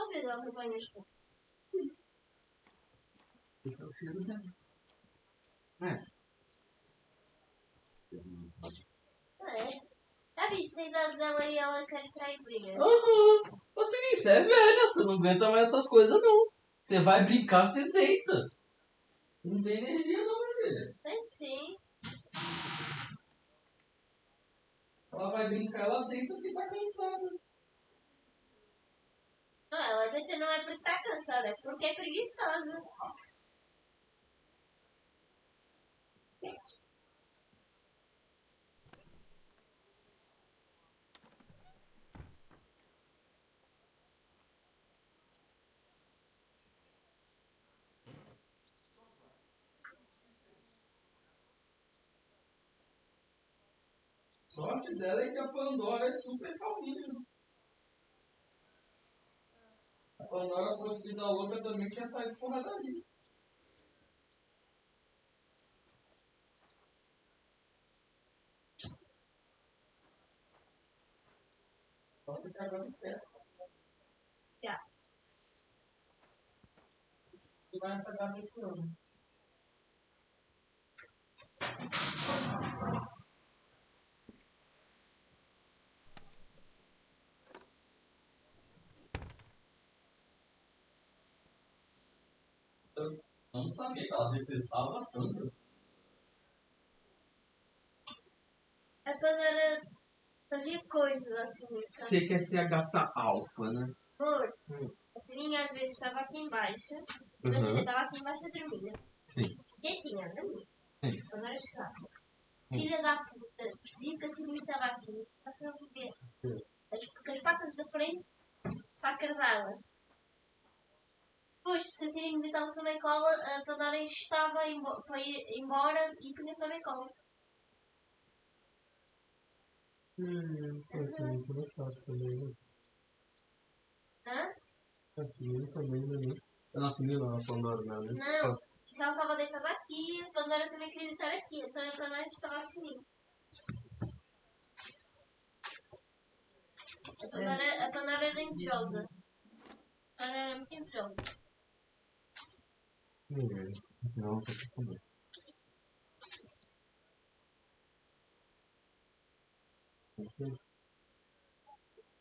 uma vez ela foi banho as roupas. Esse é o cheiro dela. É. Já viste a idade dela e ela quer entrar em brigas? Aham. Você isso é velha, você não aguenta mais essas coisas não. Você vai brincar, você deita. Não tem energia não, minha filha. Tem sim. Ela vai brincar, ela deita porque tá cansada. Não, ela deita não é porque tá cansada, é porque é preguiçosa. Sorte dela é que a Pandora é super calminha. A Pandora fosse vida louca também, que ia sair de porradaria. Ela fica cagando os pés. Já. E vai essa gata esse ano. Eu não sabia que ela detestava tanto. A Pandora fazia coisas assim, sabe? Você quer ser a gata alfa, né? Amor, a Sininha às vezes estava aqui embaixo, mas ainda estava aqui embaixo a dormir. Sim. Quietinha, a dormir. Sim. A Pandora chegava. Filha da puta, percebi que a Sininha estava aqui. Mas não porquê. Com as patas da frente para a cardala. Depois, se a Sininha deitasse uma cola, a Pandora estava para ir embora e punha-se a cola. Assim, isso não é fácil também, né? Hã? Assim, também, né? Nossa, não, a Pandora, não, né? Não, se ela estava deitada aqui, a Pandora também queria deitar aqui. Então a Pandora estava assim. A Pandora era invejosa. A Pandora era muito invejosa. Não, tá tudo bem.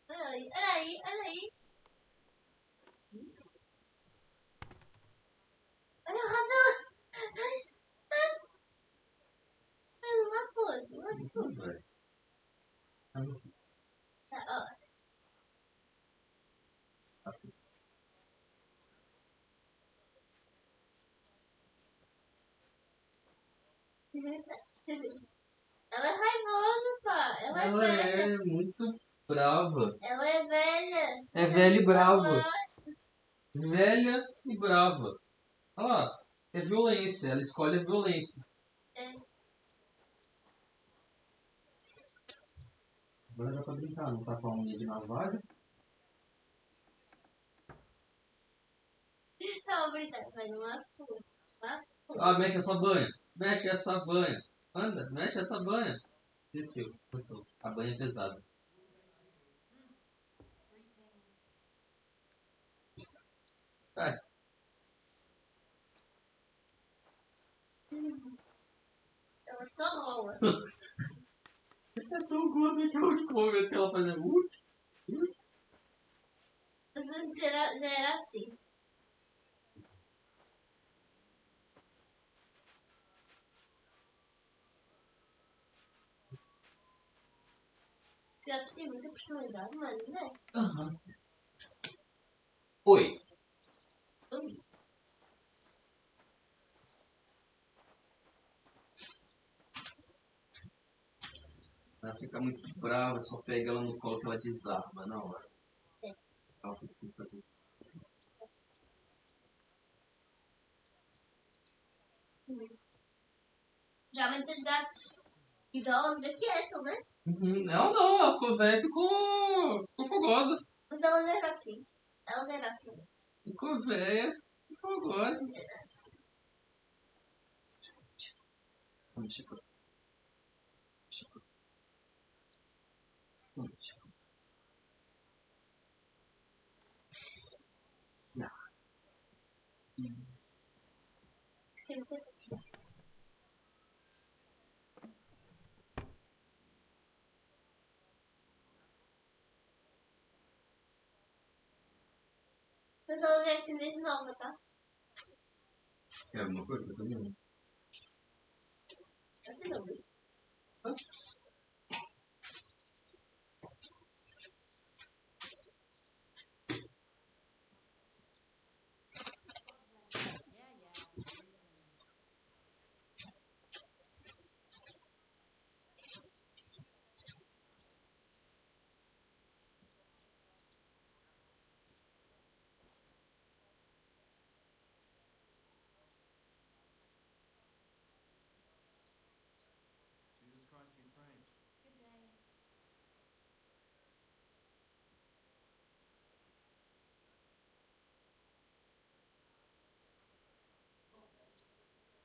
Olha aí, olha aí, olha aí. Isso. Olha o Rafa. Olha lá fora, lá fora. Tá, ó. Ela é raivosa, pá. Ela é velha. É muito brava. Ela é velha. É velha e brava. Velha e brava. Olha lá. É violência. Ela escolhe a violência. É. Agora dá pra brincar. Não tá com a unha de navalha? Tá, obrigada. Vai lá fora. Lá fora. Ah, mexe essa banha. Mexe essa banha. Anda, mexe essa banha. Desistiu. Passou. A banha é pesada. Vai. Ela só rola. É tão gorda que é o único momento que ela faz é Mas antes já era assim. Já assisti muita personalidade, mano, né? Aham. Oi. Oi. Ela fica muito brava, só pega ela no colo que ela desarma na hora. É. Ela fica sem saber. Já muitos gatos idosos já quietam, né? Não, não, ela ficou velha e ficou fogosa. Mas ela já era assim. Ela já era assim. Ficou velha e fogosa. Já era assim. Vamos, Chico. Chico. Vamos, Chico. tem muita notícia. Mas ela vai acender de novo, tá? Quer alguma coisa também? Acendeu. Jesus Christ be praised. Good day.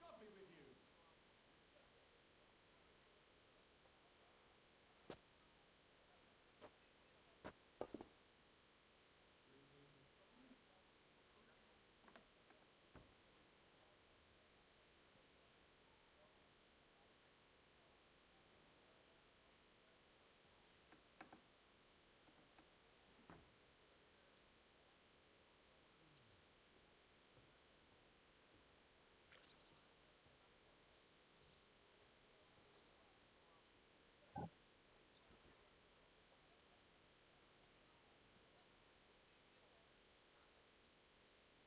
God be with you.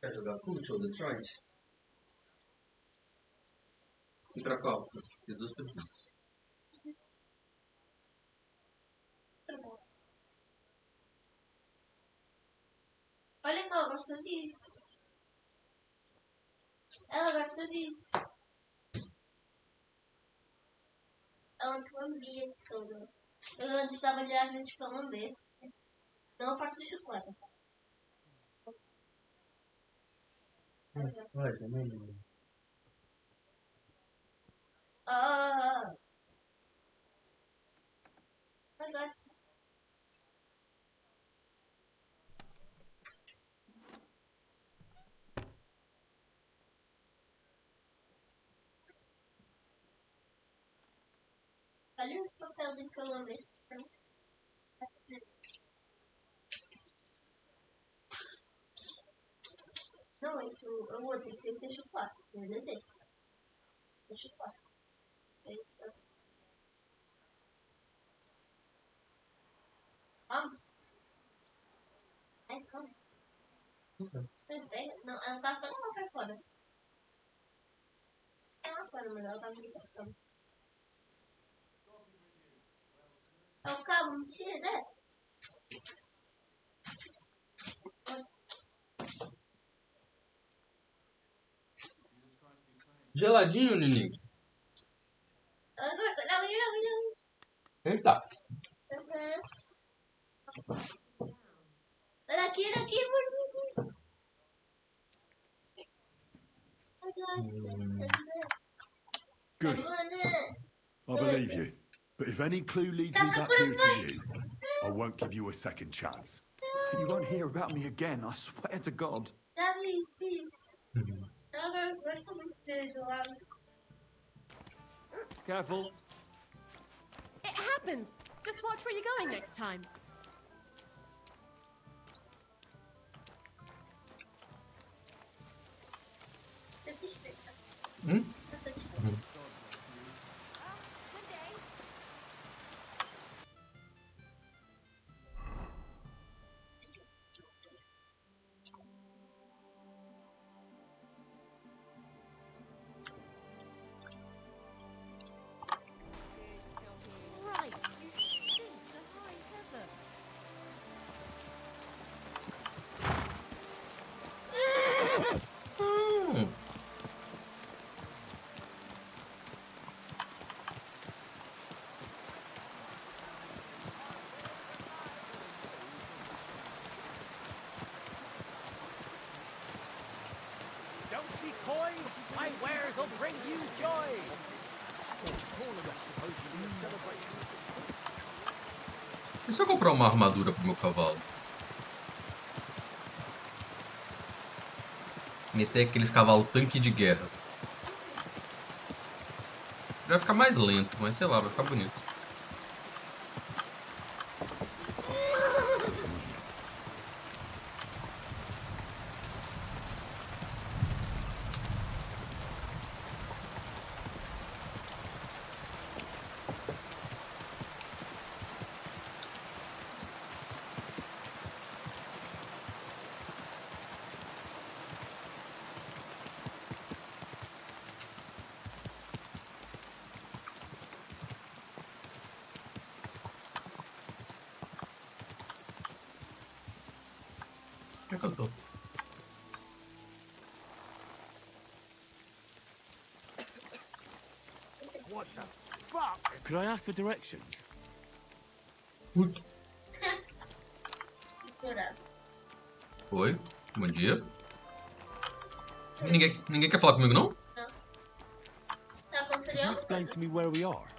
Quer jogar Cult ou Detroit? Se pra qual? Fiz duas perguntas. Olha que ela gosta disso. Ela gosta disso. Ela antes lambia-se toda. Eu antes dava-lhe às vezes para lamber. Não a parte do chocolate. Vai, também. Ah! Ela gosta. Olha esse papelzinho que eu lambei. Não, esse é o outro. Esse aí tem chocolate. Entendeu? Esse. Esse é chocolate. Esse aí é... Calma. Ai, calma. Não sei. Não, ela tá só lá pra fora. Ela fora, mas ela tá me passando. É o cabo, mentira, né? Jesus Christ be praised. Geladinho, Nini? Ela gosta. Não, não. Eita. Olha aqui, por. Ela gosta. Good. I believe you. But if any clue leads me back here to you, I won't give you a second chance. You won't hear about me again, I swear to God. Já vi isso. Ela gosta muito de gelado. Careful. It happens. Just watch where you're going next time. Satisfeita. Tá satisfeita. Good day. Right. You stink to high heaven. Don't be coy, my wares will bring you joy. E se eu comprar uma armadura pro meu cavalo? Meter aqueles cavalos tanque de guerra. Vai ficar mais lento, mas sei lá, vai ficar bonito. Onde é que eu tô? What the fuck? Could I ask for directions? Puto. Dourado. Oi, bom dia. Ninguém quer falar comigo, não? Não. Tá acontecendo Could you alguma explain coisa? to me where we are?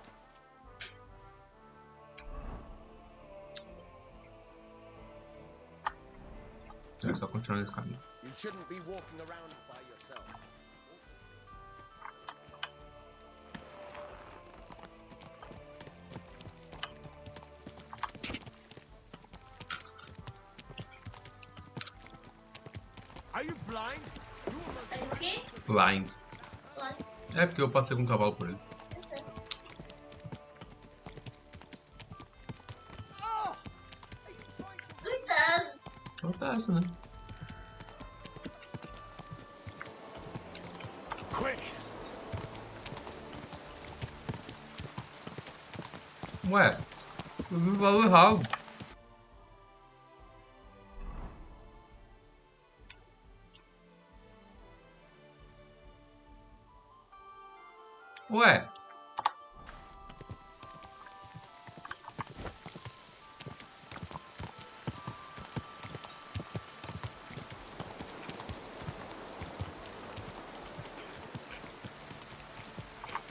É só continuar nesse caminho. You shouldn't be walking around by yourself. Are you blind? Aí o quê? Blind. Lá. É porque eu passei com um cavalo por ele. Coitado. Acontece, né? Quick! Ué, eu vi o valor errado. Ué.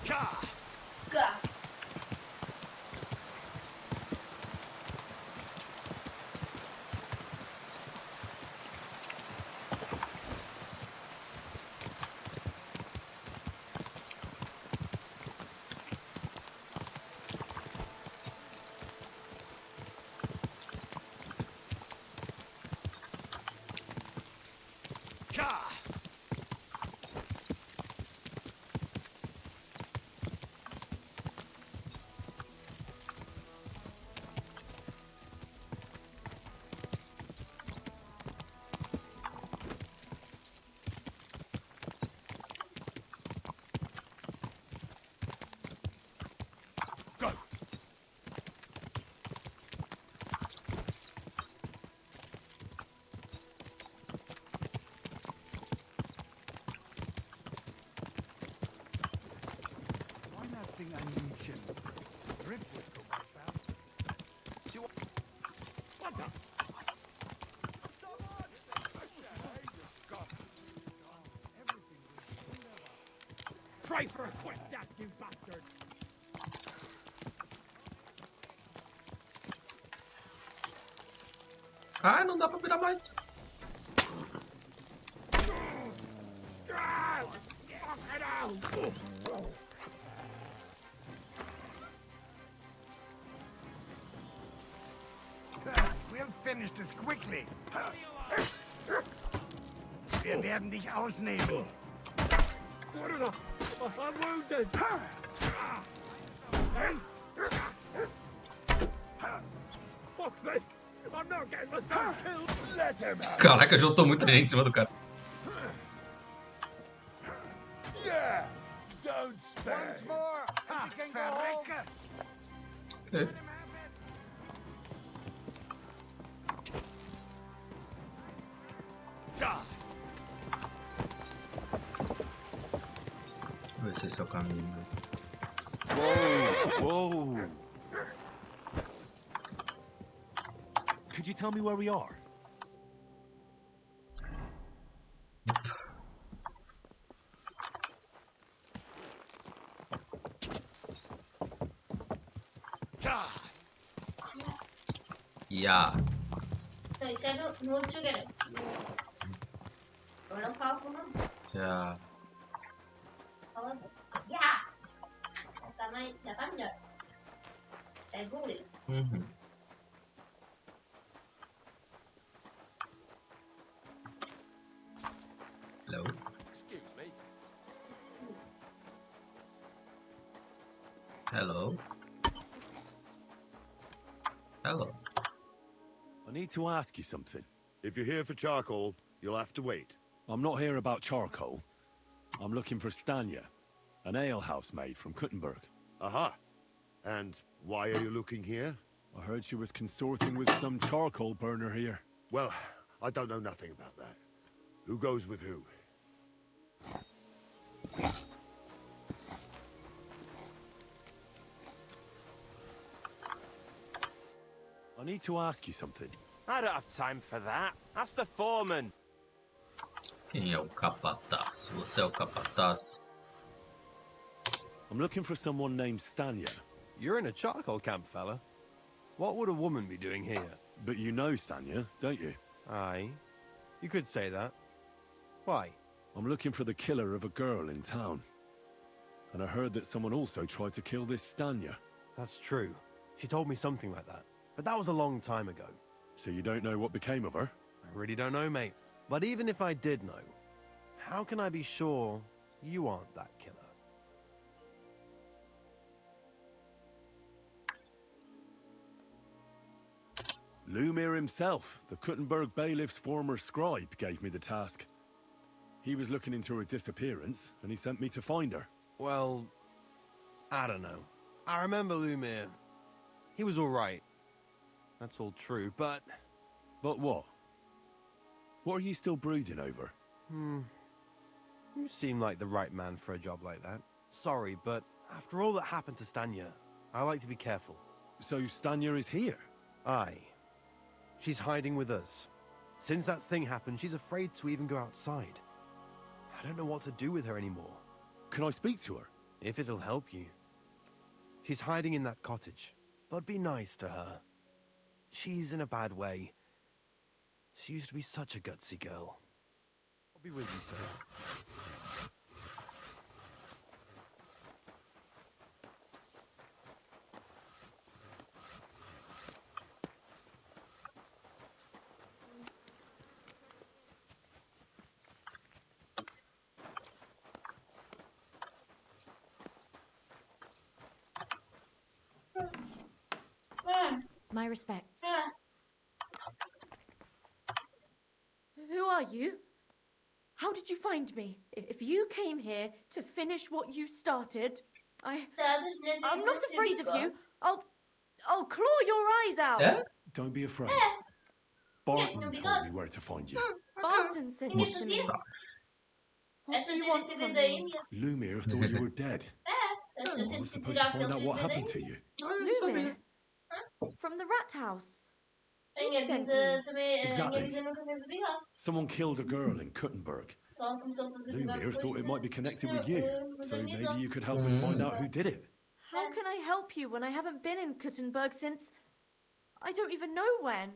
Car! Gá. Car! Go! Financing ammunition. Driftwood could be found. Do you want... What the... Try for a quick death, you bastard! Ah, não dá pra virar mais. We'll finish this quickly. Wir werden dich ausnehmen. I'm wounded. Fuck this. I'm not getting myself killed. Let him out. Caraca, juntou muita gente em cima do cara. Yeah. Don't spare. Once more. Ha, verrecke. É. Vou ver se esse é o caminho. Whoa! Could you tell me where we are? Ya. Não, isso é no outro jogador. Agora não fala com o nome. Ya. Fala. Ya! já está melhor. É evoluir. Uhum. Hello? Excuse me. Hello? Hello? I need to ask you something. If you're here for charcoal, you'll have to wait. I'm not here about charcoal. I'm looking for Stanya, an alehouse maid from Kuttenberg. Aha. And why are you looking here? I heard she was consorting with some charcoal burner here. Well, I don't know nothing about that. Who goes with who? I need to ask you something. I don't have time for that. Ask the foreman. Quem é o capataz? Você é o capataz? I'm looking for someone named Stanya. You're in a charcoal camp, fella. What would a woman be doing here? But you know Stanya, don't you? Aye. You could say that. Why? I'm looking for the killer of a girl in town. And I heard that someone also tried to kill this Stanya. That's true. She told me something like that. But that was a long time ago. So you don't know what became of her? I really don't know, mate. But even if I did know, how can I be sure you aren't that killer? Lumir himself, the Kuttenberg bailiff's former scribe, gave me the task. He was looking into her disappearance, and he sent me to find her. Well, I don't know. I remember Lumir. He was alright. That's all true, but... But what? What are you still brooding over? You seem like the right man for a job like that. Sorry, but after all that happened to Stanya, I like to be careful. So Stanya is here? Aye. She's hiding with us. Since that thing happened, she's afraid to even go outside. I don't know what to do with her anymore. Can I speak to her? If it'll help you. She's hiding in that cottage, but be nice to her. She's in a bad way. She used to be such a gutsy girl. I'll be with you, sir. My respects. Who are you? How did you find me? If you came here to finish what you started, I'm not afraid of you. I'll claw your eyes out. É? Don't be afraid. Barton told me where to find you. Barton sent Ninguém you to fazia. me. What Essa do you teria want sido from da me? Índia. Lumir thought you were dead. Essa I teria was sido supposed to tirada find out pelo what filho da happened to Índia. you. Lumir? From the rat house. A minha Sent bisa you. também, a minha Exactly. bisa nunca fez o bigode. Someone killed a girl in Kuttenberg. Só começou a fazer o bigode Lumir depois thought it de might be connected with you. So modernizou. maybe you could help us find out who did it. How can I help you when I haven't been in Kuttenberg since... I don't even know when.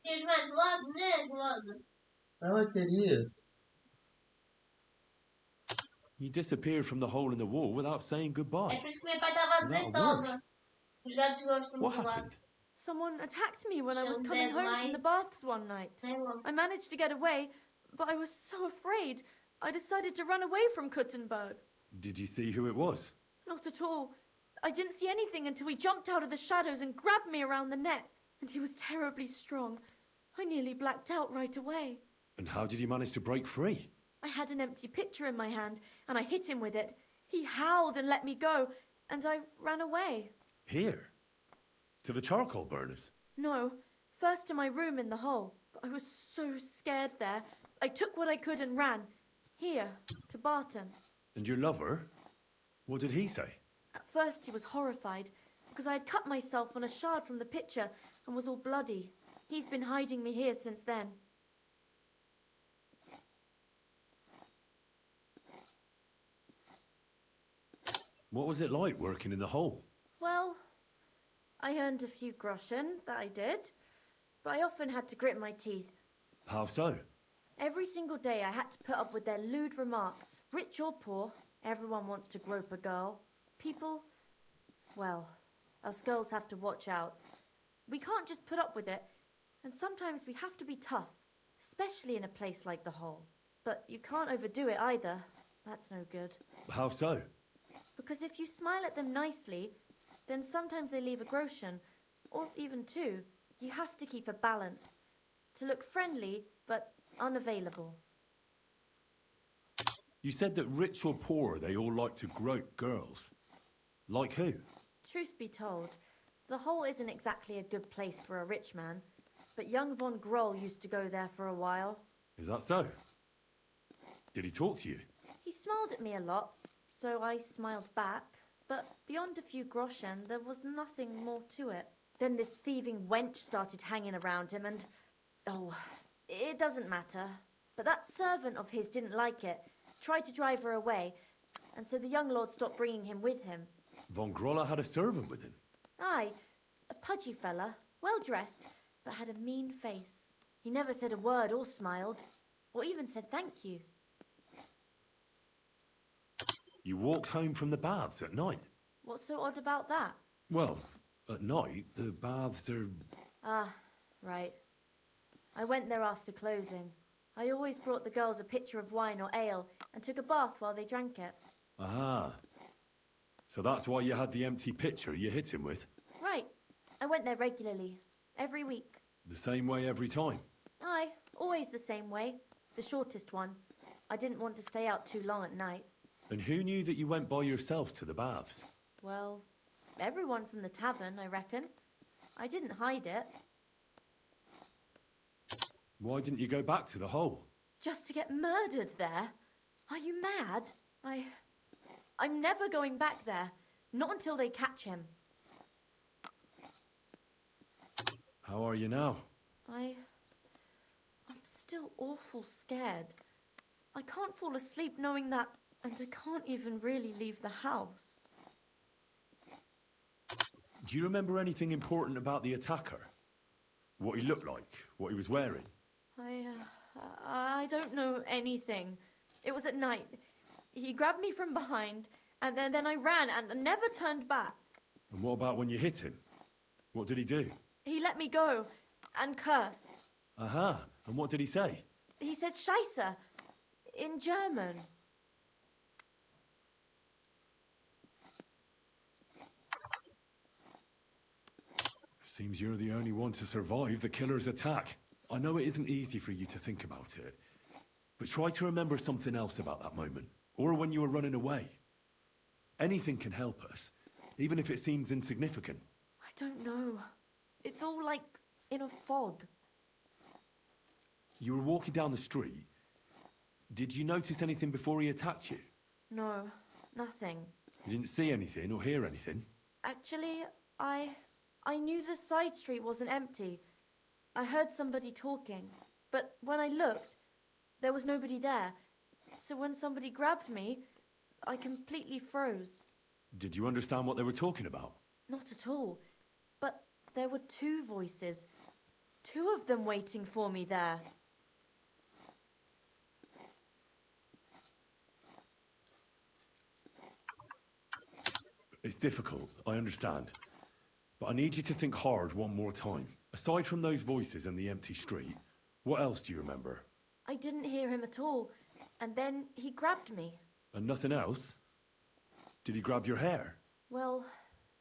E os mais lados, né, Rosa? Ela queria. You disappeared from the hole in the wall without saying É goodbye. por isso que meu pai estava a dizer, That'll work. toma. Os gatos gostam de What gelado. happened? Someone attacked me when I was Some coming dead home from the mice. baths one night. Nem bom. I managed to get away, but I was so afraid. I decided to run away from Kuttenberg. Did you see who it was? Not at all. I didn't see anything until he jumped out of the shadows and grabbed me around the neck. And he was terribly strong. I nearly blacked out right away. And how did you manage to break free? I had an empty pitcher in my hand, and I hit him with it. He howled and let me go, and I ran away. Here? To the charcoal burners? No, first to my room in the hole. But I was so scared there. I took what I could and ran. Here, to Barton. And your lover? What did he say? At first he was horrified, because I had cut myself on a shard from the pitcher and was all bloody. He's been hiding me here since then. What was it like working in the hole? Well, I earned a few groschen, that I did. But I often had to grit my teeth. How so? Every single day I had to put up with their lewd remarks. Rich or poor, everyone wants to grope a girl. People... Well, us girls have to watch out. We can't just put up with it, and sometimes we have to be tough, especially in a place like the Hole. But you can't overdo it either. That's no good. How so? Because if you smile at them nicely, then sometimes they leave a groschen, or even two. You have to keep a balance. To look friendly, but unavailable. You said that rich or poor, they all like to grope girls. Like who? Truth be told, the Hole isn't exactly a good place for a rich man, but young von Groll used to go there for a while. Is that so? Did he talk to you? He smiled at me a lot, so I smiled back, but beyond a few groschen, there was nothing more to it. Then this thieving wench started hanging around him and... Oh, it doesn't matter. But that servant of his didn't like it, tried to drive her away, and so the young lord stopped bringing him with him. Von Grolla had a servant with him? Aye, a pudgy fella, well-dressed, but had a mean face. He never said a word or smiled, or even said thank you. You walked home from the baths at night? What's so odd about that? Well, at night, the baths are... Ah, right. I went there after closing. I always brought the girls a pitcher of wine or ale and took a bath while they drank it. Ah. So that's why you had the empty pitcher you hit him with? Right. I went there regularly, every week. The same way every time? Aye, always the same way. The shortest one. I didn't want to stay out too long at night. And who knew that you went by yourself to the baths? Well, everyone from the tavern, I reckon. I didn't hide it. Why didn't you go back to the Hole? Just to get murdered there? Are you mad? I'm never going back there. Not until they catch him. How are you now? I'm still awful scared. I can't fall asleep knowing that, and I can't even really leave the house. Do you remember anything important about the attacker? What he looked like? What he was wearing? I don't know anything. It was at night. He grabbed me from behind, and then I ran and never turned back. And what about when you hit him? What did he do? He let me go and cursed. Aha. And what did he say? He said Scheisse in German. Seems you're the only one to survive the killer's attack. I know it isn't easy for you to think about it, but try to remember something else about that moment, or when you were running away. Anything can help us, even if it seems insignificant. I don't know. It's all like in a fog. You were walking down the street. Did you notice anything before he attacked you? No, nothing. You didn't see anything or hear anything? Actually, I knew the side street wasn't empty. I heard somebody talking, but when I looked, there was nobody there. So when somebody grabbed me, I completely froze. Did you understand what they were talking about? Not at all. But there were two voices. Two of them waiting for me there. It's difficult, I understand. But I need you to think hard one more time. Aside from those voices and the empty street, what else do you remember? I didn't hear him at all, and then he grabbed me. And nothing else? Did he grab your hair? Well,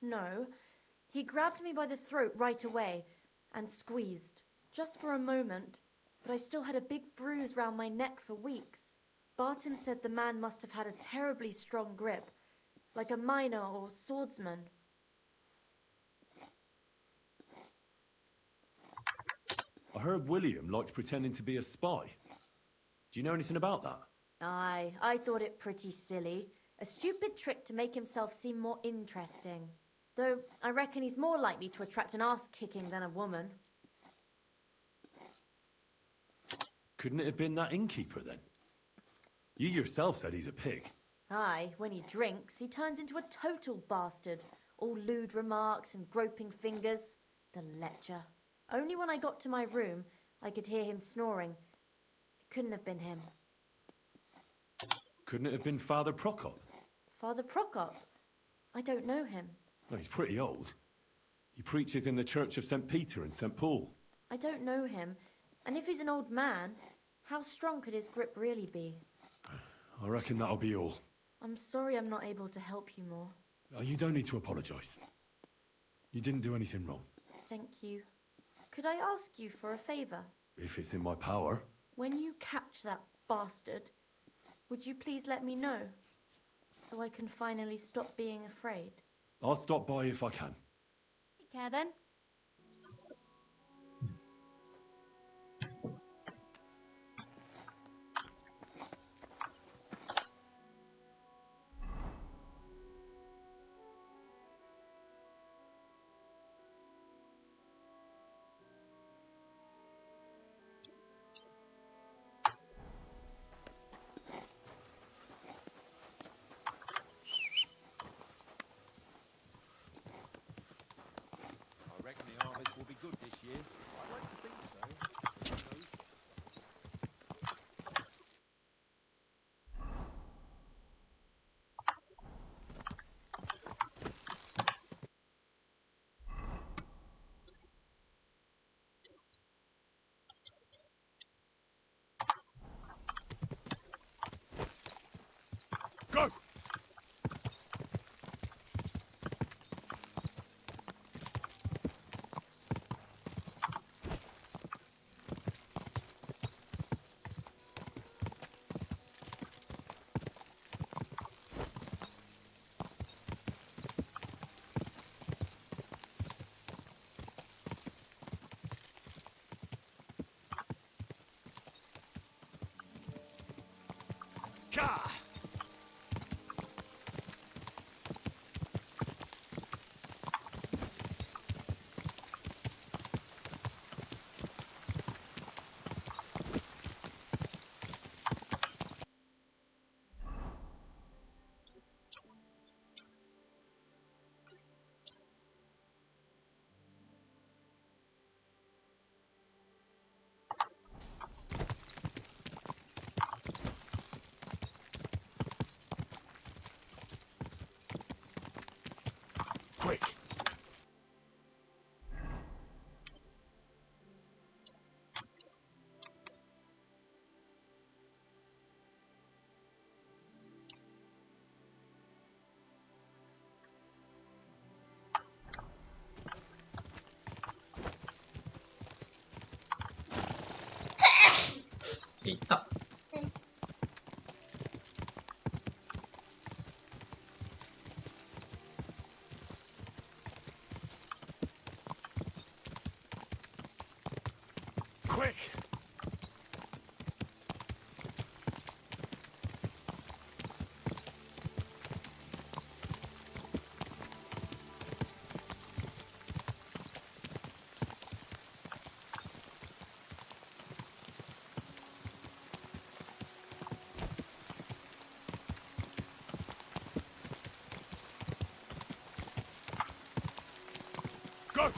no. He grabbed me by the throat right away and squeezed. Just for a moment, but I still had a big bruise round my neck for weeks. Barton said the man must have had a terribly strong grip, like a miner or swordsman. I heard William liked pretending to be a spy. Do you know anything about that? Aye, I thought it pretty silly. A stupid trick to make himself seem more interesting. Though I reckon he's more likely to attract an ass-kicking than a woman. Couldn't it have been that innkeeper then? You yourself said he's a pig. Aye, when he drinks, he turns into a total bastard. All lewd remarks and groping fingers. The lecher. Only when I got to my room, I could hear him snoring. It couldn't have been him. Couldn't it have been Father Prokop? Father Prokop? I don't know him. Well, he's pretty old. He preaches in the Church of St. Peter and St. Paul. I don't know him. And if he's an old man, how strong could his grip really be? I reckon that'll be all. I'm sorry I'm not able to help you more. You don't need to apologise. You didn't do anything wrong. Thank you. Could I ask you for a favour? If it's in my power. When you catch that bastard, would you please let me know? So I can finally stop being afraid. I'll stop by if I can. Take care then. I reckon the harvest will be good this year. I'd like to think so. Go! Ka! Quick! Eita. Quick! Go!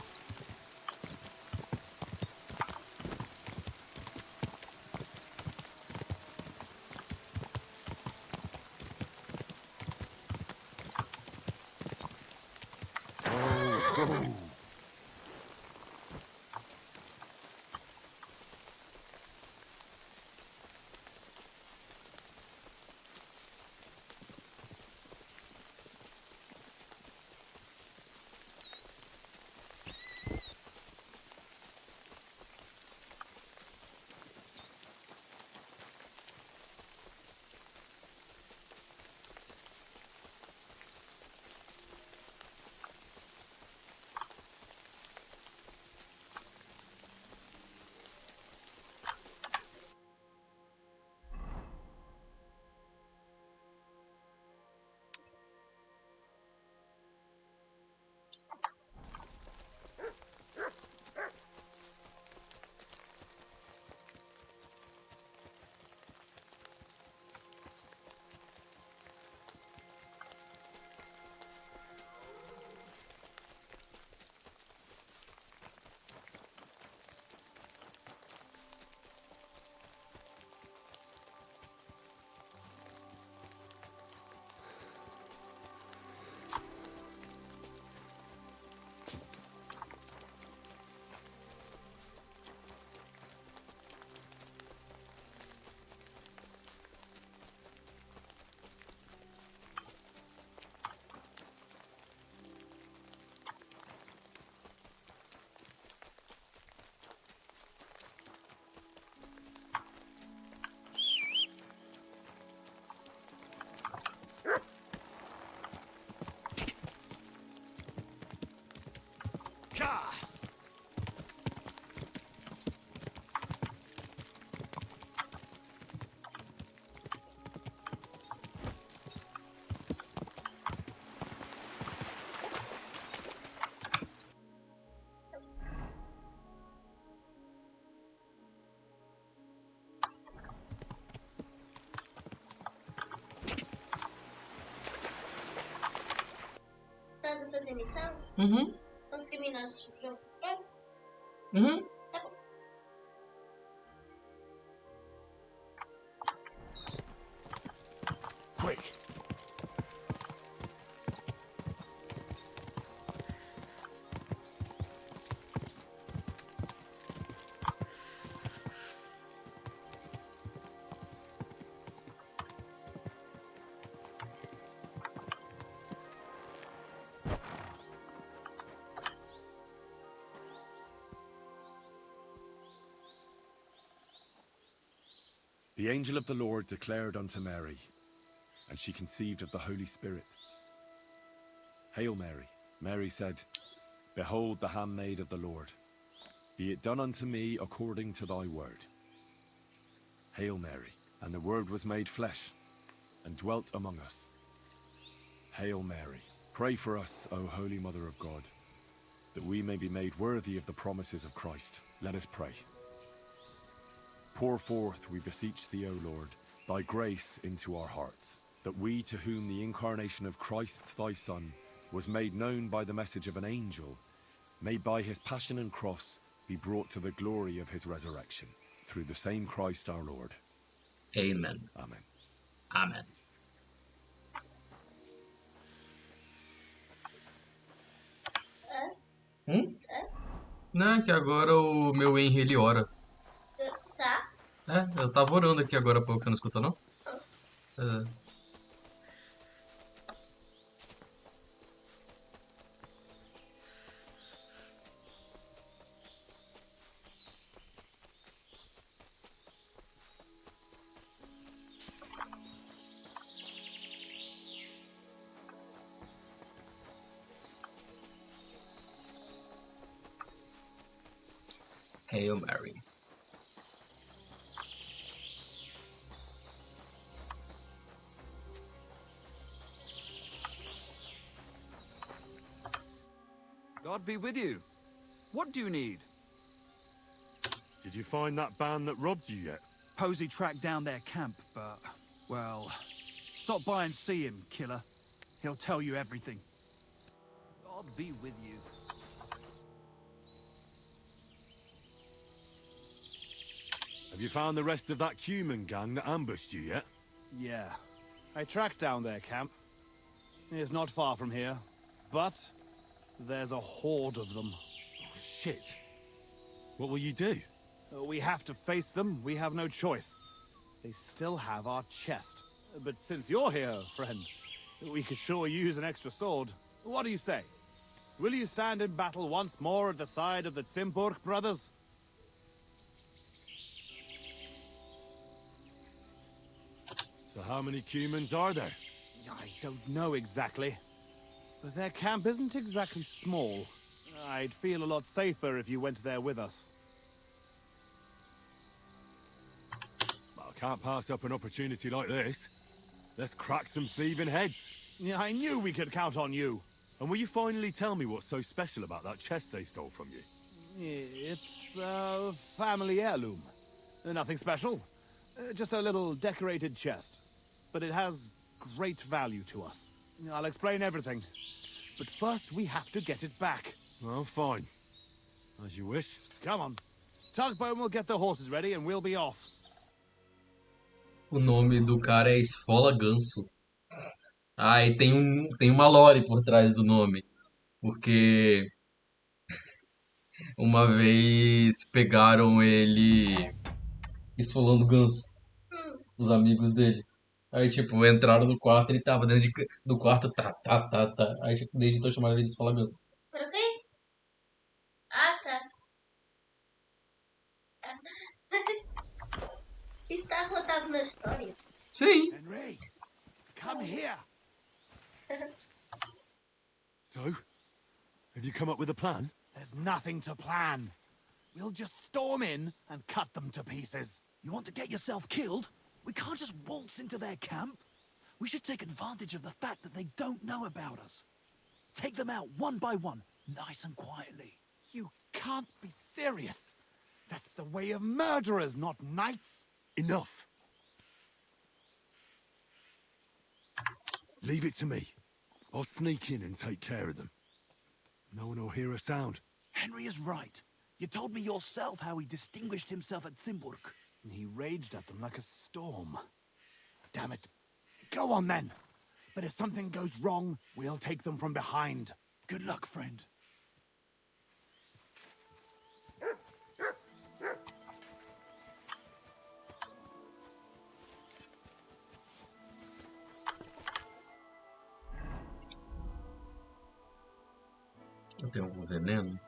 Estás a fazer missão? Uhum. Quando terminares o jogo, pronto? Uhum. Tá bom. Quick! The angel of the Lord declared unto Mary, and she conceived of the Holy Spirit. Hail Mary, Mary said, Behold the handmaid of the Lord. Be it done unto me according to thy word. Hail Mary, and the Word was made flesh, and dwelt among us. Hail Mary, pray for us, O Holy Mother of God, that we may be made worthy of the promises of Christ. Let us pray. Pour forth, we beseech thee, O Lord, thy grace into our hearts, that we, to whom the incarnation of Christ thy Son was made known by the message of an angel, may by his passion and cross be brought to the glory of his resurrection, through the same Christ our Lord. Amen. Amen. Amen. Não, é que agora o meu Henry ele ora. Tá? É, eu tava orando aqui agora há pouco, você não escutou não? É. Hail Mary. God be with you. What do you need? Did you find that band that robbed you yet? Posey tracked down their camp, but, well, stop by and see him, killer. He'll tell you everything. God be with you. Have you found the rest of that Cuman gang that ambushed you yet? Yeah. I tracked down their camp. It's not far from here. But there's a horde of them. Oh, shit. What will you do? We have to face them. We have no choice. They still have our chest. But since you're here, friend, we could sure use an extra sword. What do you say? Will you stand in battle once more at the side of the Zimburg brothers? So how many Cumans are there? I don't know exactly. But their camp isn't exactly small. I'd feel a lot safer if you went there with us. Well, I can't pass up an opportunity like this. Let's crack some thieving heads. Yeah, I knew we could count on you. And will you finally tell me what's so special about that chest they stole from you? It's a family heirloom. Nothing special. Just a little decorated chest. But it has great value to us. I'll explain everything. But first we have to get it back. Well, fine. As you wish. Come on. Tugboat will get the horses ready and we'll be off. O nome do cara é Esfola Ganso. Ah, e tem uma lore por trás do nome. Porque uma vez pegaram ele esfolando ganso. Os amigos dele. Aí, tipo, entraram no quarto e ele tava dentro do quarto, tá. Aí, tipo, desde então chamaram ele de Esfola Ganso. Para quê? Ah, tá. Isso está relatado na história. Sim. Henry, come here. So, have you come up with a plan? There's nothing to plan. We'll just storm in and cut them to pieces. You want to get yourself killed? We can't just waltz into their camp. We should take advantage of the fact that they don't know about us. Take them out one by one, nice and quietly. You can't be serious. That's the way of murderers, not knights. Enough. Leave it to me. I'll sneak in and take care of them. No one will hear a sound. Henry is right. You told me yourself how he distinguished himself at Zimburg. He raged at them like a storm. Damn it. Go on then. But if something goes wrong, we'll take them from behind. Good luck, friend. Eu tenho algum veneno?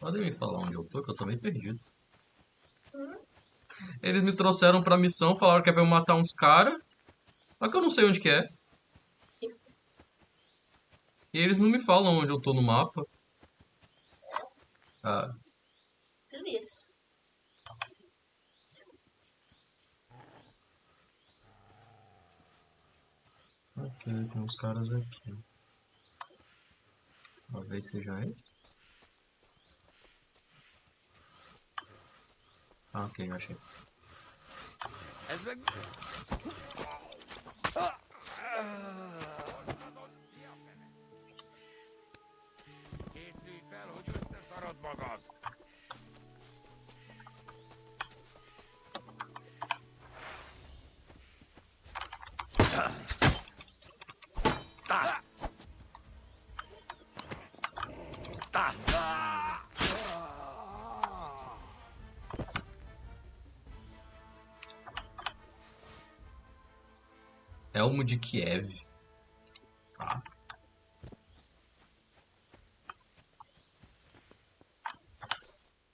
Podem me falar onde eu tô, que eu tô meio perdido. Eles me trouxeram pra missão, falaram que é pra eu matar uns caras. Só que eu não sei onde que é. E eles não me falam onde eu tô no mapa. Ah. Tu vês. Ok, tem uns caras aqui. Talvez sejam eles. Ah, ok, achei. Készülj fel, hogy összeszarod magad! Elmo de Kiev. Tá.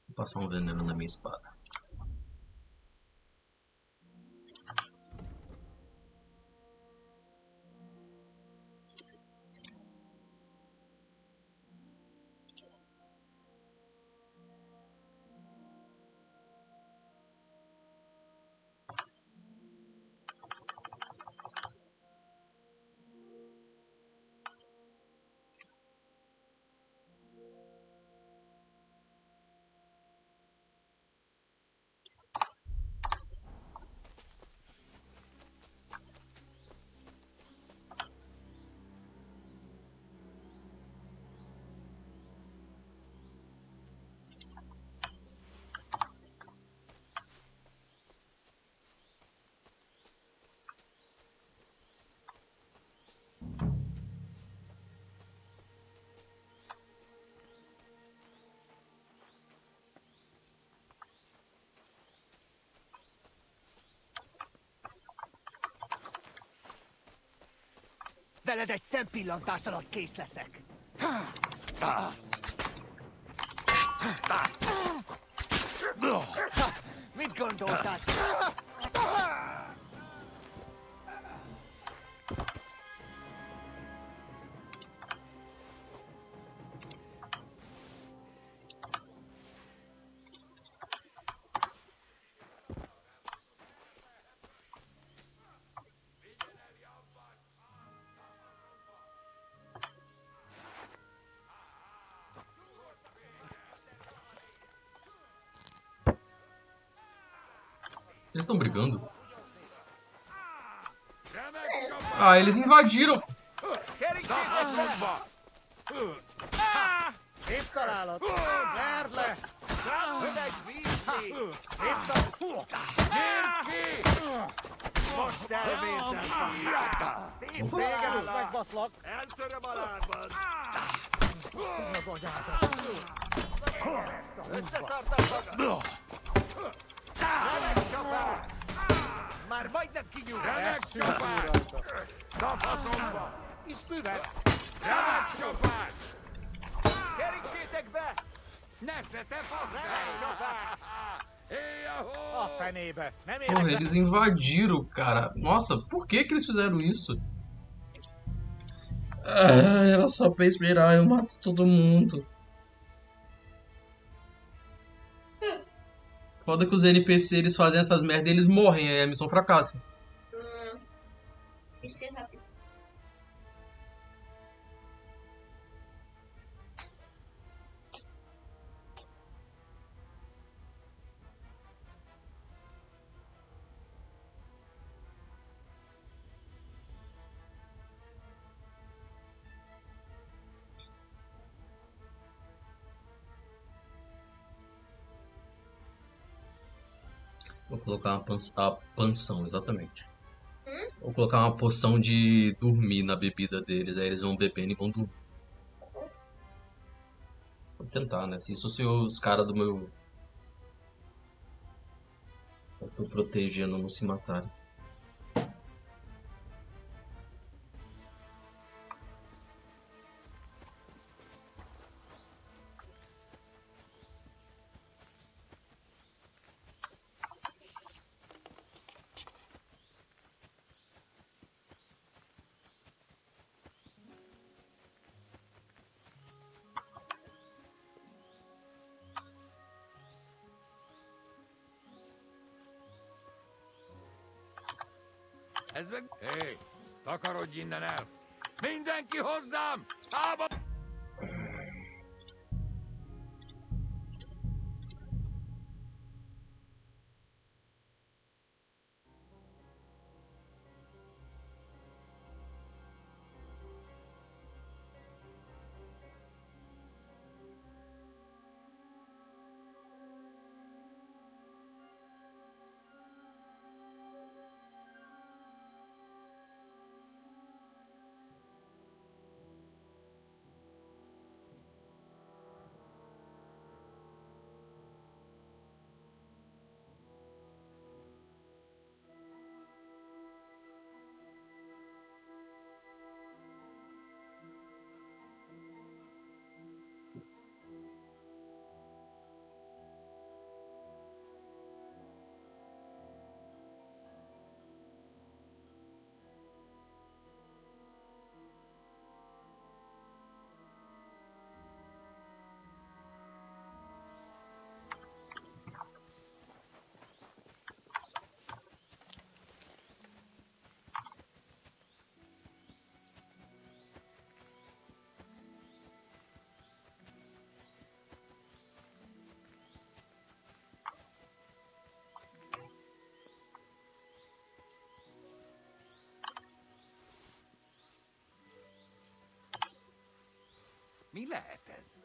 Vou passar um veneno na minha espada. Veled egy szempillantás alatt kész leszek. Mit gondoltál? Eles estão brigando? Ah, eles invadiram! Szép találat! Verd le! Höveg vízni! Gyere ki! Most elmészem! Szép végállat! Megbaszlak! Eltöröm a lábad! Már majdnem kinyújt! Remek csapás! Kapaszomba! És füvet! Remek csapás! Kerítsétek be! Nesze, te fasz! Remek csapás! A fenébe! Nem érek Porra, eles invadiram, cara. Nossa, por que que eles fizeram isso? Ah, era só pra esperar, eu mato todo mundo. Foda que os NPC eles fazem essas merda e eles morrem, aí a missão fracassa. Isso é rápido. Vou colocar a pensão, exatamente. Vou colocar uma poção de dormir na bebida deles, aí eles vão bebendo e vão dormir. Vou tentar, né? Isso se os caras do meu... Eu tô protegendo não se matarem. Ez meg... Hé, takarodj innen el! Mindenki hozzám! Tába... Mi lehet ez?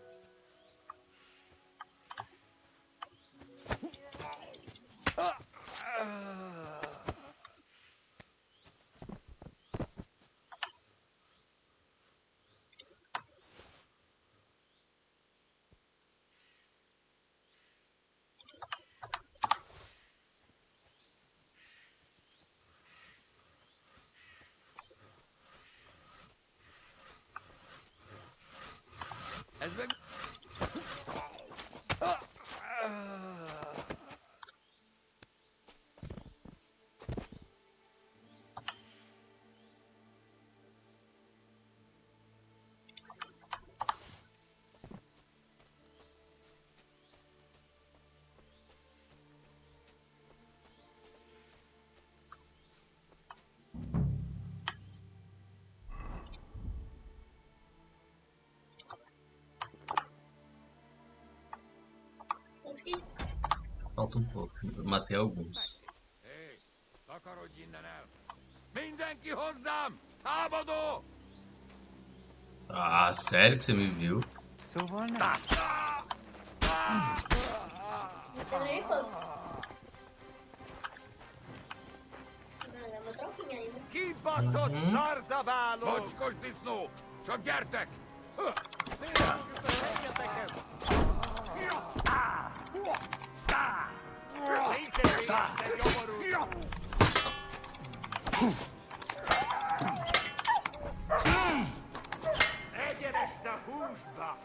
Ez meg... Conseguiste? Falta um pouco. Matei alguns. Hé, takarodj innen el! Mindenki hozzám! Támadó! Ah, sério que você me viu? Szóval nem. Também pode. Não, é uma tropinha ainda. Kibaszott zarzaváló! Mocskos disznó! Csak gyertek! Egyenes a húsba!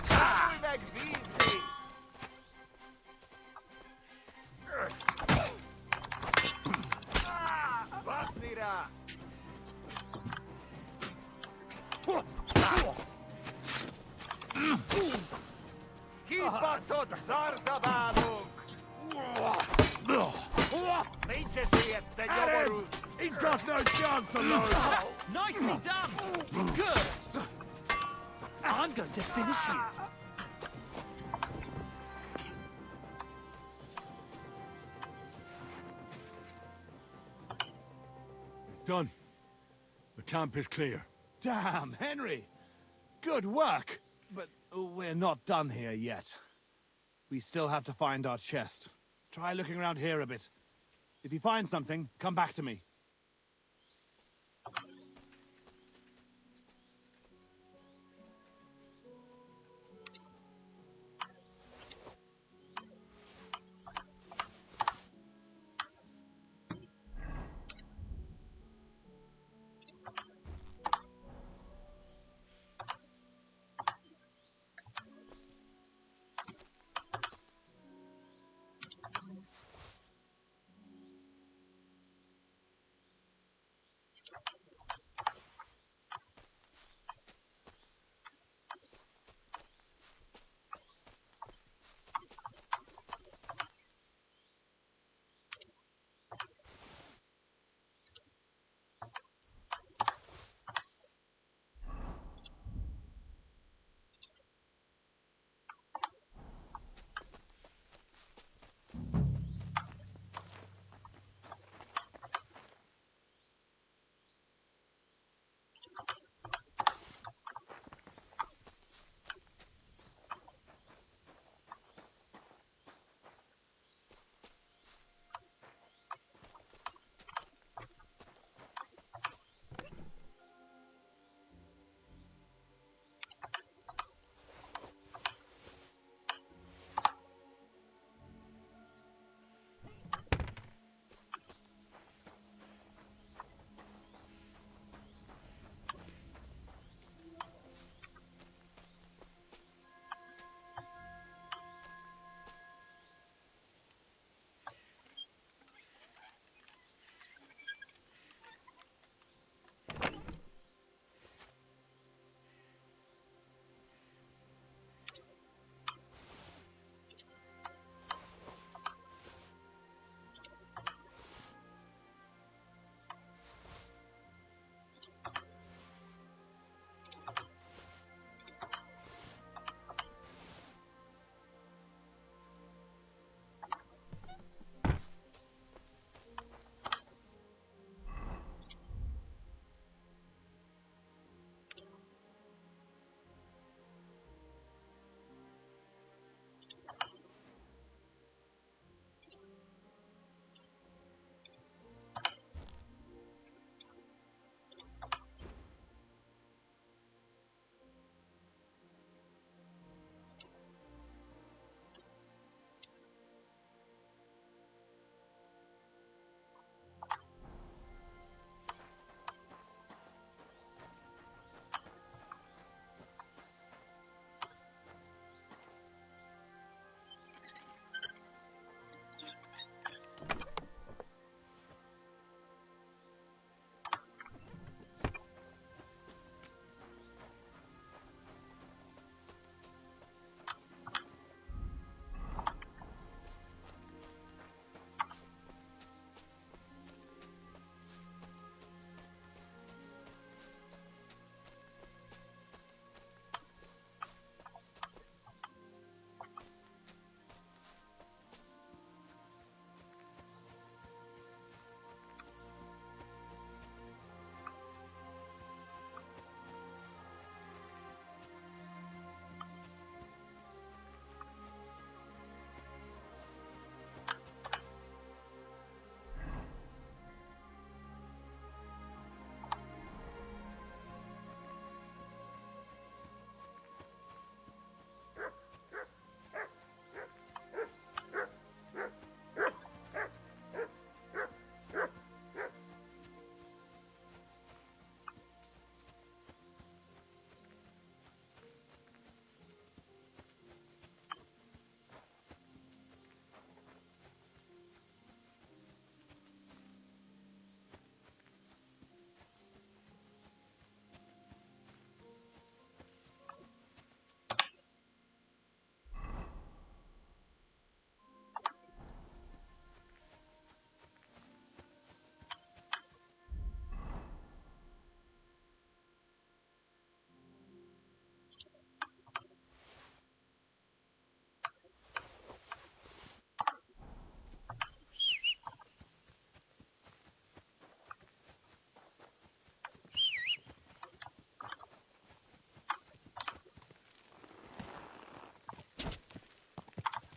Fújj meg vízni! Baszni rá! Kibaszott szarzabálók! Nincs eséllyed, te nyomorú! He's got no chance alone! Nicely done! Good! I'm going to finish you. It's done. The camp is clear. Damn, Henry! Good work! But we're not done here yet. We still have to find our chest. Try looking around here a bit. If you find something, come back to me.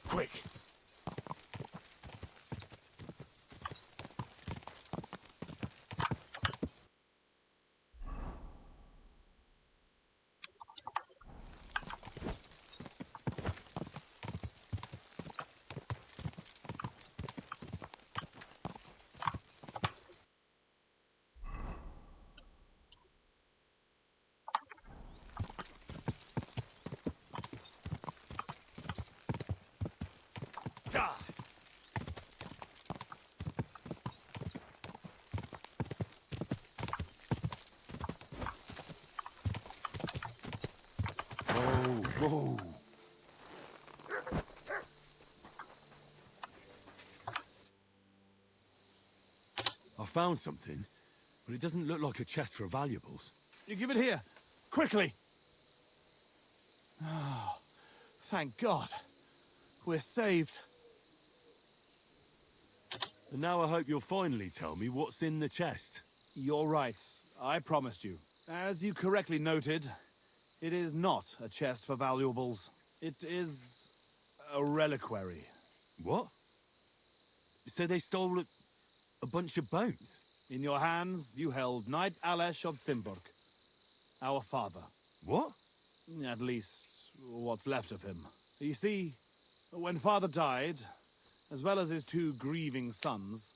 Quick. Whoa. I found something, but it doesn't look like a chest for valuables. You give it here, quickly. Oh, thank God. We're saved. And now I hope you'll finally tell me what's in the chest. You're right. I promised you. As you correctly noted, it is not a chest for valuables. It is a reliquary. What? So they stole a bunch of bones? In your hands, you held Knight Alesh of Zimburg, our father. What? At least, what's left of him. You see, when father died, as well as his two grieving sons,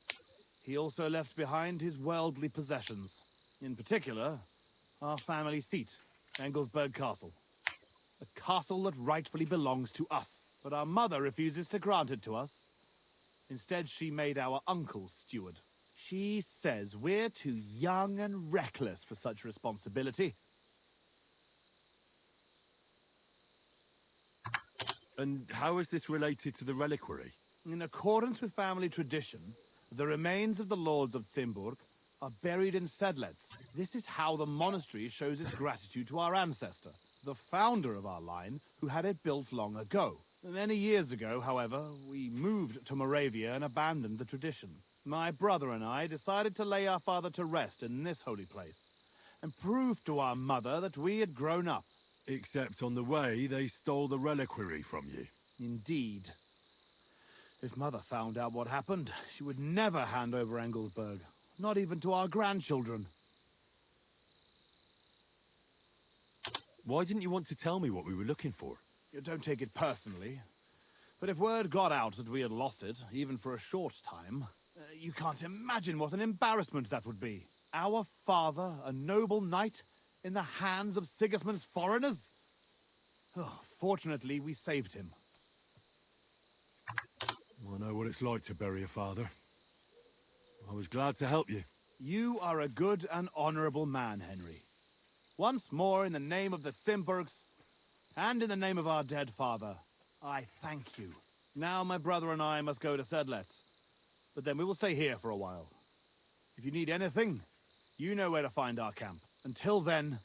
he also left behind his worldly possessions. In particular, our family seat, Engelsberg Castle. A castle that rightfully belongs to us. But our mother refuses to grant it to us. Instead, she made our uncle steward. She says we're too young and reckless for such responsibility. And how is this related to the reliquary? In accordance with family tradition, the remains of the lords of Zimburg are buried in Sedlets. This is how the monastery shows its gratitude to our ancestor, the founder of our line, who had it built long ago. Many years ago, however, we moved to Moravia and abandoned the tradition. My brother and I decided to lay our father to rest in this holy place, and prove to our mother that we had grown up. Except on the way, they stole the reliquary from you. Indeed. If Mother found out what happened, she would never hand over Engelsberg, not even to our grandchildren. Why didn't you want to tell me what we were looking for? You don't take it personally, but if word got out that we had lost it, even for a short time, you can't imagine what an embarrassment that would be. Our father, a noble knight, in the hands of Sigismund's foreigners? Oh, fortunately, we saved him. I know what it's like to bury a father. I was glad to help you. You are a good and honorable man, Henry. Once more, in the name of the Zimburgs, and in the name of our dead father, I thank you. Now my brother and I must go to Sedlets, but then we will stay here for a while. If you need anything, you know where to find our camp. Until then,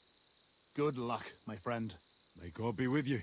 good luck, my friend. May God be with you.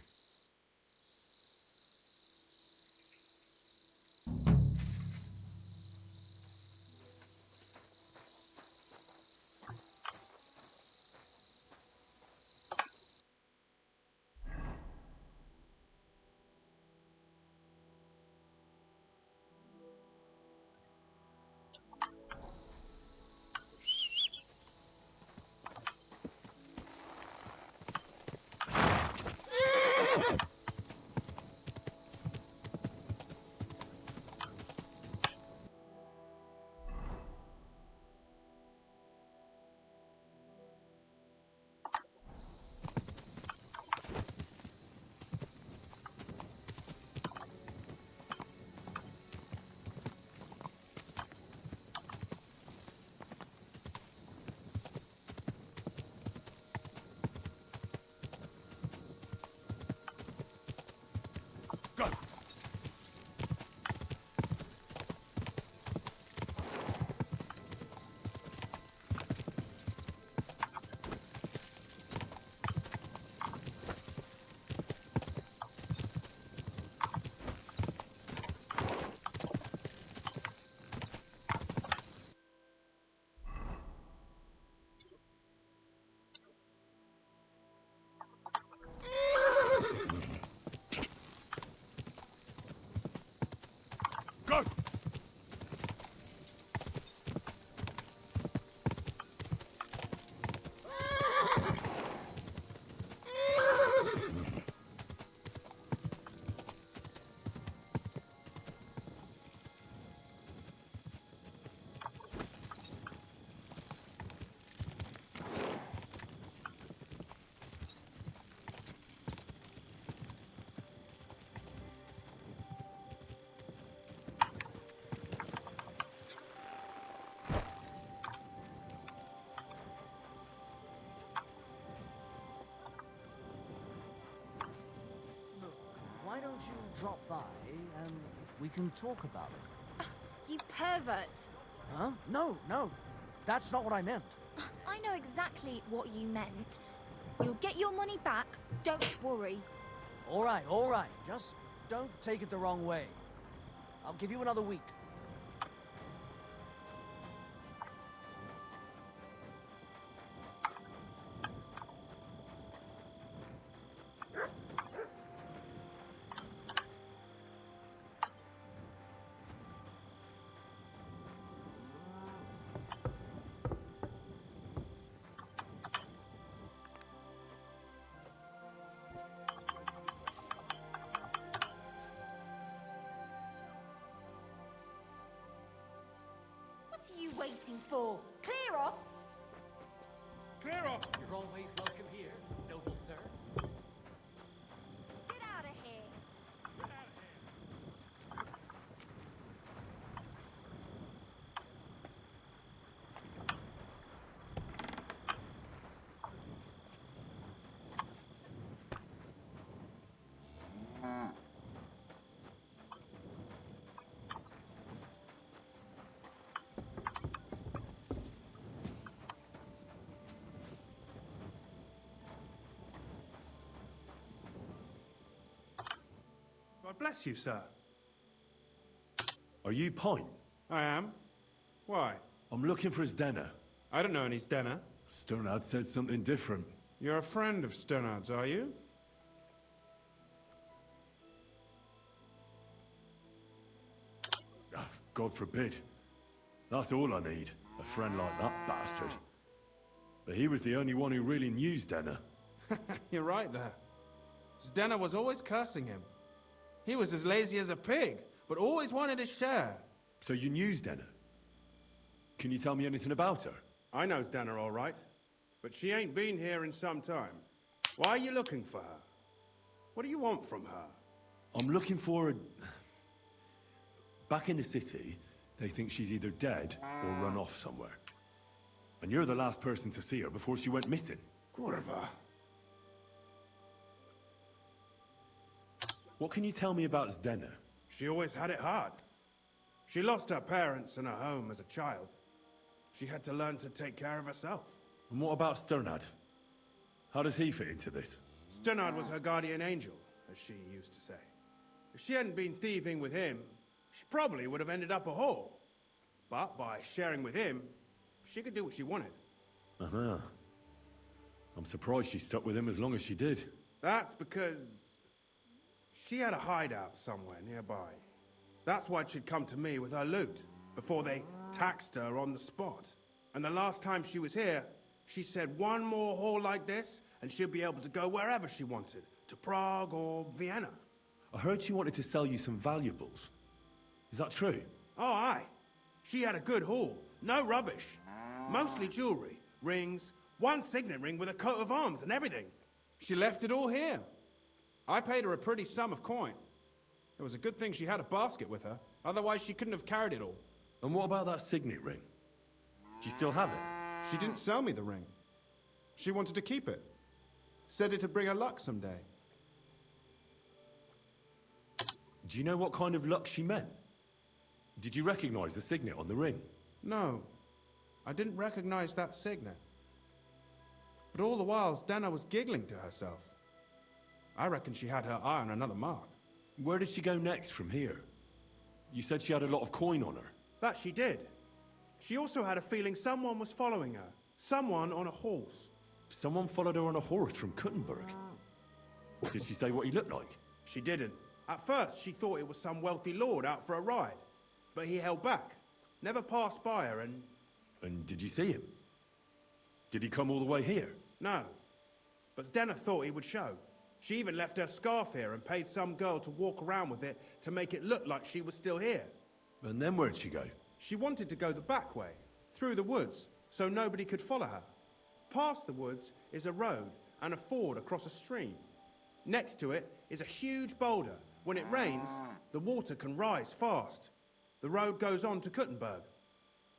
why don't you drop by and we can talk about it? You pervert. Huh? No. That's not what I meant. I know exactly what you meant. You'll get your money back, don't worry. All right. Just don't take it the wrong way. I'll give you another week. What are you waiting for? Clear off! Clear off! You're always welcome here, noble sir. Get out of here! God bless you, sir. Are you Pine? I am. Why? I'm looking for Zdena. I don't know any Stena. Sternad said something different. You're a friend of Sternard's, are you? Ah, God forbid. That's all I need. A friend like that bastard. But he was the only one who really knew Zdena. You're right there. Stena was always cursing him. He was as lazy as a pig, but always wanted his share. So you knew Zdena? Can you tell me anything about her? I know Stena all right, but she ain't been here in some time. Why are you looking for her? What do you want from her? I'm looking for a... Back in the city, they think she's either dead or run off somewhere. And you're the last person to see her before she went missing. Kurva. What can you tell me about Zdena? She always had it hard. She lost her parents and her home as a child. She had to learn to take care of herself. And what about Sternad? How does he fit into this? Sternard was her guardian angel, as she used to say. If she hadn't been thieving with him, she probably would have ended up a whore. But by sharing with him, she could do what she wanted. Uh-huh. I'm surprised she stuck with him as long as she did. That's because she had a hideout somewhere nearby. That's why she'd come to me with her loot, before they taxed her on the spot. And the last time she was here, she said one more haul like this, and she'd be able to go wherever she wanted, to Prague or Vienna. I heard she wanted to sell you some valuables. Is that true? Oh, aye. She had a good haul, no rubbish. Mostly jewelry, rings, one signet ring with a coat of arms and everything. She left it all here. I paid her a pretty sum of coin. It was a good thing she had a basket with her, otherwise she couldn't have carried it all. And what about that signet ring? Do you still have it? She didn't sell me the ring. She wanted to keep it. Said it'd bring her luck someday. Do you know what kind of luck she meant? Did you recognize the signet on the ring? No, I didn't recognize that signet. But all the while, Stena was giggling to herself. I reckon she had her eye on another mark. Where did she go next from here? You said she had a lot of coin on her. That she did. She also had a feeling someone was following her. Someone on a horse. Someone followed her on a horse from Kuttenberg. Did she say what he looked like? She didn't. At first, she thought it was some wealthy lord out for a ride. But he held back. Never passed by her and... And did you see him? Did he come all the way here? No. But Stena thought he would show. She even left her scarf here and paid some girl to walk around with it to make it look like she was still here. And then where'd she go? She wanted to go the back way, through the woods, so nobody could follow her. Past the woods is a road and a ford across a stream. Next to it is a huge boulder. When it rains, the water can rise fast. The road goes on to Kuttenberg.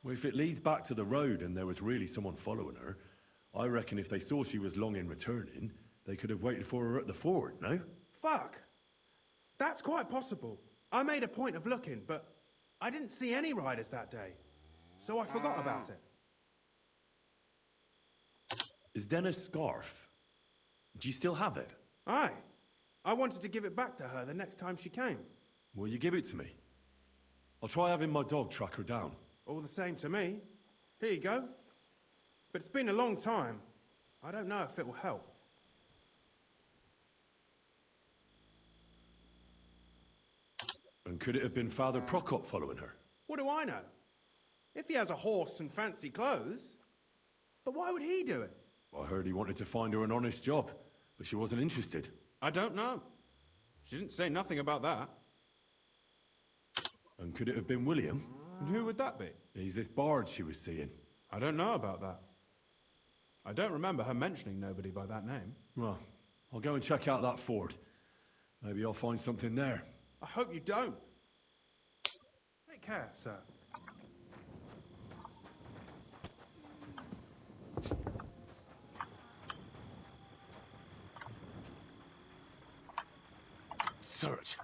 Well, if it leads back to the road and there was really someone following her, I reckon if they saw she was long in returning, they could have waited for her at the ford, no? Fuck! That's quite possible. I made a point of looking, but I didn't see any riders that day, so I forgot about it. Is Dennis' scarf? Do you still have it? Aye. I wanted to give it back to her the next time she came. Will you give it to me? I'll try having my dog track her down. All the same to me. Here you go. But it's been a long time. I don't know if it will help. And could it have been Father Prokop following her? What do I know? If he has a horse and fancy clothes. But why would he do it? I heard he wanted to find her an honest job, but she wasn't interested. I don't know. She didn't say nothing about that. And could it have been William? And who would that be? He's this bard she was seeing. I don't know about that. I don't remember her mentioning nobody by that name. Well, I'll go and check out that fort. Maybe I'll find something there. I hope you don't. Take care, sir. Search.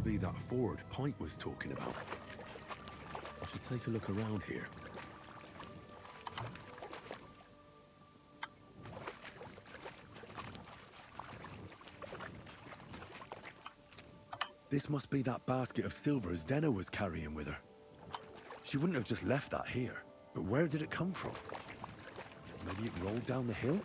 be that ford Pike was talking about. I should take a look around here. This must be that basket of silvers Denna was carrying with her. She wouldn't have just left that here. But where did it come from? Maybe it rolled down the hill?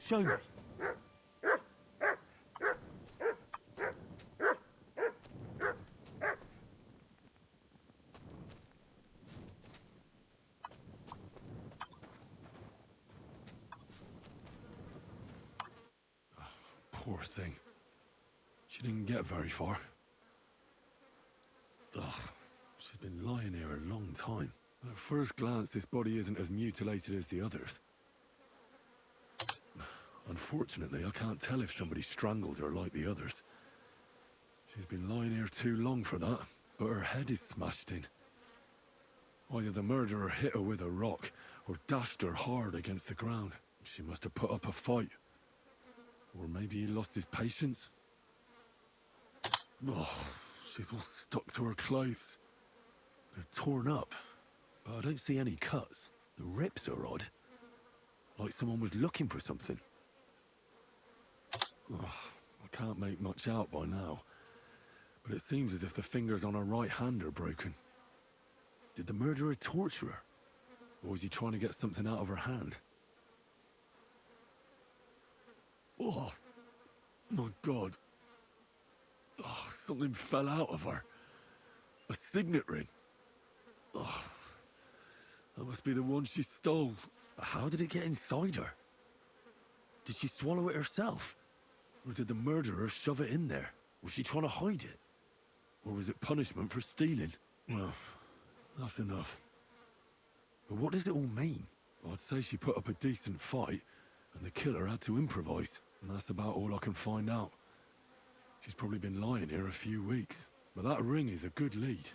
Show me. Poor thing. She didn't get very far. Ugh, she's been lying here a long time. At first glance, this body isn't as mutilated as the others. Unfortunately, I can't tell if somebody strangled her like the others. She's been lying here too long for that, but her head is smashed in. Either the murderer hit her with a rock, or dashed her hard against the ground. She must have put up a fight. Or maybe he lost his patience. Oh, she's all stuck to her clothes. They're torn up, but I don't see any cuts. The rips are odd. Like someone was looking for something. Oh, I can't make much out by now, but it seems as if the fingers on her right hand are broken. Did the murderer torture her? Or was he trying to get something out of her hand? Oh, my God. Oh, something fell out of her. A signet ring. Oh, that must be the one she stole. How did it get inside her? Did she swallow it herself? Or did the murderer shove it in there? Was she trying to hide it? Or was it punishment for stealing? Well, that's enough. But what does it all mean? I'd say she put up a decent fight, and the killer had to improvise. And that's about all I can find out. She's probably been lying here a few weeks. But that ring is a good lead.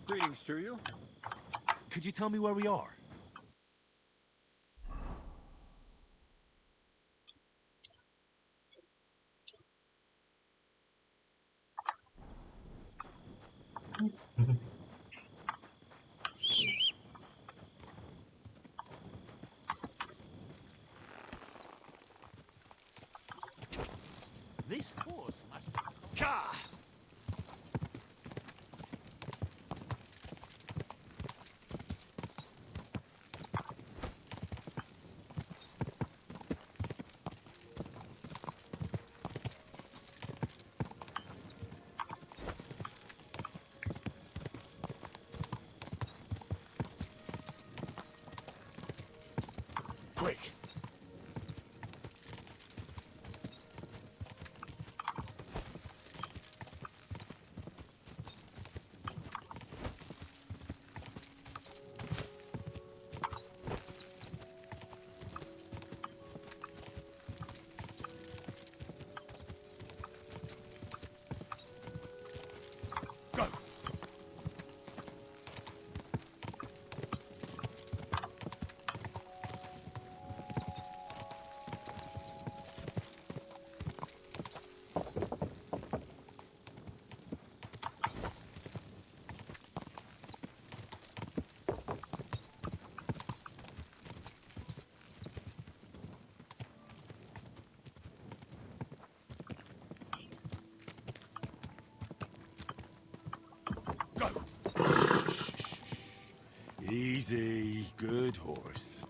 Greetings to you. Could you tell me where we are? This horse must... Quick! Easy, good horse.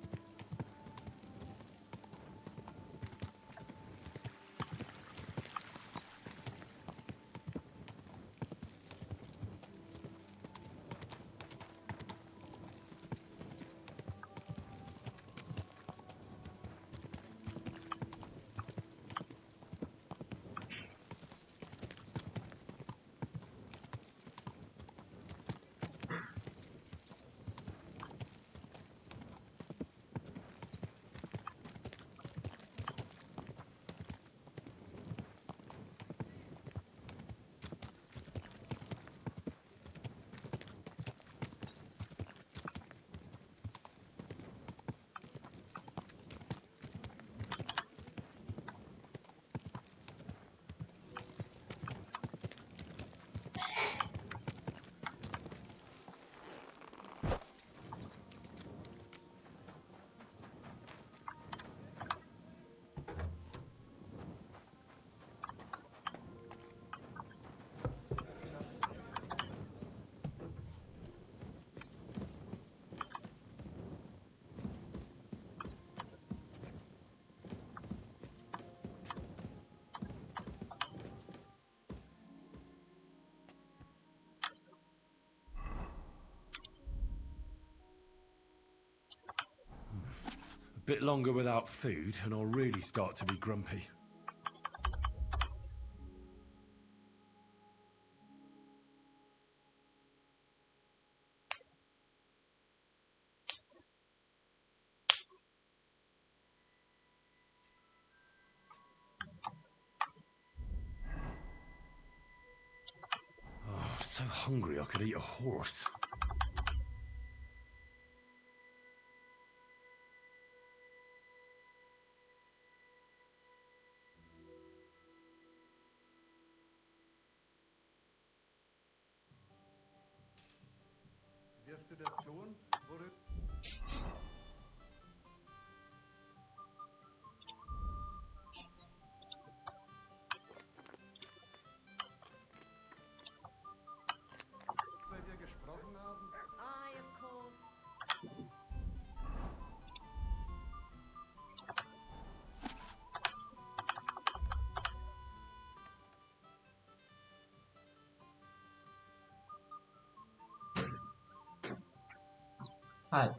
Bit longer without food, and I'll really start to be grumpy. Oh, so hungry I could eat a horse. Wirst du das tun? Worüber wir gesprochen haben? I, of course. Hi.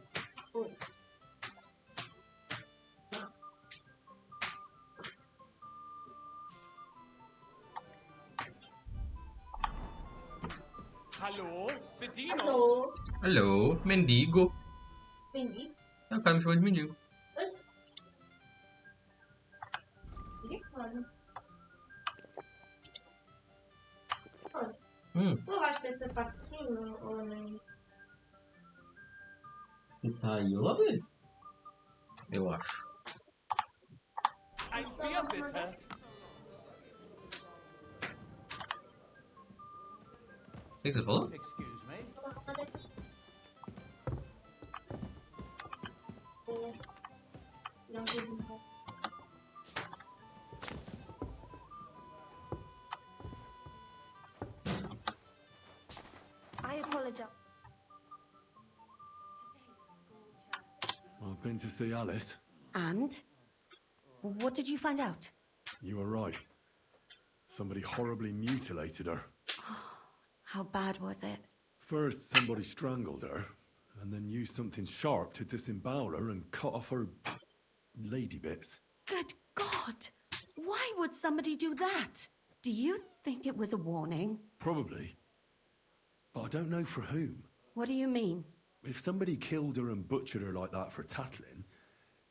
Hallo? Bedienung? Hallo. Alô, mendigo. Mendigo? É, o cara me chamou de mendigo. Mas... Que foda. Olha, tu abaixo desta parte de cima ou não? E tá aí o labelo. Eu acho. Ein Bier, bitte. O que você falou? Excuse me. Não, não. I apologize. I've been to see Alice. And? What did you find out? You were right. Somebody horribly mutilated her. How bad was it? First, somebody strangled her, and then used something sharp to disembowel her and cut off her lady bits. Good God! Why would somebody do that? Do you think it was a warning? Probably. But I don't know for whom. What do you mean? If somebody killed her and butchered her like that for tattling,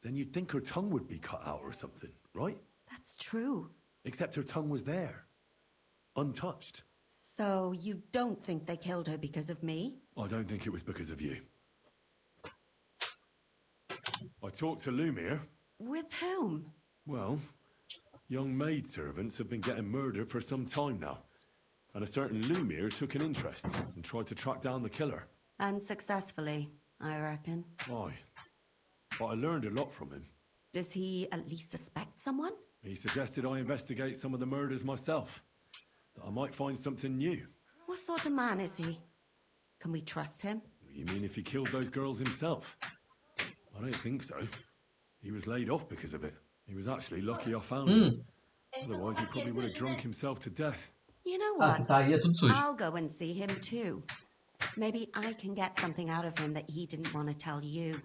then you'd think her tongue would be cut out or something, right? That's true. Except her tongue was there. Untouched. So you don't think they killed her because of me? I don't think it was because of you. I talked to Lumiere. With whom? Well, young maidservants have been getting murdered for some time now. And a certain Lumiere took an interest and tried to track down the killer. Unsuccessfully, I reckon. Why? But I learned a lot from him. Does he at least suspect someone? He suggested I investigate some of the murders myself. That I might find something new. What sort of man is he? Can we trust him? You mean if he killed those girls himself? I don't think so. He was laid off because of it. He was actually lucky I found him. Otherwise he probably would have drunk himself to death. You know Ah, what? tá aí, é tudo sujo. I'll go and see him too. Maybe I can get something out of him that he didn't want to tell you.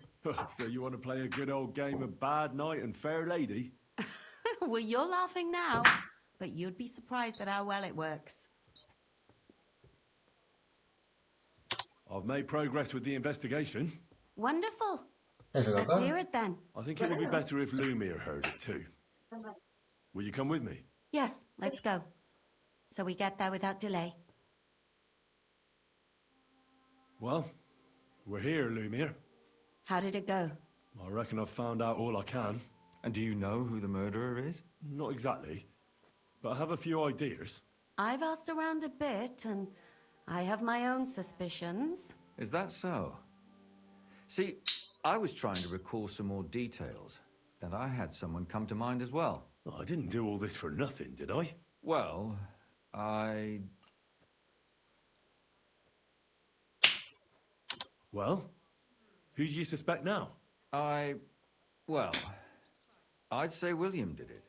So you want to play a good old game of bad knight and fair lady? Well, you're laughing now, but you'd be surprised at how well it works. I've made progress with the investigation. Wonderful. Quer jogar Let's agora? hear it then. I think it would be better if Lumiere heard it too. Will you come with me? Yes, let's go. So we get there without delay. Well, we're here, Lumiere. How did it go? I reckon I've found out all I can. And do you know who the murderer is? Not exactly, but I have a few ideas. I've asked around a bit, and I have my own suspicions. Is that so? See, I was trying to recall some more details, and I had someone come to mind as well. I didn't do all this for nothing, did I? Well, Well, who do you suspect now? Well, I'd say William did it.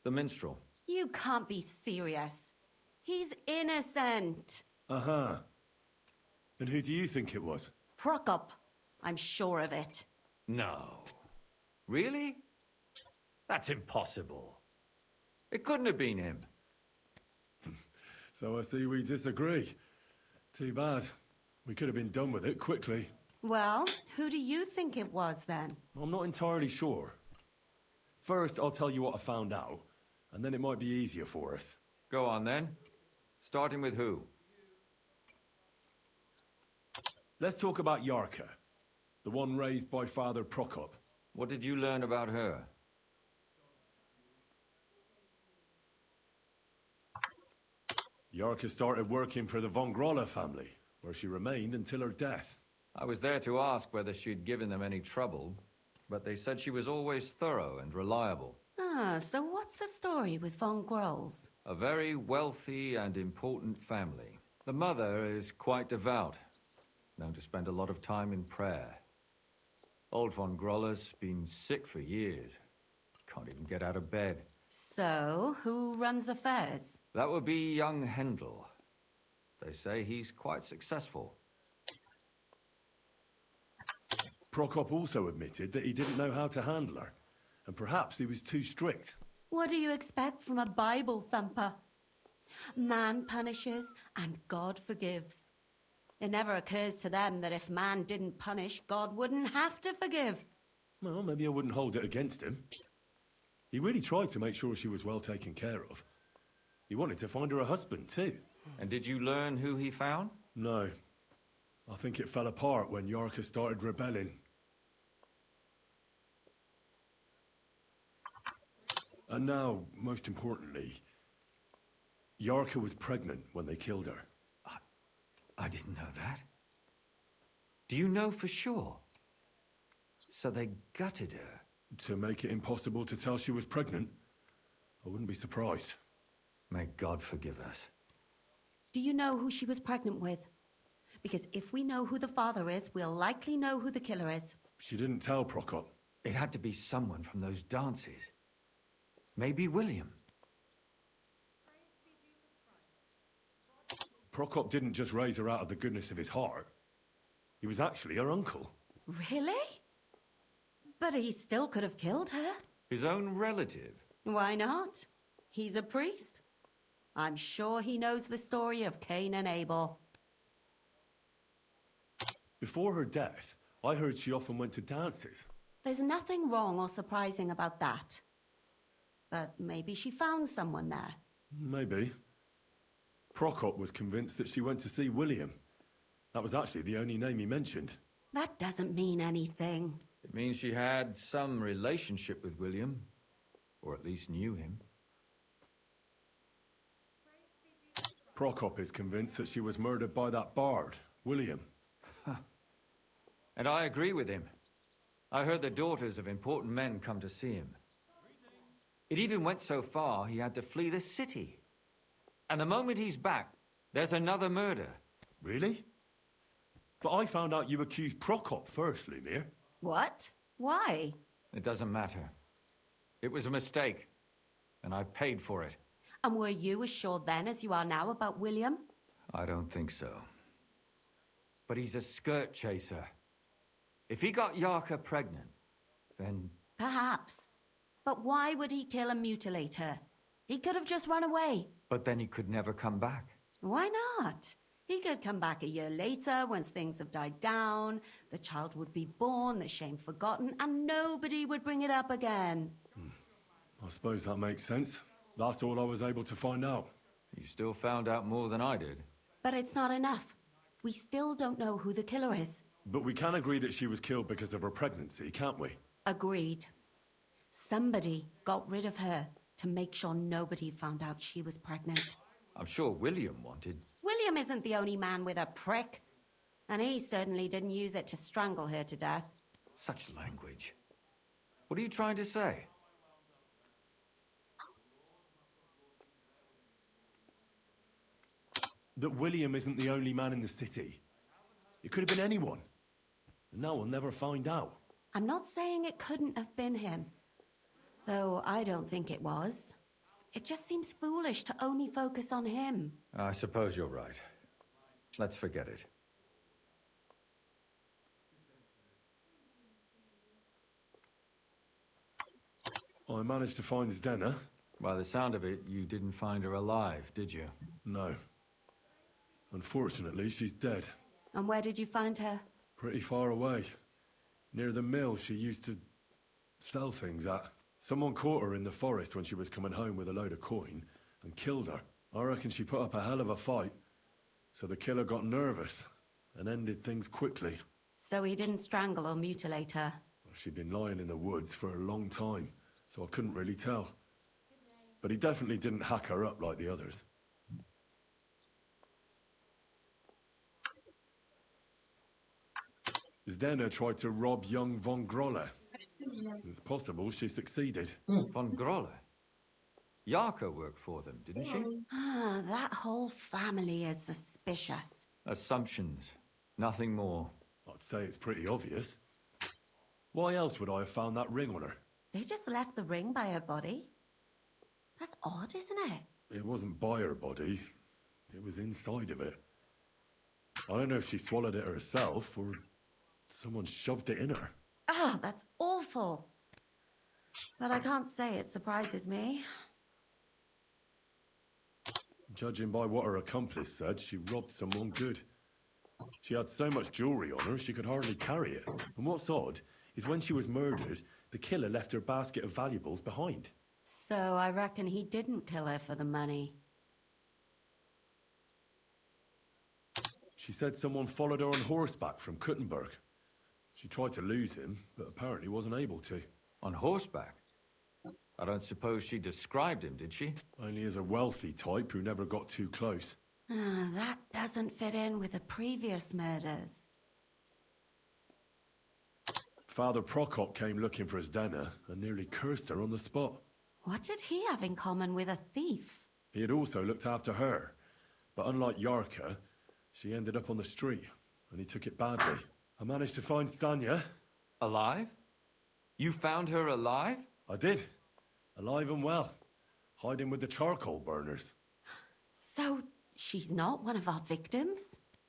The minstrel. You can't be serious. He's innocent. Uh-huh. And who do you think it was? Prokop. I'm sure of it. No. Really? That's impossible. It couldn't have been him. So I see we disagree. Too bad. We could have been done with it quickly. Well, who do you think it was then? I'm not entirely sure. First, I'll tell you what I found out, and then it might be easier for us. Go on then. Starting with who? Let's talk about Yarka, the one raised by Father Prokop. What did you learn about her? Yarka started working for the von Groller family, where she remained until her death. I was there to ask whether she'd given them any trouble, but they said she was always thorough and reliable. Ah, so what's the story with von Grolls? A very wealthy and important family. The mother is quite devout, known to spend a lot of time in prayer. Old von Groller's been sick for years. Can't even get out of bed. So, who runs affairs? That would be young Hendel. They say he's quite successful. Prokop also admitted that he didn't know how to handle her, and perhaps he was too strict. What do you expect from a Bible thumper? Man punishes and God forgives. It never occurs to them that if man didn't punish, God wouldn't have to forgive. Well, maybe I wouldn't hold it against him. He really tried to make sure she was well taken care of. He wanted to find her a husband, too. And did you learn who he found? No. I think it fell apart when Yarka started rebelling. And now, most importantly, Yarka was pregnant when they killed her. I didn't know that. Do you know for sure? So they gutted her? To make it impossible to tell she was pregnant? I wouldn't be surprised. May God forgive us. Do you know who she was pregnant with? Because if we know who the father is, we'll likely know who the killer is. She didn't tell Prokop. It had to be someone from those dances. Maybe William. Prokop didn't just raise her out of the goodness of his heart. He was actually her uncle. Really? But he still could have killed her. His own relative? Why not? He's a priest. I'm sure he knows the story of Cain and Abel. Before her death, I heard she often went to dances. There's nothing wrong or surprising about that. But maybe she found someone there. Maybe. Prokop was convinced that she went to see William. That was actually the only name he mentioned. That doesn't mean anything. It means she had some relationship with William, or at least knew him. Prokop is convinced that she was murdered by that bard, William. And I agree with him. I heard the daughters of important men come to see him. It even went so far he had to flee the city. And the moment he's back, there's another murder. Really? But I found out you accused Prokop first, Lumir. What? Why? It doesn't matter. It was a mistake, and I paid for it. And were you as sure then as you are now about William? I don't think so. But he's a skirt chaser. If he got Yarka pregnant, then... Perhaps. But why would he kill and mutilate her? He could have just run away. But then he could never come back. Why not? He could come back a year later, once things have died down, the child would be born, the shame forgotten, and nobody would bring it up again. I suppose that makes sense. That's all I was able to find out. You still found out more than I did. But it's not enough. We still don't know who the killer is. But we can agree that she was killed because of her pregnancy, can't we? Agreed. Somebody got rid of her to make sure nobody found out she was pregnant. I'm sure William wanted... William isn't the only man with a prick. And he certainly didn't use it to strangle her to death. Such language. What are you trying to say? That William isn't the only man in the city. It could have been anyone. And now we'll never find out. I'm not saying it couldn't have been him. Though I don't think it was. It just seems foolish to only focus on him. I suppose you're right. Let's forget it. I managed to find Zdena. By the sound of it, you didn't find her alive, did you? No. Unfortunately, she's dead. And where did you find her? Pretty far away. Near the mill she used to sell things at. Someone caught her in the forest when she was coming home with a load of coin and killed her. I reckon she put up a hell of a fight. So the killer got nervous and ended things quickly. So he didn't strangle or mutilate her? She'd been lying in the woods for a long time, so I couldn't really tell. But he definitely didn't hack her up like the others. Zdena tried to rob young von Grolle. It's possible she succeeded. Von Grolle? Yarka worked for them, didn't she? Ah, that whole family is suspicious. Assumptions. Nothing more. I'd say it's pretty obvious. Why else would I have found that ring on her? They just left the ring by her body? That's odd, isn't it? It wasn't by her body. It was inside of it. I don't know if she swallowed it herself or someone shoved it in her. Ah, that's awful. But I can't say it surprises me. Judging by what her accomplice said, she robbed someone good. She had so much jewelry on her, she could hardly carry it. And what's odd is when she was murdered, the killer left her basket of valuables behind. So I reckon he didn't kill her for the money. She said someone followed her on horseback from Kuttenberg. She tried to lose him, but apparently wasn't able to. On horseback? I don't suppose she described him, did she? Only as a wealthy type who never got too close. Ah, that doesn't fit in with the previous murders. Father Prokop came looking for Zdena and nearly cursed her on the spot. What did he have in common with a thief? He had also looked after her, but unlike Yarka, she ended up on the street, and he took it badly. I managed to find Stanya. Alive? You found her alive? I did. Alive and well. Hiding with the charcoal burners. So, she's not one of our victims?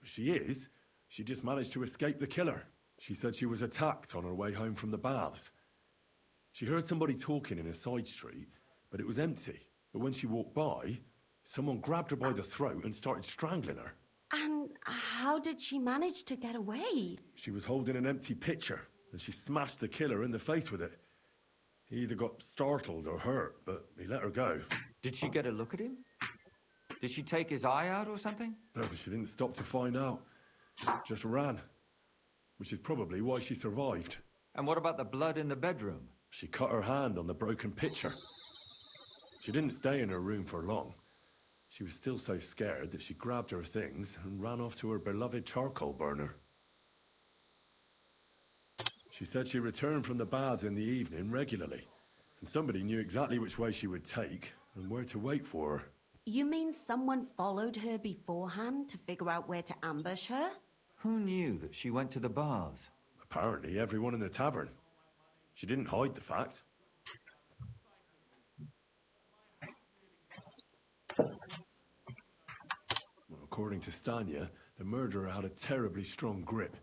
She is. She just managed to escape the killer. She said she was attacked on her way home from the baths. She heard somebody talking in a side street, but it was empty. But when she walked by, someone grabbed her by the throat and started strangling her. And how did she manage to get away? She was holding an empty pitcher, and she smashed the killer in the face with it. He either got startled or hurt, but he let her go. Did she get a look at him? Did she take his eye out or something? No, she didn't stop to find out. Just ran. Which is probably why she survived. And what about the blood in the bedroom? She cut her hand on the broken pitcher. She didn't stay in her room for long. She was still so scared that she grabbed her things and ran off to her beloved charcoal burner. She said she returned from the baths in the evening regularly, and somebody knew exactly which way she would take and where to wait for her. You mean someone followed her beforehand to figure out where to ambush her? Who knew that she went to the baths? Apparently everyone in the tavern. She didn't hide the fact. Well, according to Stanya, the murderer had a terribly strong grip.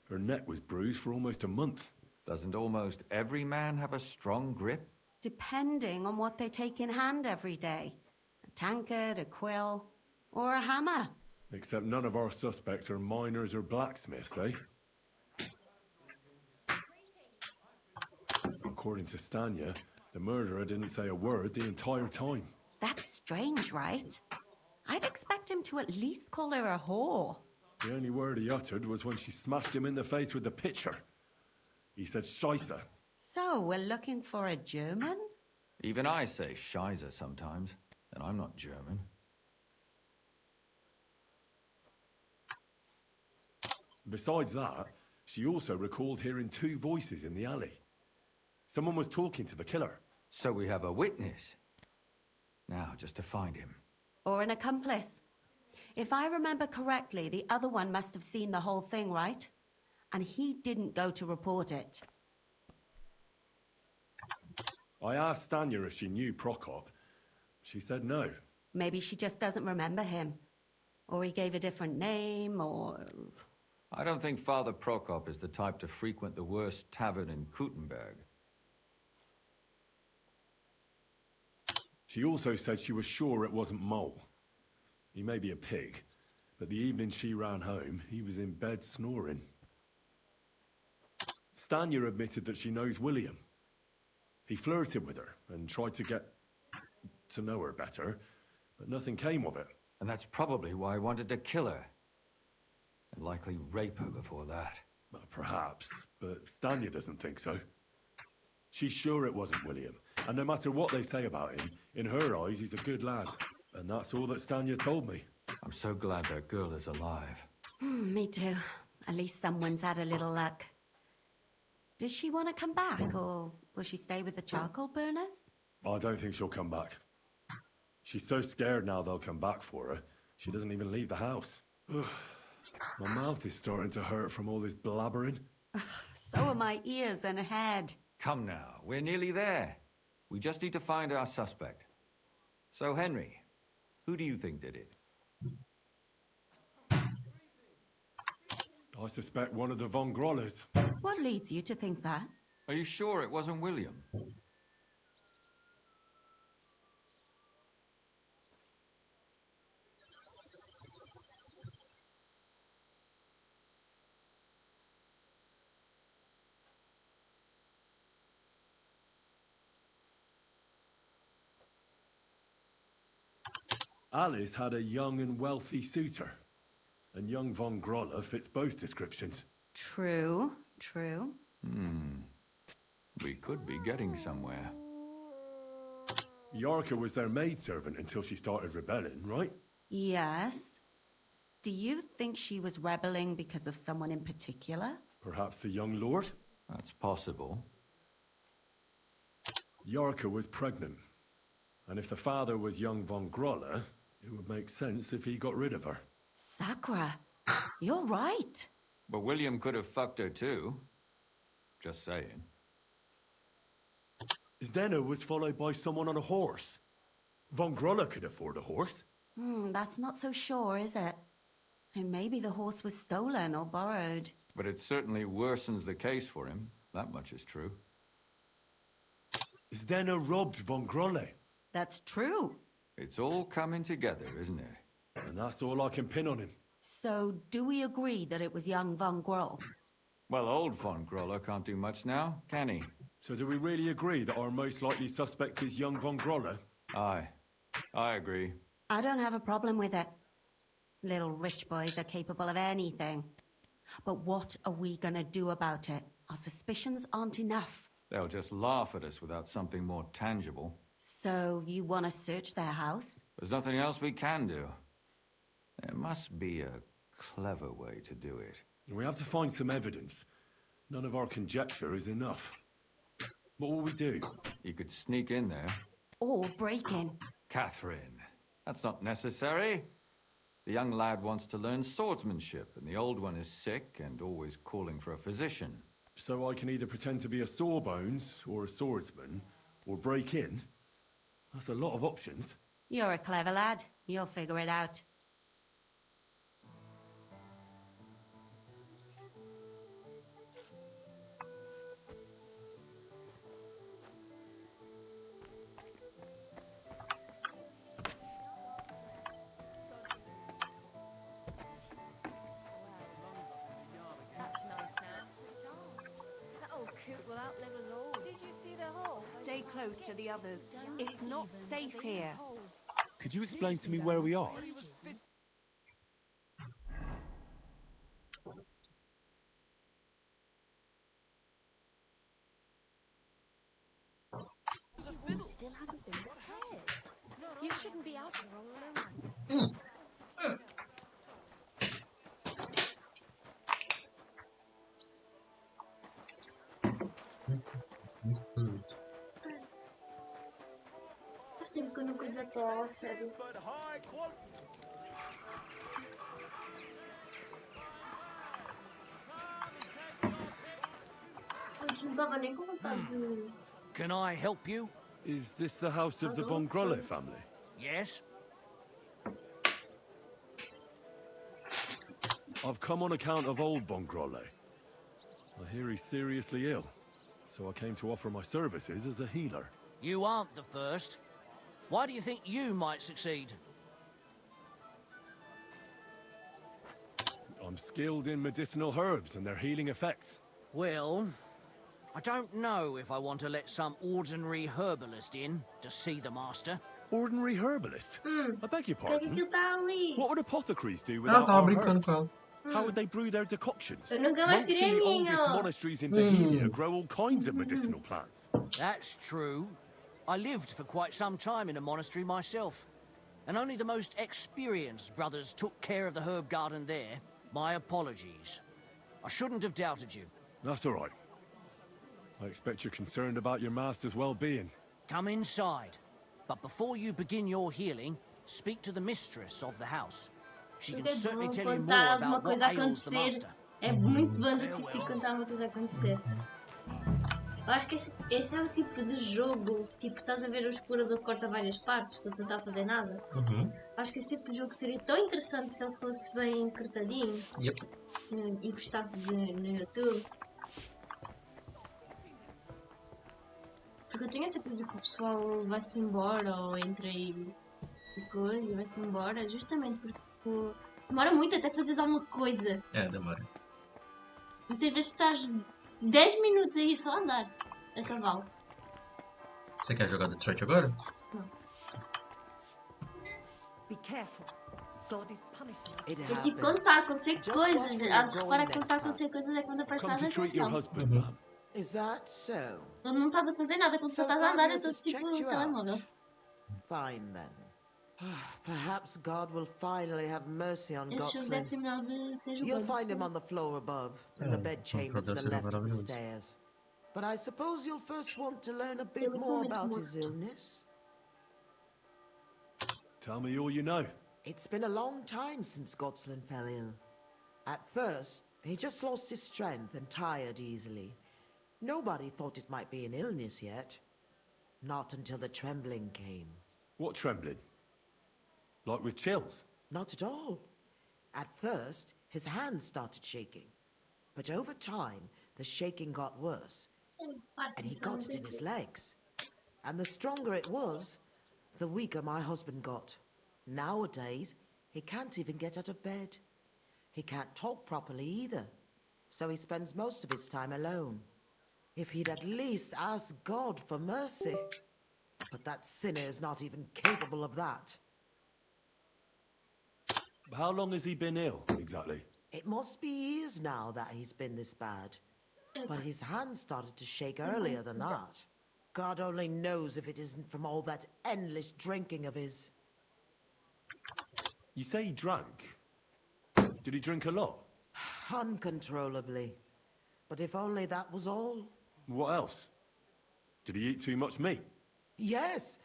Her neck was bruised for almost a month. Doesn't almost every man have a strong grip? Depending on what they take in hand every day. A tankard, a quill, or a hammer. Except none of our suspects are miners or blacksmiths, eh? According to Stanya, the murderer didn't say a word the entire time. That's strange, right? I'd expect him to at least call her a whore. The only word he uttered was when she smashed him in the face with the pitcher. He said Scheisse. So, we're looking for a German? Even I say Scheiße sometimes, and I'm not German. Besides that, she also recalled hearing two voices in the alley. Someone was talking to the killer. So we have a witness. Now, just to find him. Or an accomplice. If I remember correctly, the other one must have seen the whole thing, right? And he didn't go to report it. I asked Stanya if she knew Prokop. She said no. Maybe she just doesn't remember him. Or he gave a different name, or... I don't think Father Prokop is the type to frequent the worst tavern in Kuttenberg. She also said she was sure it wasn't Mole. He may be a pig, but the evening she ran home, he was in bed snoring. Stanya admitted that she knows William. He flirted with her and tried to get to know her better, but nothing came of it. And that's probably why I wanted to kill her. And likely rape her before that. Well, perhaps, but Stanya doesn't think so. She's sure it wasn't William, and no matter what they say about him, in her eyes he's a good lad. And that's all that Stanya told me. I'm so glad that girl is alive. Me too. At least someone's had a little luck. Does she want to come back, or will she stay with the charcoal burners? I don't think she'll come back. She's so scared now they'll come back for her, she doesn't even leave the house. My mouth is starting to hurt from all this blabbering. So are my ears and head. Come now, we're nearly there. We just need to find our suspect. So, Henry, who do you think did it? I suspect one of the Von Grollers. What leads you to think that? Are you sure it wasn't William? Alice had a young and wealthy suitor, and young Von Groller fits both descriptions. True, true. We could be getting somewhere. Yarka was their maidservant until she started rebelling, right? Yes. Do you think she was rebelling because of someone in particular? Perhaps the young lord? That's possible. Yarka was pregnant, and if the father was young Von Groller, it would make sense if he got rid of her. Sakura, you're right. But William could have fucked her too. Just saying. Zdeno was followed by someone on a horse. Von Groller could afford a horse. That's not so sure, is it? And maybe the horse was stolen or borrowed. But it certainly worsens the case for him. That much is true. Zdeno robbed Von Groller. That's true. It's all coming together, isn't it? And that's all I can pin on him. So, do we agree that it was young Von Groll? Well, old Von Groller can't do much now, can he? So do we really agree that our most likely suspect is young Von Groller? Aye. I agree. I don't have a problem with it. Little rich boys are capable of anything. But what are we gonna do about it? Our suspicions aren't enough. They'll just laugh at us without something more tangible. So, you want to search their house? There's nothing else we can do. There must be a clever way to do it. We have to find some evidence. None of our conjecture is enough. What will we do? You could sneak in there. Or break in. Catherine, that's not necessary. The young lad wants to learn swordsmanship, and the old one is sick and always calling for a physician. So I can either pretend to be a sawbones, or a swordsman, or break in? That's a lot of options. You're a clever lad. You'll figure it out. Stay close to the others. It's not safe here. Could you explain to me where we are? Still haven't been repaired. You shouldn't be out here all alone. Faz tempo que eu não cuido da tua, sério. Eu não tava nem com vontade de... Can I help you? Is this the house of the Von Groller family? Yes? I've come on account of old Von Groller. I hear he's seriously ill, so I came to offer my services as a healer. You aren't the first. Why do you think you might succeed? I'm skilled in medicinal herbs and their healing effects. Well, I don't know if I want to let some ordinary herbalist in to see the master. Ordinary herbalist? I beg your pardon? ali. What would apothecaries do Ah, without tava our brincando herbs? com ela. How would they brew their decoctions? Eu nunca mais Monks in tirei the minho. oldest monasteries in Bohemia grow all kinds of medicinal plants. That's true. I lived for quite some time in a monastery myself, and only the most experienced brothers took care of the herb garden there. My apologies. I shouldn't have doubted you. That's all right. I expect you're concerned about your master's well-being. Come inside. But before you begin your healing, speak to the mistress of the house. She can É certainly bom tell you quando more tá alguma about what coisa a ails the acontecer. master. É muito bom de assistir quando está alguma coisa a acontecer. Eu acho que esse é o tipo de jogo, tipo, estás a ver o explorador que corta várias partes, quando tu não está a fazer nada. Acho que esse tipo de jogo seria tão interessante se ele fosse bem cortadinho. Yep. E postasse no YouTube. Porque eu tenho a certeza que o pessoal vai-se embora ou entra aí e coisa e vai-se embora justamente porque demora muito até fazeres alguma coisa. É, demora. Muitas vezes estás 10 minutos aí só a andar a cavalo. Você quer jogar Detroit agora? Não. Be careful. God is punishing us. É tipo quando está a acontecer coisas. Antes de reparar que quando está a acontecer coisas é quando aparece Come nada to de treat your atenção. husband, ma'am. Is that so? Quando não estás a fazer nada, quando só So estás a andar, eu Thaddeus estou has tipo checked you no telemóvel. out. Fine then. Perhaps God will finally have mercy on Esse jogo deve ser Gotslin. melhor de ser You'll jogado. find him on the floor above, in the bed chamber to the left of the stairs. But I suppose you'll first want to learn a bit more about his illness. Tell me all you know. It's been a long time since Gotslin fell ill. At first, he just lost his strength and tired easily. Nobody thought it might be an illness yet. Not until the trembling came. What trembling? Like with chills? Not at all. At first, his hands started shaking. But over time, the shaking got worse. And he got it in his legs. And the stronger it was, the weaker my husband got. Nowadays, he can't even get out of bed. He can't talk properly either. So he spends most of his time alone. If he'd at least ask God for mercy. But that sinner is not even capable of that. How long has he been ill, exactly? It must be years now that he's been this bad. But his hands started to shake earlier than that. God only knows if it isn't from all that endless drinking of his. You say he drank? Did he drink a lot? Uncontrollably. But if only that was all. What else? Did he eat too much meat? Yes.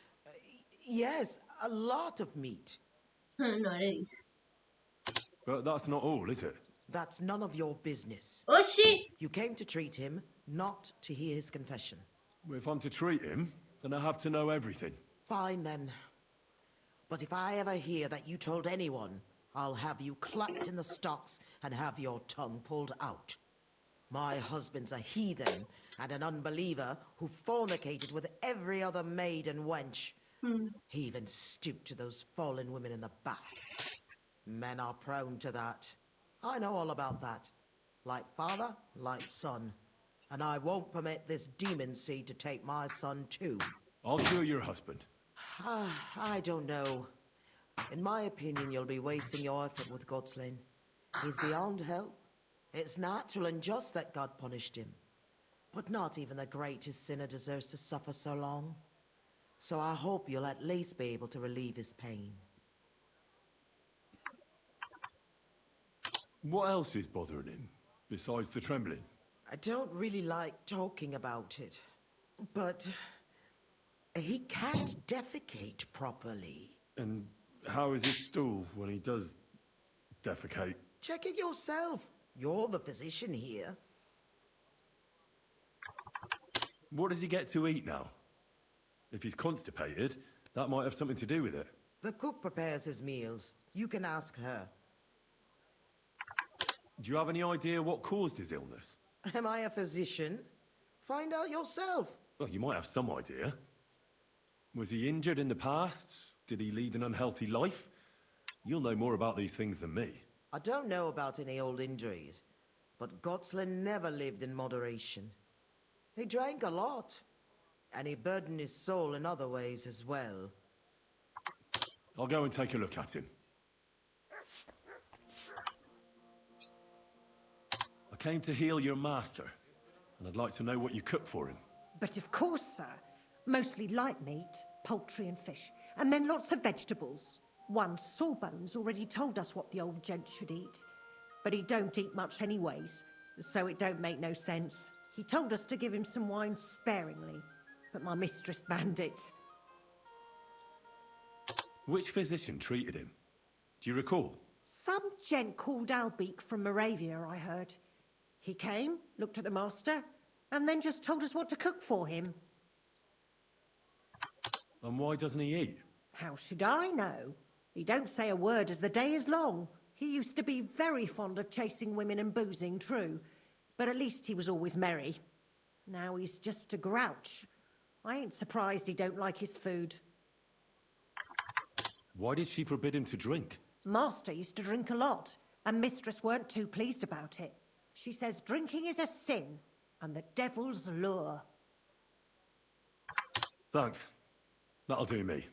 Yes, a lot of meat. Não era isso. But that's not all, is it? That's none of your business. Oxi! You came to treat him, not to hear his confession. If I'm to treat him, then I have to know everything. Fine then. But if I ever hear that you told anyone, I'll have you clapped in the stocks and have your tongue pulled out. My husband's a heathen and an unbeliever who fornicated with every other maid and wench. He even stooped to those fallen women in the baths. Men are prone to that. I know all about that. Like father, like son. And I won't permit this demon seed to take my son too. I'll cure your husband. I don't know. In my opinion, you'll be wasting your effort with Gotslin. He's beyond help. It's natural and just that God punished him. But not even the greatest sinner deserves to suffer so long. So I hope you'll at least be able to relieve his pain. What else is bothering him, besides the trembling? I don't really like talking about it. But he can't defecate properly. And how is his stool when he does defecate? Check it yourself. You're the physician here. What does he get to eat now? If he's constipated, that might have something to do with it. The cook prepares his meals. You can ask her. Do you have any idea what caused his illness? Am I a physician? Find out yourself. Well, you might have some idea. Was he injured in the past? Did he lead an unhealthy life? You'll know more about these things than me. I don't know about any old injuries, but Gottsland never lived in moderation. He drank a lot, and he burdened his soul in other ways as well. I'll go and take a look at him. I came to heal your master, and I'd like to know what you cook for him. But of course, sir. Mostly light meat, poultry and fish, and then lots of vegetables. One Sawbones already told us what the old gent should eat, but he don't eat much anyways, so it don't make no sense. He told us to give him some wine sparingly, but my mistress banned it. Which physician treated him? Do you recall? Some gent called Albeek from Moravia, I heard. He came, looked at the master, and then just told us what to cook for him. And why doesn't he eat? How should I know? He don't say a word as the day is long. He used to be very fond of chasing women and boozing, true, but at least he was always merry. Now he's just a grouch. I ain't surprised he don't like his food. Why did she forbid him to drink? Master used to drink a lot, and mistress weren't too pleased about it. She says drinking is a sin, and the devil's lure. Thanks. That'll do me.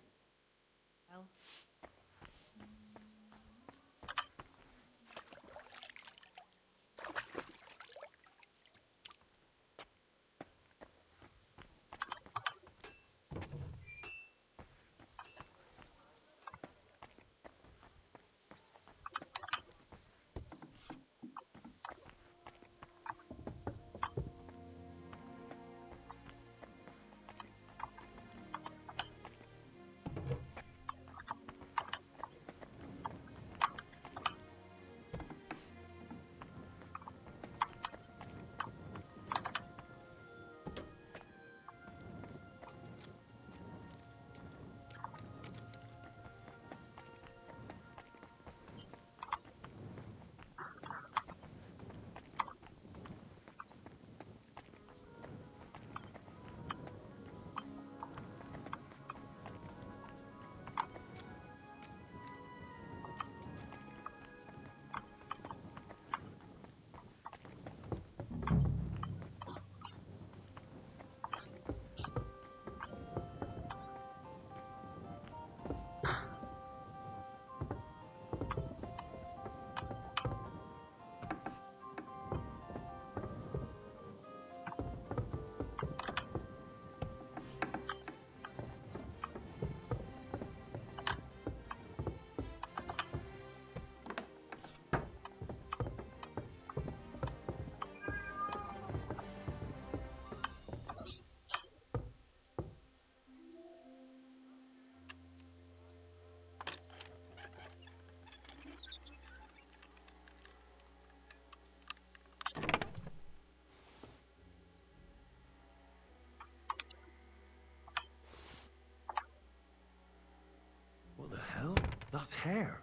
What the hell? That's hair.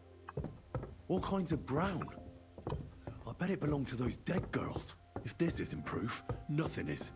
All kinds of brown. I bet it belonged to those dead girls. If this isn't proof, nothing is.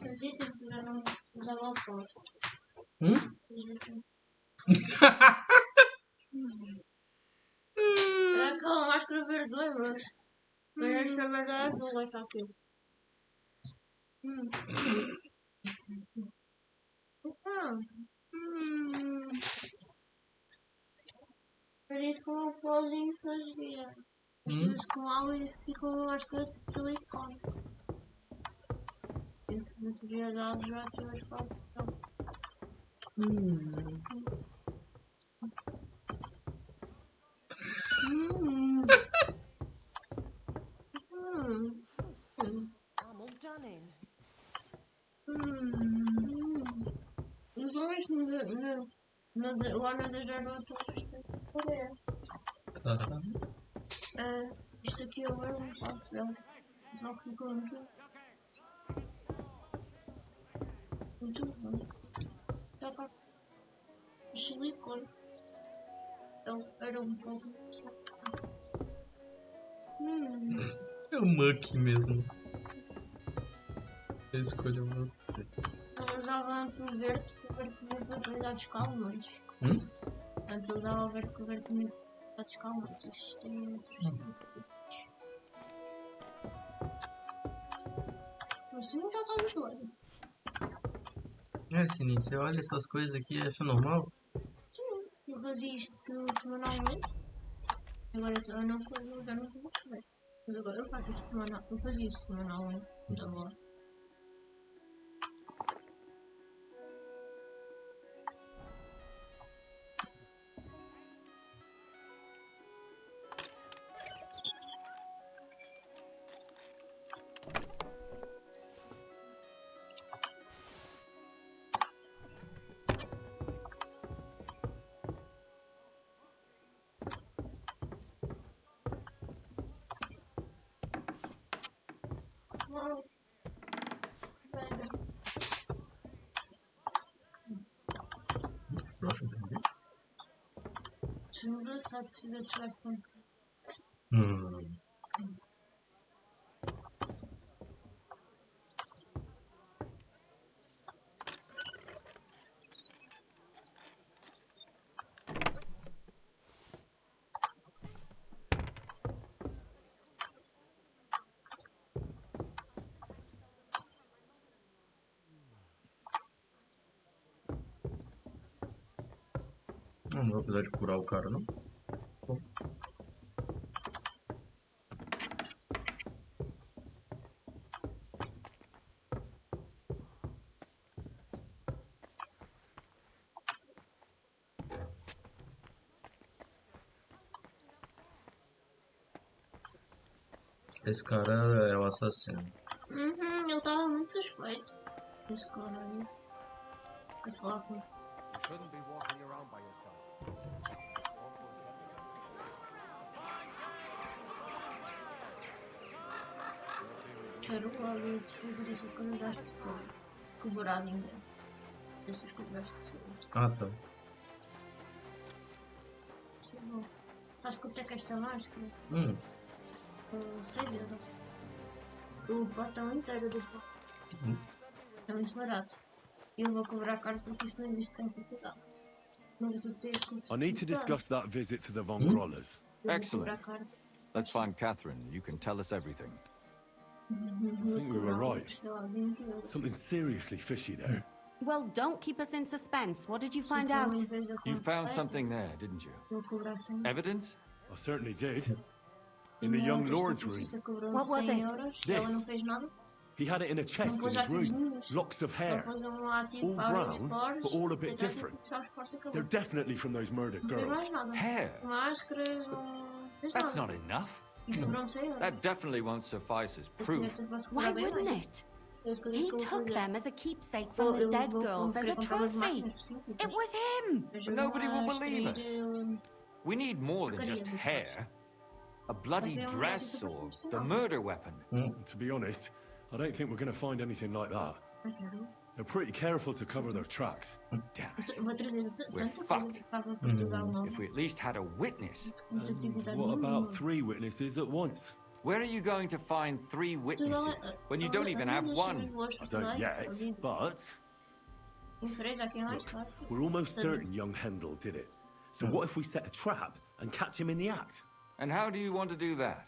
Acredita que já não usava o posto. É aquela máscara verde, lembras? Mas esta verdade não gosto daquilo. Era isso que o meu pozinho fazia. Mistura-se com água e fica uma máscara de silicone. Eu podia dar já aqui as fotos. I'm all done in. Os homens lá na das garotas isto aqui é o mesmo papel. Só que ficou aqui. Muito bom. Já cá. Silicone. Era um pouco. É o Muck mesmo. Eu escolho você. Eu usava antes o verde, porque o verde tinha propriedades calmantes. Antes eu usava o verde, porque o verde tinha propriedades calmantes. Isto tem outras assim já está habituado. Sininho, você olha essas coisas aqui e acha normal? Sim, eu fazia isto semanalmente. Agora eu não faço mais. Mas agora eu faço isto semanal. Eu fazia isto semanalmente. Agora. Próximo também. Seria engraçado se fizesse live com Não vou precisar de curar o cara, não? Bom. Esse cara é o assassino. Ele estava muito suspeito. Esse cara ali. Vou falar com ele. Shouldn't be walking around by yourself. Quero logo desfazer isso que eu já esqueci. Cobrado ainda. Destas que eu já esqueci. Ah, tá. Sabes quanto é que esta máscara? 6 euros. O fatão inteiro do pão. É muito barato. E eu vou cobrar caro porque isso não existe cá em Portugal. Não vou ter I need to discuss that visit to the Von Grollers. Excellent. Let's find Catherine. You can tell us everything. I think we were right. Something seriously fishy there. Well, don't keep us in suspense. What did you find out? You found something there, didn't you? Evidence? I certainly did. In the young lord's room. What was it? This. He had it in a chest in his room. Locks of hair. All brown, but all a bit different. They're definitely from those murdered girls. Hair? That's not enough. That definitely won't suffice as proof. Why wouldn't it? He took them as a keepsake from the dead girls as a trophy. It was him! But nobody will believe us. We need more than just hair. A bloody dress or the murder weapon. To be honest, I don't think we're going to find anything like that. They're pretty careful to cover their tracks. Damn it. We're fucked. If we at least had a witness. What about 3 witnesses at once? Where are you going to find 3 witnesses when you don't even have one? I don't yet, but We're almost certain young Hendel did it. So what if we set a trap and catch him in the act? And how do you want to do that?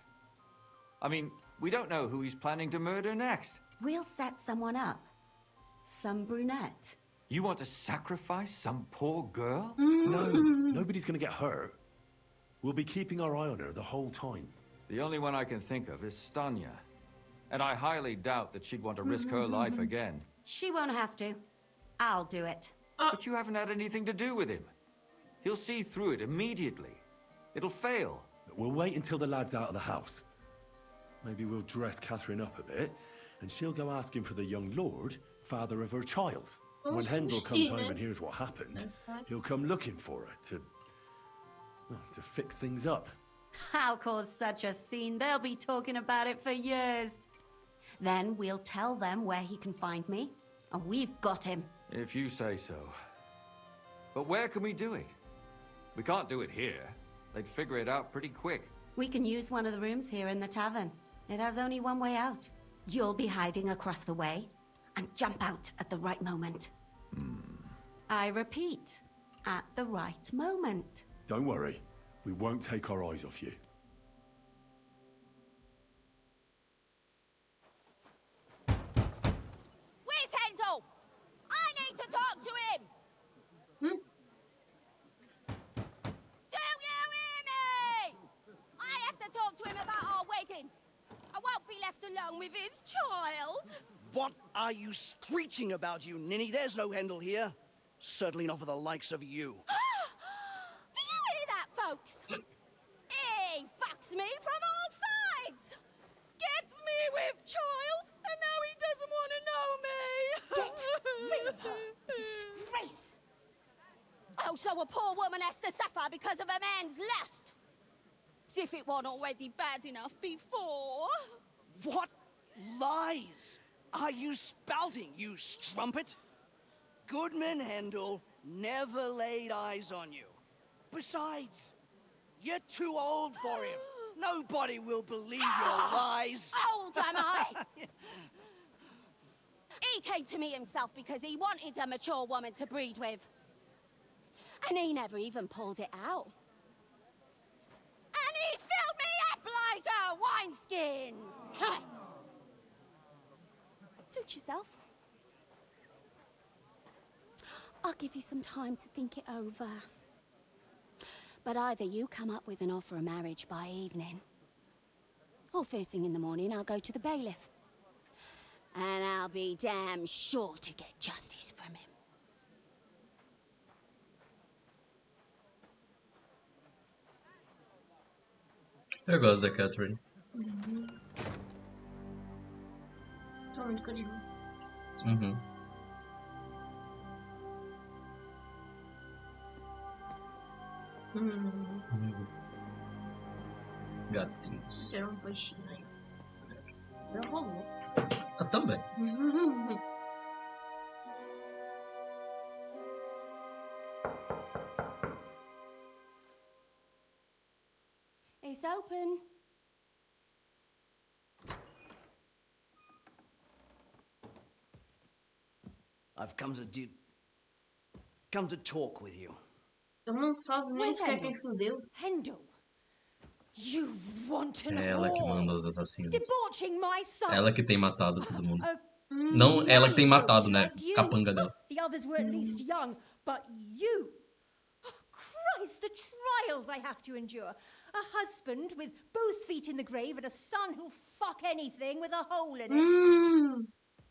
I mean, we don't know who he's planning to murder next. We'll set someone up. Some brunette. You want to sacrifice some poor girl? No, nobody's gonna get hurt. We'll be keeping our eye on her the whole time. The only one I can think of is Stanya. And I highly doubt that she'd want to risk her life again. She won't have to. I'll do it. But you haven't had anything to do with him. He'll see through it immediately. It'll fail. We'll wait until the lad's out of the house. Maybe we'll dress Catherine up a bit, and she'll go asking for the young lord, father of her child. When Hendel comes home and hears what happened, he'll come looking for her to fix things up. I'll cause such a scene, they'll be talking about it for years. Then we'll tell them where he can find me, and we've got him. If you say so. But where can we do it? We can't do it here. They'd figure it out pretty quick. We can use one of the rooms here in the tavern. It has only one way out. You'll be hiding across the way, and jump out at the right moment. I repeat, at the right moment. Don't worry, we won't take our eyes off you. Where's Hendel? I need to talk to him! Do you hear me? I have to talk to him about our wedding. I won't be left alone with his child. What are you screeching about, you ninny? There's no Hendel here. Certainly not for the likes of you. Do you hear that, folks? He fucks me from all sides. Gets me with child, and now he doesn't want to know me. Get rid of her. Disgrace. Oh, so a poor woman has to suffer because of a man's lust. As if it wasn't already bad enough before. What lies are you spouting, you strumpet? Goodman Hendel never laid eyes on you. Besides, you're too old for him. Nobody will believe your lies. Old am I? He came to me himself because he wanted a mature woman to breed with. And he never even pulled it out. And he filled me up like a wineskin. Suit yourself. I'll give you some time to think it over. But either you come up with an offer of marriage by evening, or first thing in the morning I'll go to the bailiff. And I'll be damn sure to get justice from him. Eu gosto da Catherine. Tô muito curioso. Gatinhos. Era um peixinho aí. Eu vou. Eu também. It's open. I've come to talk with you. Eu não salvo nem sequer quem fudeu. Hendel, you wanton É ela que whore. manda os assassinos. Debauching my son. Ela que tem matado todo mundo. Não ela que tem matado, né? Capanga dela. The others were at least young, but you. Oh, Christ, the trials I have to endure. A husband with both feet in the grave and a son who'll fuck anything with a hole in it.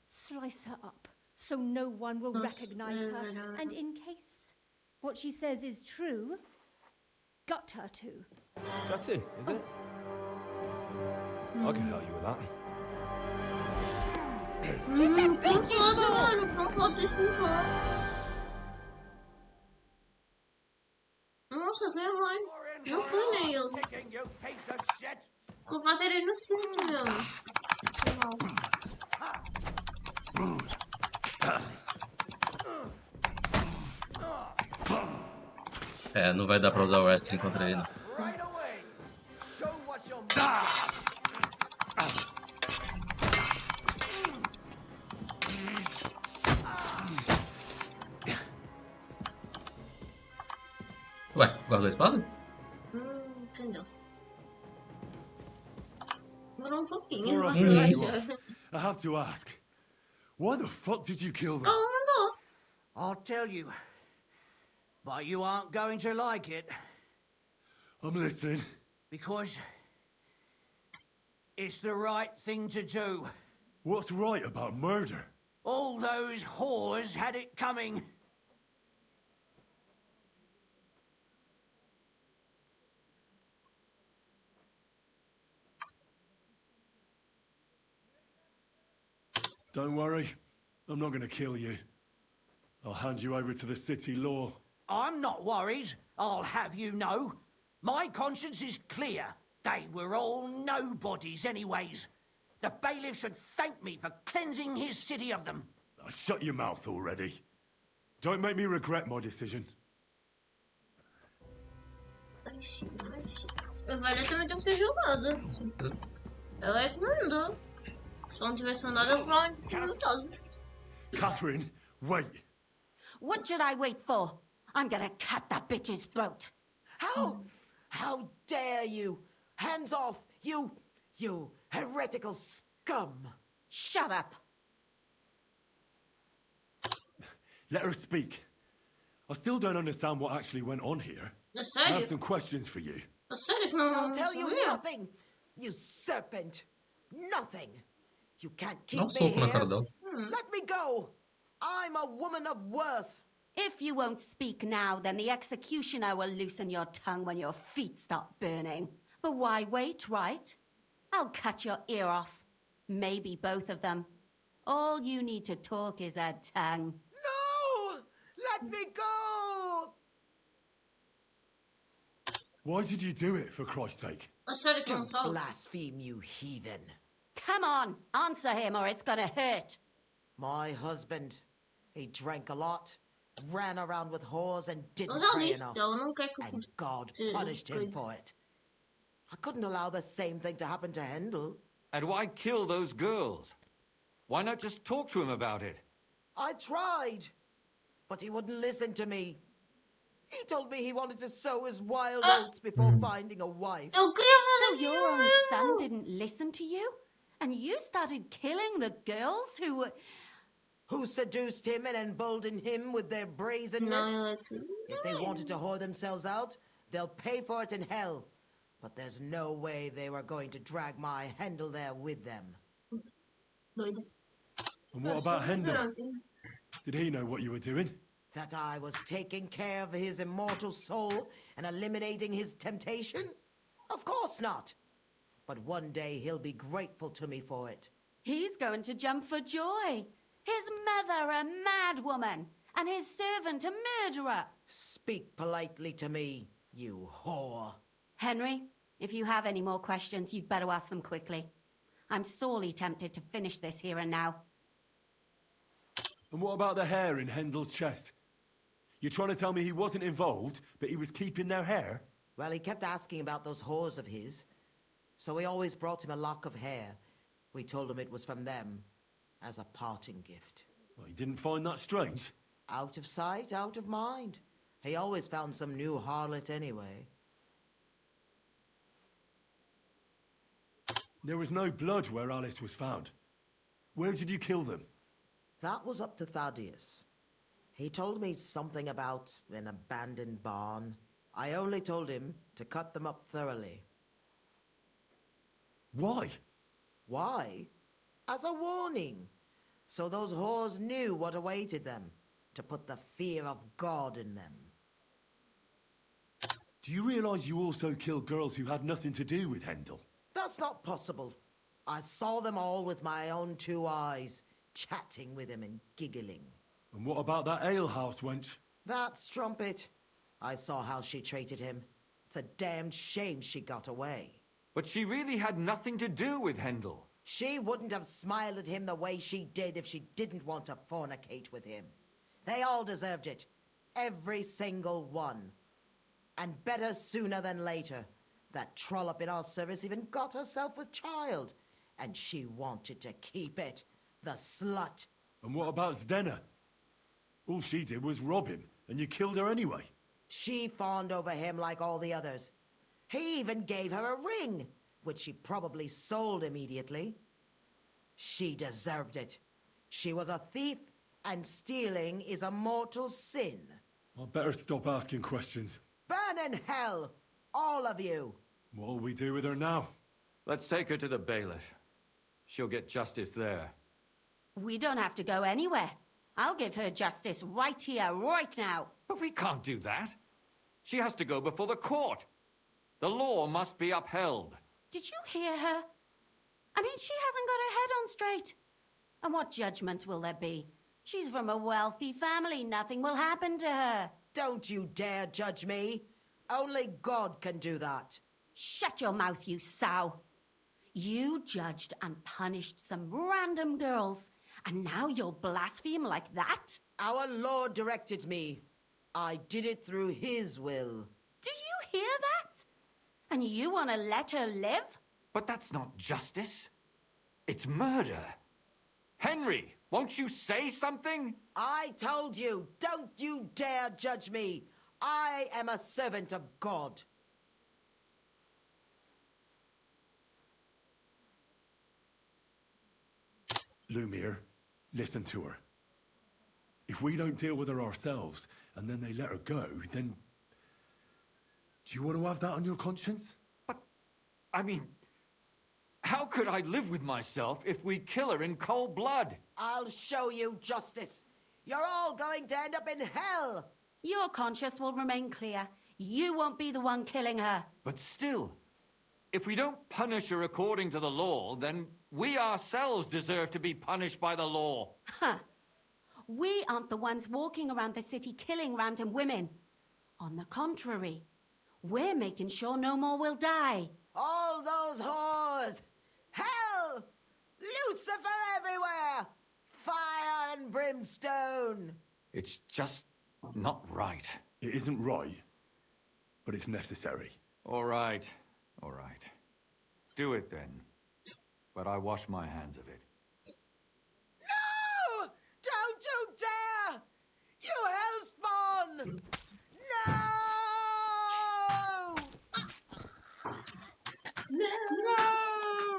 Slice her up so no one will recognize her. And in case what she says is true, gut her too. That's it, is it? I can help you with that. Funciona, mano. Não pode desculpar. Nossa, que ruim. Não foi nem eu. Vou fazer inocente, meu. É, não vai dar pra usar o wrestling contra ele, não. Guardou a espada? Entendeu-se. Demorou um pouquinho, Before I você finish you acha? off, I have to ask, why the fuck did you kill them? Ela mandou. I'll tell you. But you aren't going to like it. I'm listening. Because it's the right thing to do. What's right about murder? All those whores had it coming. Don't worry, I'm not gonna kill you. I'll hand you over to the city law. I'm not worried, I'll have you know. My conscience is clear. They were all nobodies anyways. The bailiff should thank me for cleansing his city of them. Shut your mouth already. Don't make me regret my decision. Ai, a velha também tem que ser julgada. Ela é que mandou. Se não tivesse mandado, ela provavelmente teria lutado. Catherine, wait. What should I wait for? I'm gonna cut that bitch's throat. How dare you? Hands off, you heretical scum. Shut up. Let her speak. I still don't understand what actually went on here. É I sério? have some questions for you. É sério que não I'll tell you sabia? nothing, you serpent. Nothing. You can't keep Dá um me soco na here. cara dela. Let me go. I'm a woman of worth. If you won't speak now, then the executioner will loosen your tongue when your feet start burning. But why wait, right? I'll cut your ear off. Maybe both of them. All you need to talk is a tongue. No! Let me go! Why did you do it, for Christ's sake? É sério que não Don't fala? blaspheme, you heathen. Come on, answer him or it's gonna hurt. My husband, he drank a lot, ran around with whores and didn't Eu já pray disse, enough. ela não quer que eu And God te- punished him coisa. for it. I couldn't allow the same thing to happen to Hendel. And why kill those girls? Why not just talk to him about it? I tried, but he wouldn't listen to me. He told me he wanted to sow his wild oats before finding a wife. Eu queria So fazer your own aquilo. son didn't listen to you? And you started killing the girls who were... Who seduced him and emboldened him with their brazenness? Não, ela disse, If they wanted to whore themselves out, they'll pay for it in hell. But there's no way they were going to drag my Hendel there with them. doida. And what about Hendel? Did he know what you were doing? That I was taking care of his immortal soul and eliminating his temptation? Of course not. But one day he'll be grateful to me for it. He's going to jump for joy. His mother a mad woman, and his servant a murderer. Speak politely to me, you whore. Henry, if you have any more questions, you'd better ask them quickly. I'm sorely tempted to finish this here and now. And what about the hair in Hendel's chest? You're trying to tell me he wasn't involved, but he was keeping their hair? Well, he kept asking about those whores of his. So we always brought him a lock of hair. We told him it was from them, as a parting gift. Well, he didn't find that strange. Out of sight, out of mind. He always found some new harlot anyway. There was no blood where Alice was found. Where did you kill them? That was up to Thaddeus. He told me something about an abandoned barn. I only told him to cut them up thoroughly. Why? Why? As a warning. So those whores knew what awaited them. To put the fear of God in them. Do you realize you also killed girls who had nothing to do with Hendel? That's not possible. I saw them all with my own two eyes, chatting with him and giggling. And what about that alehouse wench? That strumpet. I saw how she treated him. It's a damned shame she got away. But she really had nothing to do with Hendel. She wouldn't have smiled at him the way she did if she didn't want to fornicate with him. They all deserved it. Every single one. And better sooner than later. That trollop in our service even got herself with child. And she wanted to keep it. The slut. And what about Zdena? All she did was rob him, and you killed her anyway. She fawned over him like all the others. He even gave her a ring, which she probably sold immediately. She deserved it. She was a thief, and stealing is a mortal sin. I better stop asking questions. Burn in hell, all of you. What'll we do with her now? Let's take her to the bailiff. She'll get justice there. We don't have to go anywhere. I'll give her justice right here, right now. But we can't do that. She has to go before the court. The law must be upheld. Did you hear her? I mean, she hasn't got her head on straight. And what judgment will there be? She's from a wealthy family. Nothing will happen to her. Don't you dare judge me. Only God can do that. Shut your mouth, you sow. You judged and punished some random girls, and now you'll blaspheme like that? Our Lord directed me. I did it through His will. Do you hear that? And you want to let her live? But that's not justice. It's murder. Henry, won't you say something? I told you, don't you dare judge me. I am a servant of God. Lumiere, listen to her. If we don't deal with her ourselves, and then they let her go, then... Do you want to have that on your conscience? But, I mean... How could I live with myself if we kill her in cold blood? I'll show you justice. You're all going to end up in hell. Your conscience will remain clear. You won't be the one killing her. But still, if we don't punish her according to the law, then we ourselves deserve to be punished by the law. Huh. We aren't the ones walking around the city killing random women. On the contrary, we're making sure no more will die. All those whores! Hell! Lucifer everywhere! Fire and brimstone! It's just not right. It isn't right, but it's necessary. All right, all right. Do it then. But I wash my hands of it. No! Don't you dare! You hellspawn! No!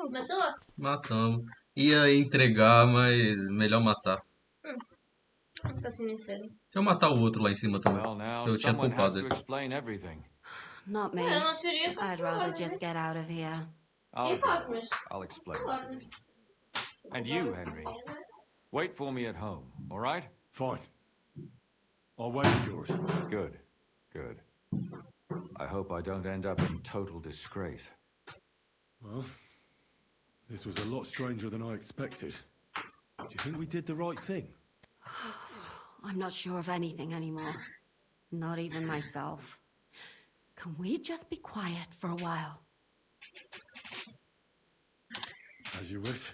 Matou? Matamos. Ia entregar, mas melhor matar. Assassino em série. Deixa eu matar o outro lá em cima também. Well, now Eu tinha someone has culpado to ele. explain everything. Not me. Eu não seria I'd assassino, rather né? just get out of here. I'll, pode, mas... I'll explain. And you, Henry, wait for me at home, all right? Fine. I'll wait at yours. Good, good. I hope I don't end up in total disgrace. Well, this was a lot stranger than I expected. Do you think we did the right thing? I'm not sure of anything anymore. Not even myself. Can we just be quiet for a while? As you wish.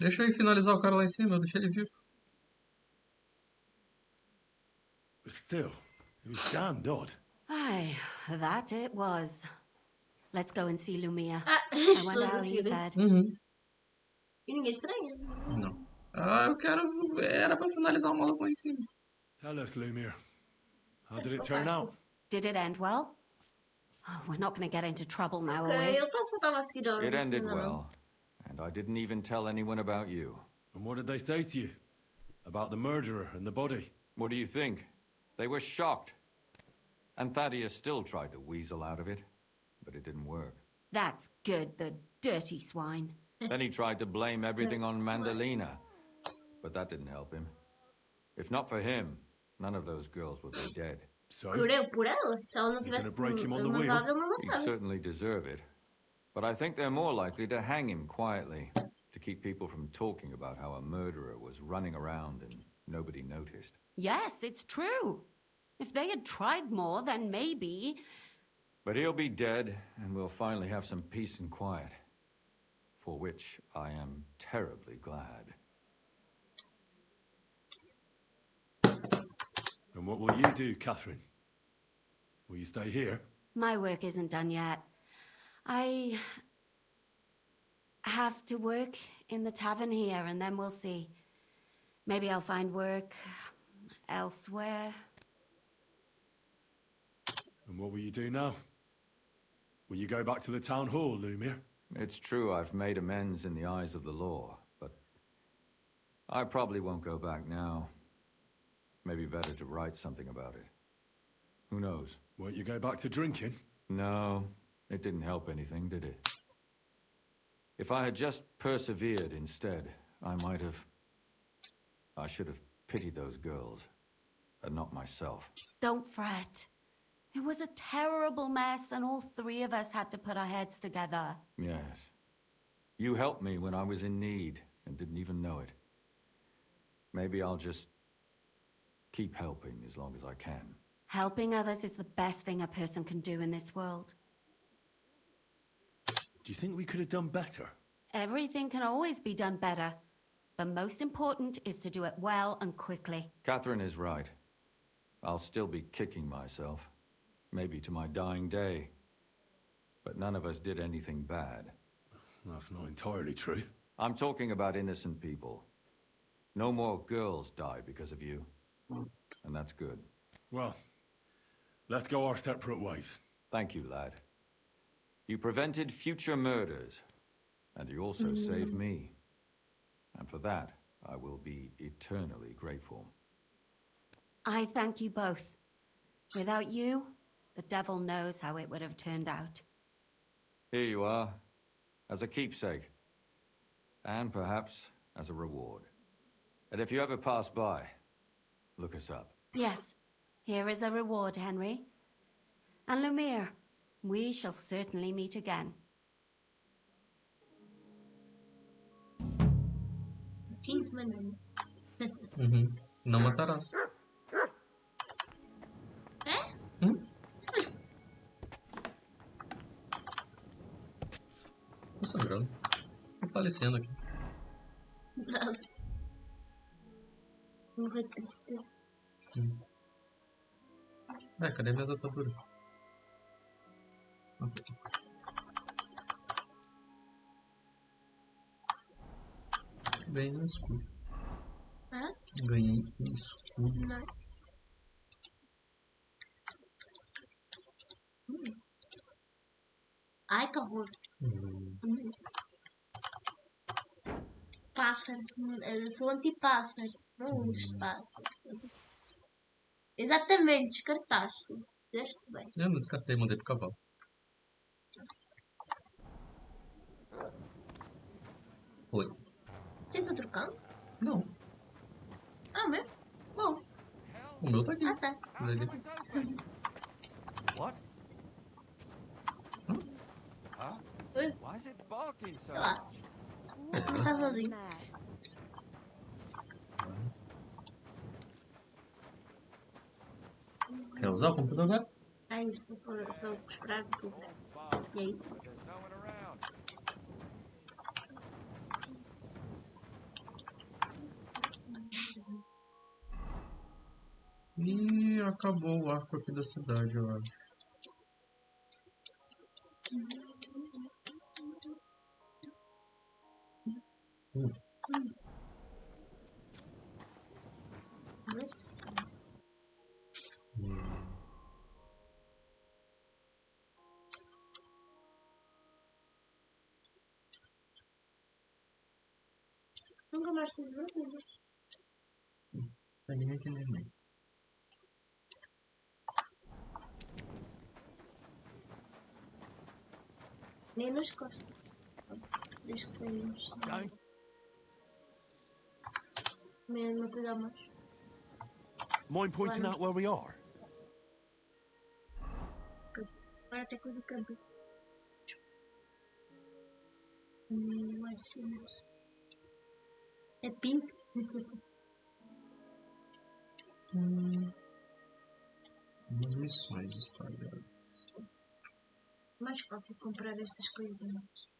Deixa eu finalizar o cara lá em cima, eu deixei ele vivo. But still, it was damned odd. Aye, that it was. Let's go and see Lumia. Ah, I as wonder pessoas how he decidem. fared. E ninguém estranha. Não. Ah, eu quero... Era pra finalizar o maluco lá em cima. Tell us, Lumiere. How did it turn out? Did it end well? Oh, we're not going to get into trouble now, Ok, are we? ele só estava a seguir ordens. It ended não. well, and I didn't even tell anyone about you. And what did they say to you? About the murderer and the body? What do you think? They were shocked. And Thaddeus still tried to weasel out of it, but it didn't work. That's good, the dirty swine. Then he tried to blame everything on That's Mandalina, but that didn't help him. If not for him, none of those girls would be dead. So, Jureu por ela. Se ela não tivesse break him on the wheel? mandado, ele não He matava. certainly deserve it. But I think they're more likely to hang him quietly, to keep people from talking about how a murderer was running around and nobody noticed. Yes, it's true. If they had tried more, then maybe... But he'll be dead, and we'll finally have some peace and quiet. For which I am terribly glad. and what will you do, Catherine? Will you stay here? My work isn't done yet. I have to work in the tavern here, and then we'll see. Maybe I'll find work elsewhere. And what will you do now? Will you go back to the town hall, Lumir? It's true I've made amends in the eyes of the law, but I probably won't go back now. Maybe better to write something about it. Who knows? Won't you go back to drinking? No, it didn't help anything, did it? If I had just persevered instead, I should have pitied those girls, and not myself. Don't fret. It was a terrible mess, and all three of us had to put our heads together. Yes. You helped me when I was in need, and didn't even know it. Maybe I'll just keep helping as long as I can. Helping others is the best thing a person can do in this world. Do you think we could have done better? Everything can always be done better, but most important is to do it well and quickly. Catherine is right. I'll still be kicking myself, maybe to my dying day. But none of us did anything bad. That's not entirely true. I'm talking about innocent people. No more girls die because of you. And that's good. Well, let's go our separate ways. Thank you, lad. You prevented future murders, and you also saved me. And for that, I will be eternally grateful. I thank you both. Without you, the devil knows how it would have turned out. Here you are, as a keepsake. And perhaps as a reward. And if you ever pass by, look us up. Yes, here is a reward, Henry. And Lumir, we shall certainly meet again. Quinto mandamento. Não matarás. É? Tô sangrando. Tô falecendo aqui. Nada. Morrer triste. Cadê minha dentadura? Ganhei um escudo. Hã? Ganhei um escudo. Nice. Ai, que horror. Pássaro. Eu sou anti-pássaro. Não uso pássaro. Exatamente, descartaste. Fizeste bem. Eu não descartei, mandei pro cavalo. Oi. Tens outro cão? Não. Ah, o meu? Não. O meu tá aqui. Ah, tá. Por ali. What? Oi. Why is it barking so Sei lá. É. Não tá sozinho. Quer usar o computador agora? É isso, vou só esperar um pouco. E é isso. E acabou o arco aqui da cidade, eu acho. Mas... Nunca mais tive vergonhas. Pra ninguém entender nem. Nem nas costas. Desde que saímos. Mesmo a cuidar mais. Mind pointing out where we are? Agora até coisa do campo. Mais cenas. É pinto. Umas missões espalhadas. Mais fácil comprar estas coisinhas.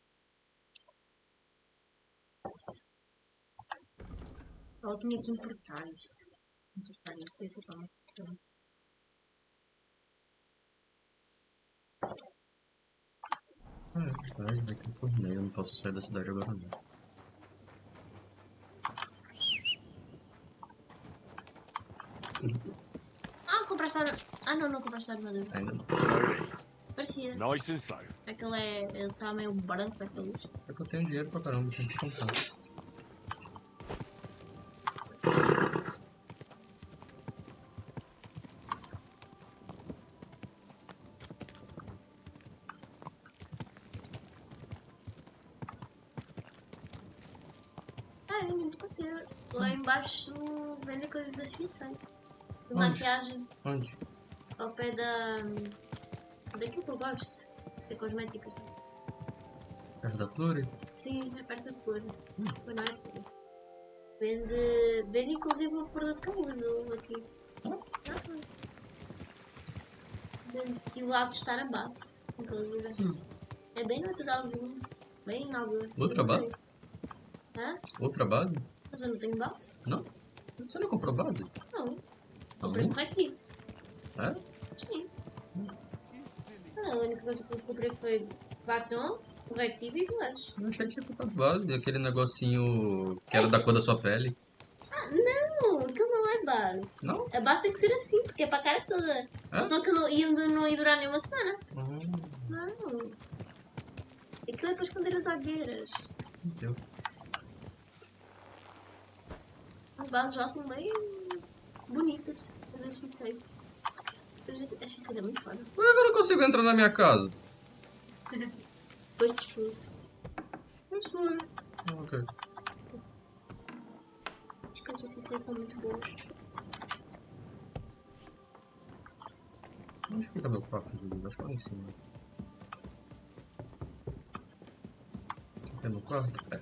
Eu tinha que importar isto. Importar isto e ficar muito bem. Ah, é verdade, vai ter torneio. Eu não posso sair da cidade agora não. compraste a... Ah, não, não compraste a armadura. Ainda não. Parecia. Nice and slow. Aquele é... Ele tá meio branco com essa luz. É que eu tenho dinheiro pra caramba, tenho que comprar. Ah, é muito coteiro. Lá embaixo vende coisas assim, De Onde? maquiagem. Onde? Ao pé da... Daquilo que eu gosto. É cosmética. Perto da Pluri? Sim, é perto da Pluri. Não é Pluri. Vende inclusive o produto que eu uso aqui. Vende aqui lá de estar a base. Inclusive. É bem naturalzinho. Bem nova. Outra base? Hã? Outra base? Mas eu não tenho base? Não? Você não comprou base? Não. Não? Comprei corretivo. É? Sim. A única coisa que eu comprei foi batom, corretivo e blush. Eu achei que tinha comprado base, aquele negocinho que era da cor da sua pele. Ah, não! Aquilo não é base. Não? A base tem que ser assim, porque é para a cara toda. É? Só que não ia durar nem uma semana. Não. Aquilo é para esconder as olheiras. Entendeu? As bases lá são bem bonitas. Eu acho isso aí. Eu acho isso aí muito foda. Por que eu não consigo entrar na minha casa? Depois te expulso. Isso é. Ok. As coisas assim são muito boas. Onde fica meu quarto de luz? Acho que lá em cima. É no quarto? É.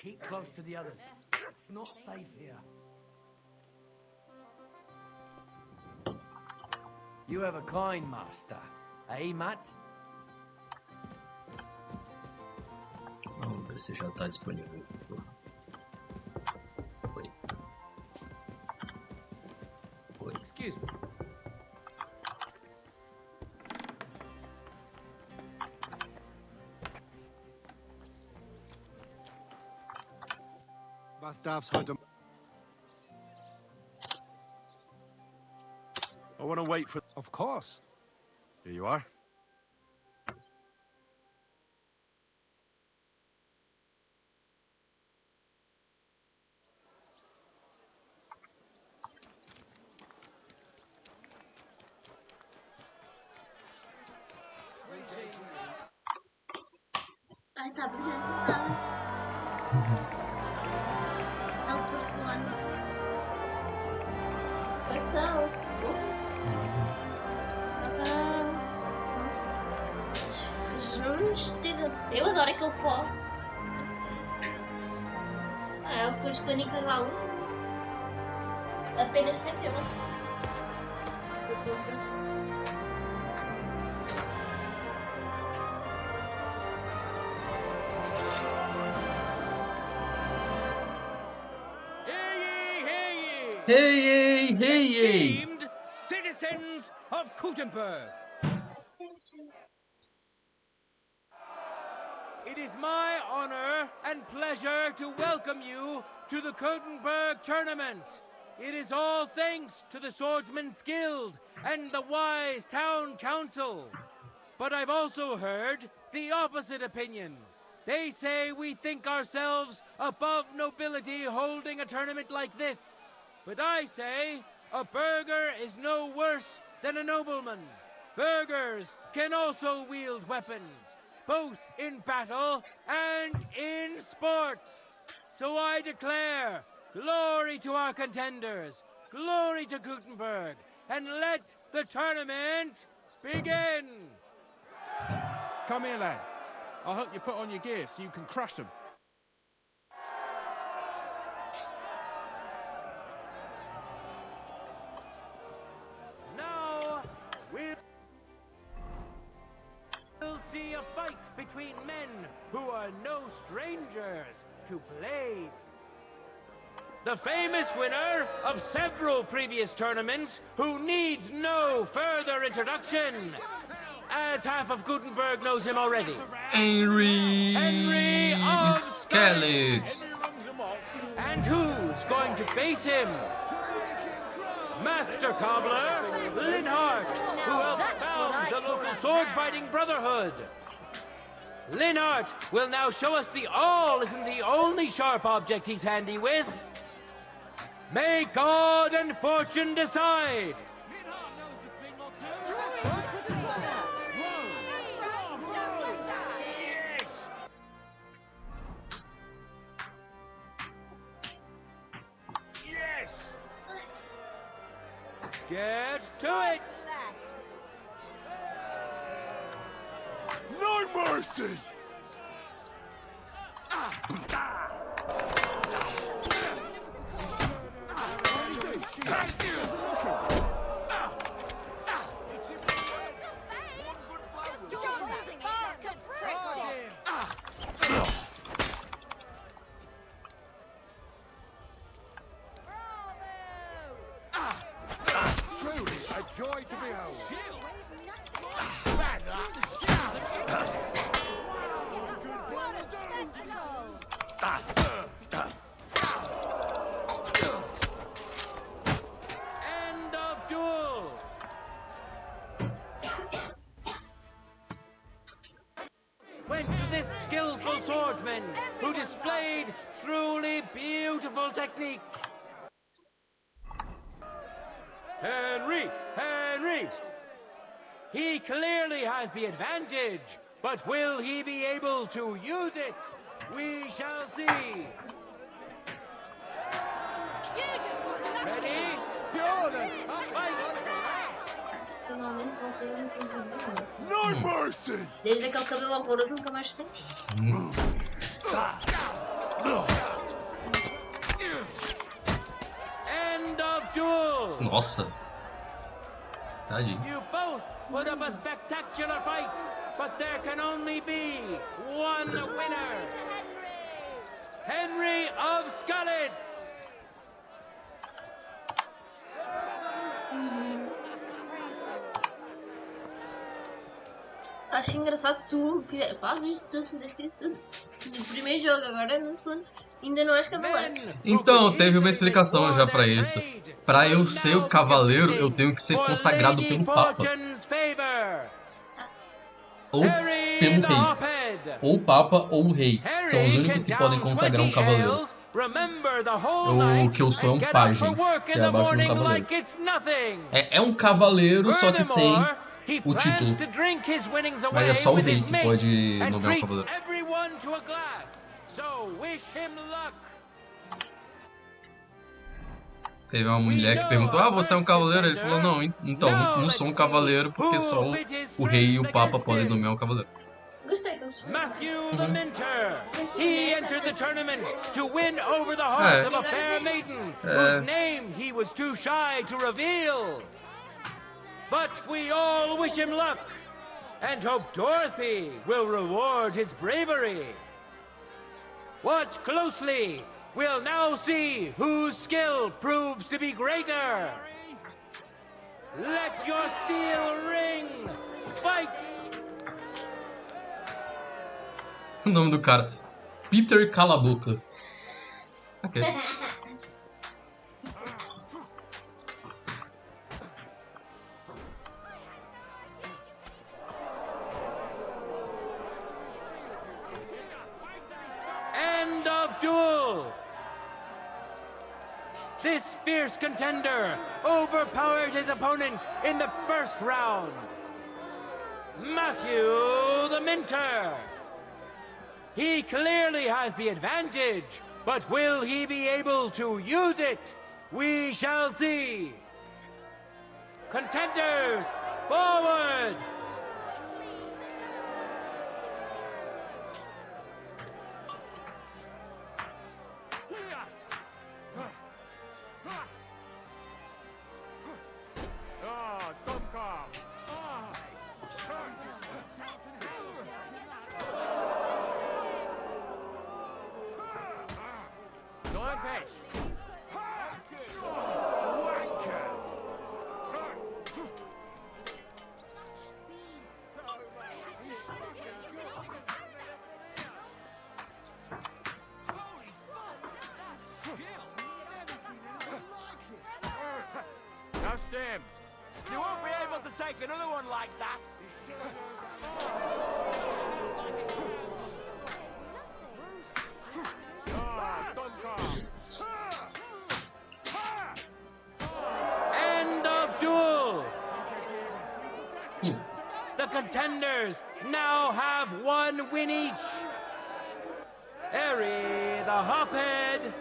Keep close to the others. It's not safe here. You have a kind master, eh, Matt? Vamos ver se já está disponível. Oi. Oi. Excuse me. Was darf's heute? I want to wait for... Of course. Here you are. Ai, tá brilhando. É um porcelana. Então. Nossa. Eu adoro aquele pó. É o que os clínicas lá usam. Apenas 7 euros. Eu compro. Hey, hey! Esteemed citizens of Gutenberg. It is my honor and pleasure to welcome you to the Gutenberg tournament. It is all thanks to the Swordsman's Guild and the wise town council. But I've also heard the opposite opinion. They say we think ourselves above nobility holding a tournament like this. But I say, a burgher is no worse than a nobleman. Burghers can also wield weapons, both in battle and in sport. So I declare, glory to our contenders, glory to Gutenberg, and let the tournament begin. Come here, lad. I'll help you put on your gear so you can crush them. Now we'll see a fight between men who are no strangers to blades. The famous winner of several previous tournaments, who needs no further introduction, as half of Gutenberg knows him already. Henry of Scarlet. And who's going to face him? Master Cobbler Linhardt, who helped found the local sword-fighting brotherhood. Linhardt will now show us the awl isn't the only sharp object he's handy with. May God and fortune decide. Yes! Get to it! No mercy! Truly a joy to behold. End of duel! Went to this skillful swordsman who displayed truly beautiful technique. Henry! He clearly has the advantage, but will he be able to use it? We shall see. Ready? Finalmente voltei a me sentir bem. No mercy! Desde aquele cabelo horroroso nunca mais senti. End of duel! Nossa. Tadinho. You both put up a spectacular fight, but there can only be one winner. Henry of Scarlets! Acho engraçado que tu fazes isso tudo, fizeste isso tudo no primeiro jogo, agora no segundo ainda não és cavaleiro. Então, teve uma explicação já pra isso. Pra eu ser o cavaleiro, eu tenho que ser consagrado pelo Papa. Ou pelo rei. Ou o Papa ou o rei. São os únicos que podem consagrar um cavaleiro. O que eu sou é um pajem, que é abaixo de um cavaleiro. É um cavaleiro, só que sem o título. Mas é só o rei que pode nomear um cavaleiro. Teve uma mulher que perguntou: ah, você é um cavaleiro? Ele falou: não, então, não sou um cavaleiro porque só o rei e o papa podem nomear um cavaleiro. Gostei deles. Matthew the Minter. He entered the tournament to win over the heart of a fair maiden whose name he was too shy to reveal. But we all wish him luck and hope Dorothy will reward his bravery. Watch closely. We'll now see whose skill proves to be greater. Let your steel ring. Fight! O nome do cara: Peter Calaboca. Ok. End of duel! This fierce contender overpowered his opponent in the first round. Matthew the Minter. He clearly has the advantage, but will he be able to use it? We shall see. Contenders, forward! Now stimmed. You won't be able to take another one like that. End of duel. The contenders now have 1 win each. Harry the Hophead.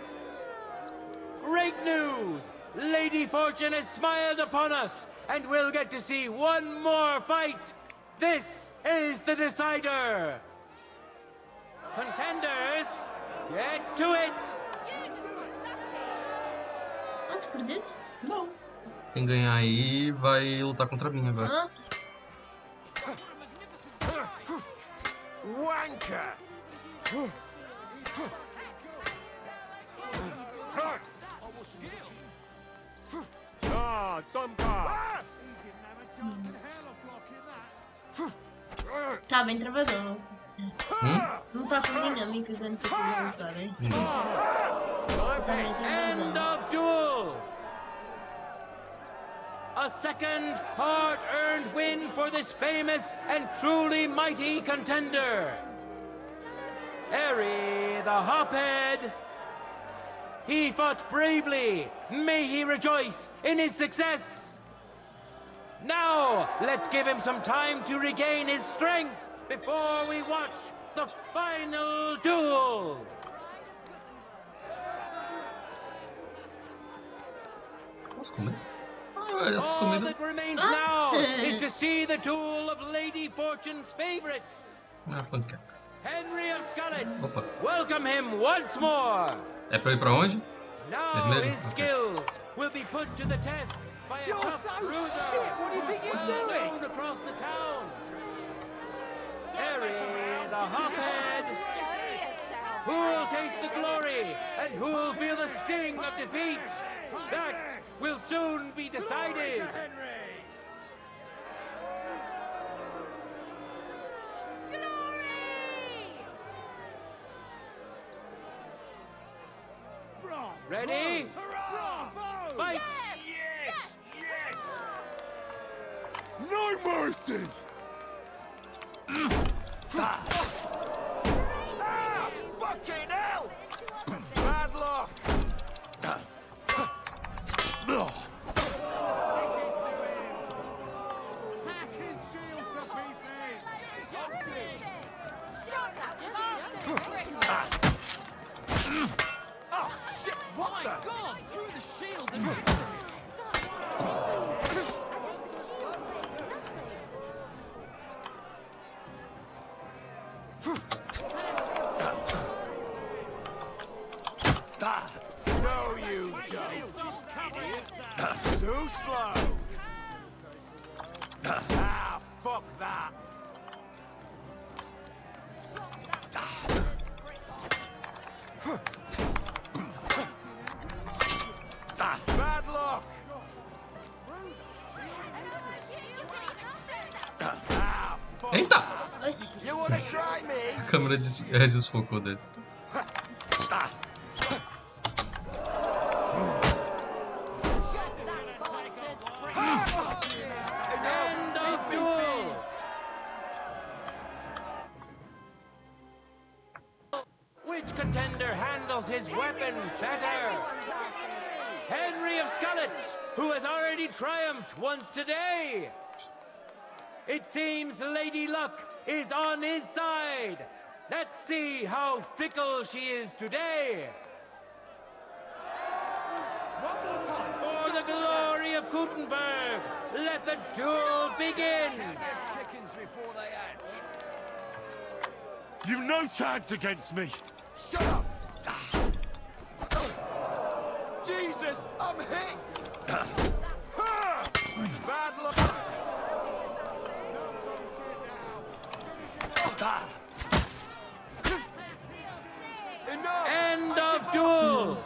Great news! Lady Fortune has smiled upon us, and we'll get to see one more fight. This is the decider. Contenders, get to it. Ah, tu perdeste? Não. Quem ganhar aí vai lutar contra mim agora. Ah, Wanker! tá bem travador. Não está tão dinâmico os NPCs a lutarem. Está bem End travador. of duel. A second hard-earned win for this famous and truly mighty contender. Harry the Hophead. He fought bravely. May he rejoice in his success. Now, let's give him some time to regain his strength before we watch the final duel. Posso comer? Essas All comidas. that remains now is to see the duel of Lady Fortune's favorites. Ah, panqueca. Henry of Scarlets. Opa. Welcome him once more. É pra eu ir pra onde? Now Vermelho? his Ok. skills will be put to the test by a You're tough so bruiser shit. What do you think you're well doing? known across the town. Harry the Hophead. Who will taste the glory and who will feel the sting of defeat? That will soon be decided. Ready? Fight! Yes! Yes! No mercy! Ah! Fucking hell! Bad luck! Hacking shield to pieces! Oh, shit! What the? God! Through the shield No, you don't! Too slow! Ah, fuck that! Bad luck! Ah, fuck. Eita! You wanna try me? A câmera desfocou dele. End of duel! Which contender handles his weapon better? Henry of Scarlets, who has already triumphed once today. It seems Lady Luck is on his side. Let's see how fickle she is today. For the glory of Gutenberg, let the duel begin. Chickens before they hatch. You've no chance against me. Shut up! Jesus, I'm hit! Bad luck! End of duel.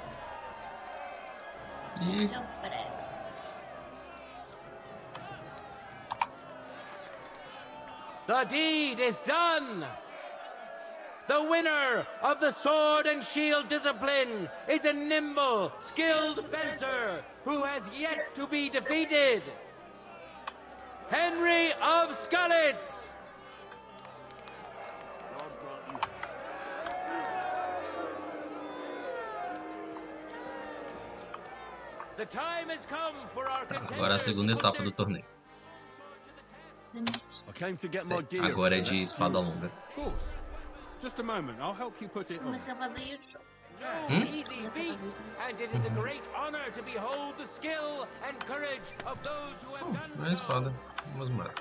Seu prédio. The deed is done! The winner of the sword and shield discipline is a nimble, skilled fencer who has yet to be defeated. Henry of Skalitz! The time has come for our Agora a segunda etapa do torneio. Agora é de espada longa. Just a moment, I'll help you put it on. Easy feat, and it is a great honor to behold the skill and courage of those who have done Não é espada, vamos embora.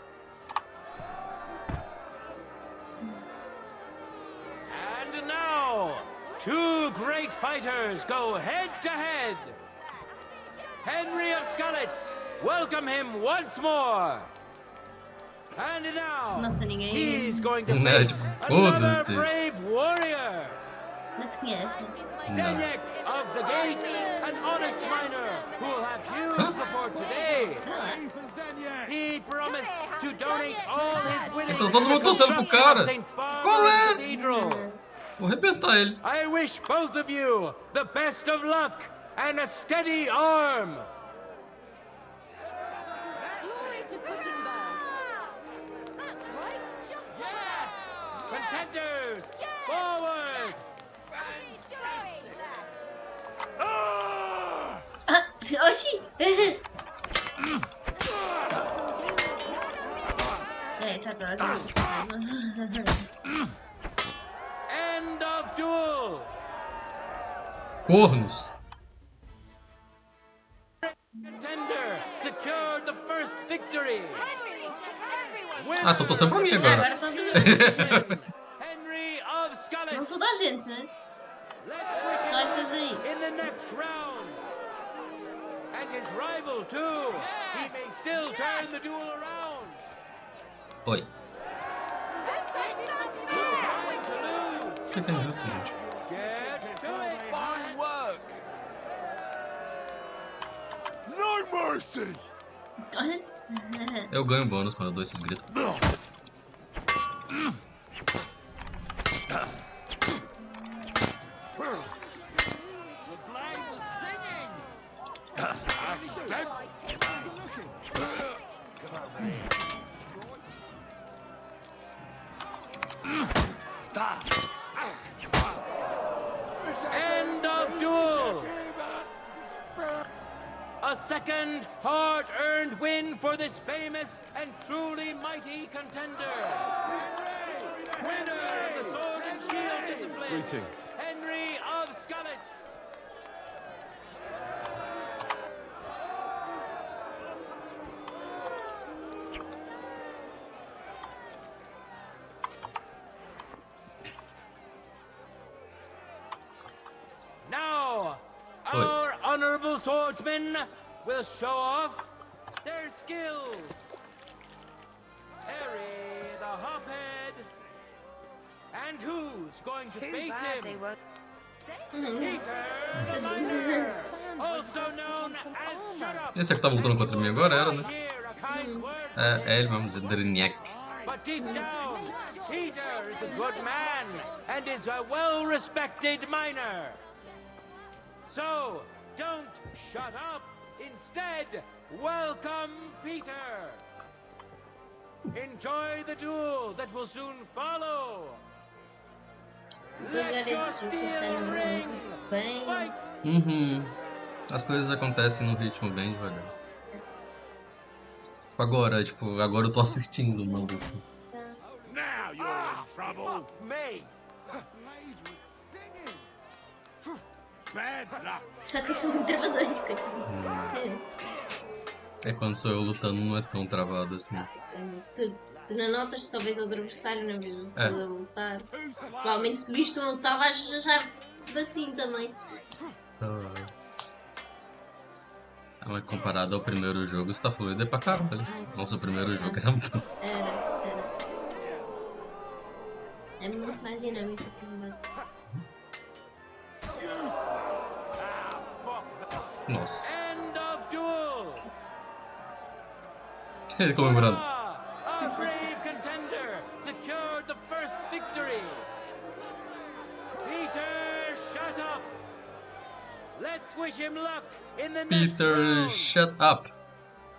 And now, two great fighters go head to head. Henry of Skalitz, welcome him once more. And now, Nossa, ninguém. he's going to face another brave warrior. Não te conhece. Stenyek of the Gate, an honest miner who will have huge support today. He promised to donate all his winnings. Então todo mundo torcendo pro cara. Qual é? Vou arrebentar ele. I wish both of you the best of luck and a steady arm. Glory to Gutenberg. That's right, just like Contenders, forward! Oxi! End of duel! Cornos. Contender secured the first victory. Ah, tô torcendo pra mim agora. Agora estão torcendo. Henry of Skalitz. Não toda a gente, mas. Só essas aí. In the next round. And his rival too. He may still turn the duel around. Oi. Que tem justo, gente? Fine work. No mercy. Eu ganho bônus quando eu dou esses gritos. End of duel. A second hard-earned win for this famous and truly mighty contender. Winner of the sword and shield discipline. Greetings. Henry of Skalitz. Now, our honorable swordsmen will show off their skills. Harry the Hophead. And who's going to face him? Peter the Miner, also known as Shut Up. Esse é que tava lutando contra mim agora, era, né? É ele mesmo, Zedriniak. But deep down, Peter is a good man and is a well-respected miner. So, don't shut up. Instead, welcome Peter. Enjoy the duel that will soon follow. Uhum. As coisas acontecem num ritmo bem devagar. Agora, tipo, agora eu tô assistindo o maluco. Now you're in trouble. Me. Bad luck. Só que são muito travadores, coitados. É quando sou eu lutando, não é tão travado assim. Tu não notas, só vês o adversário, não vês tu a lutar. Provavelmente se viste tu a lutar, vais já assim também. Mas comparado ao primeiro jogo, isso tá fluido pra caramba. Nossa, o primeiro jogo era muito... Era. É muito mais dinâmico que o primeiro. Nossa. Ele comemorando. Our brave contender secured the first victory. Peter, shut up. Let's wish him luck in the next Peter, round. shut up.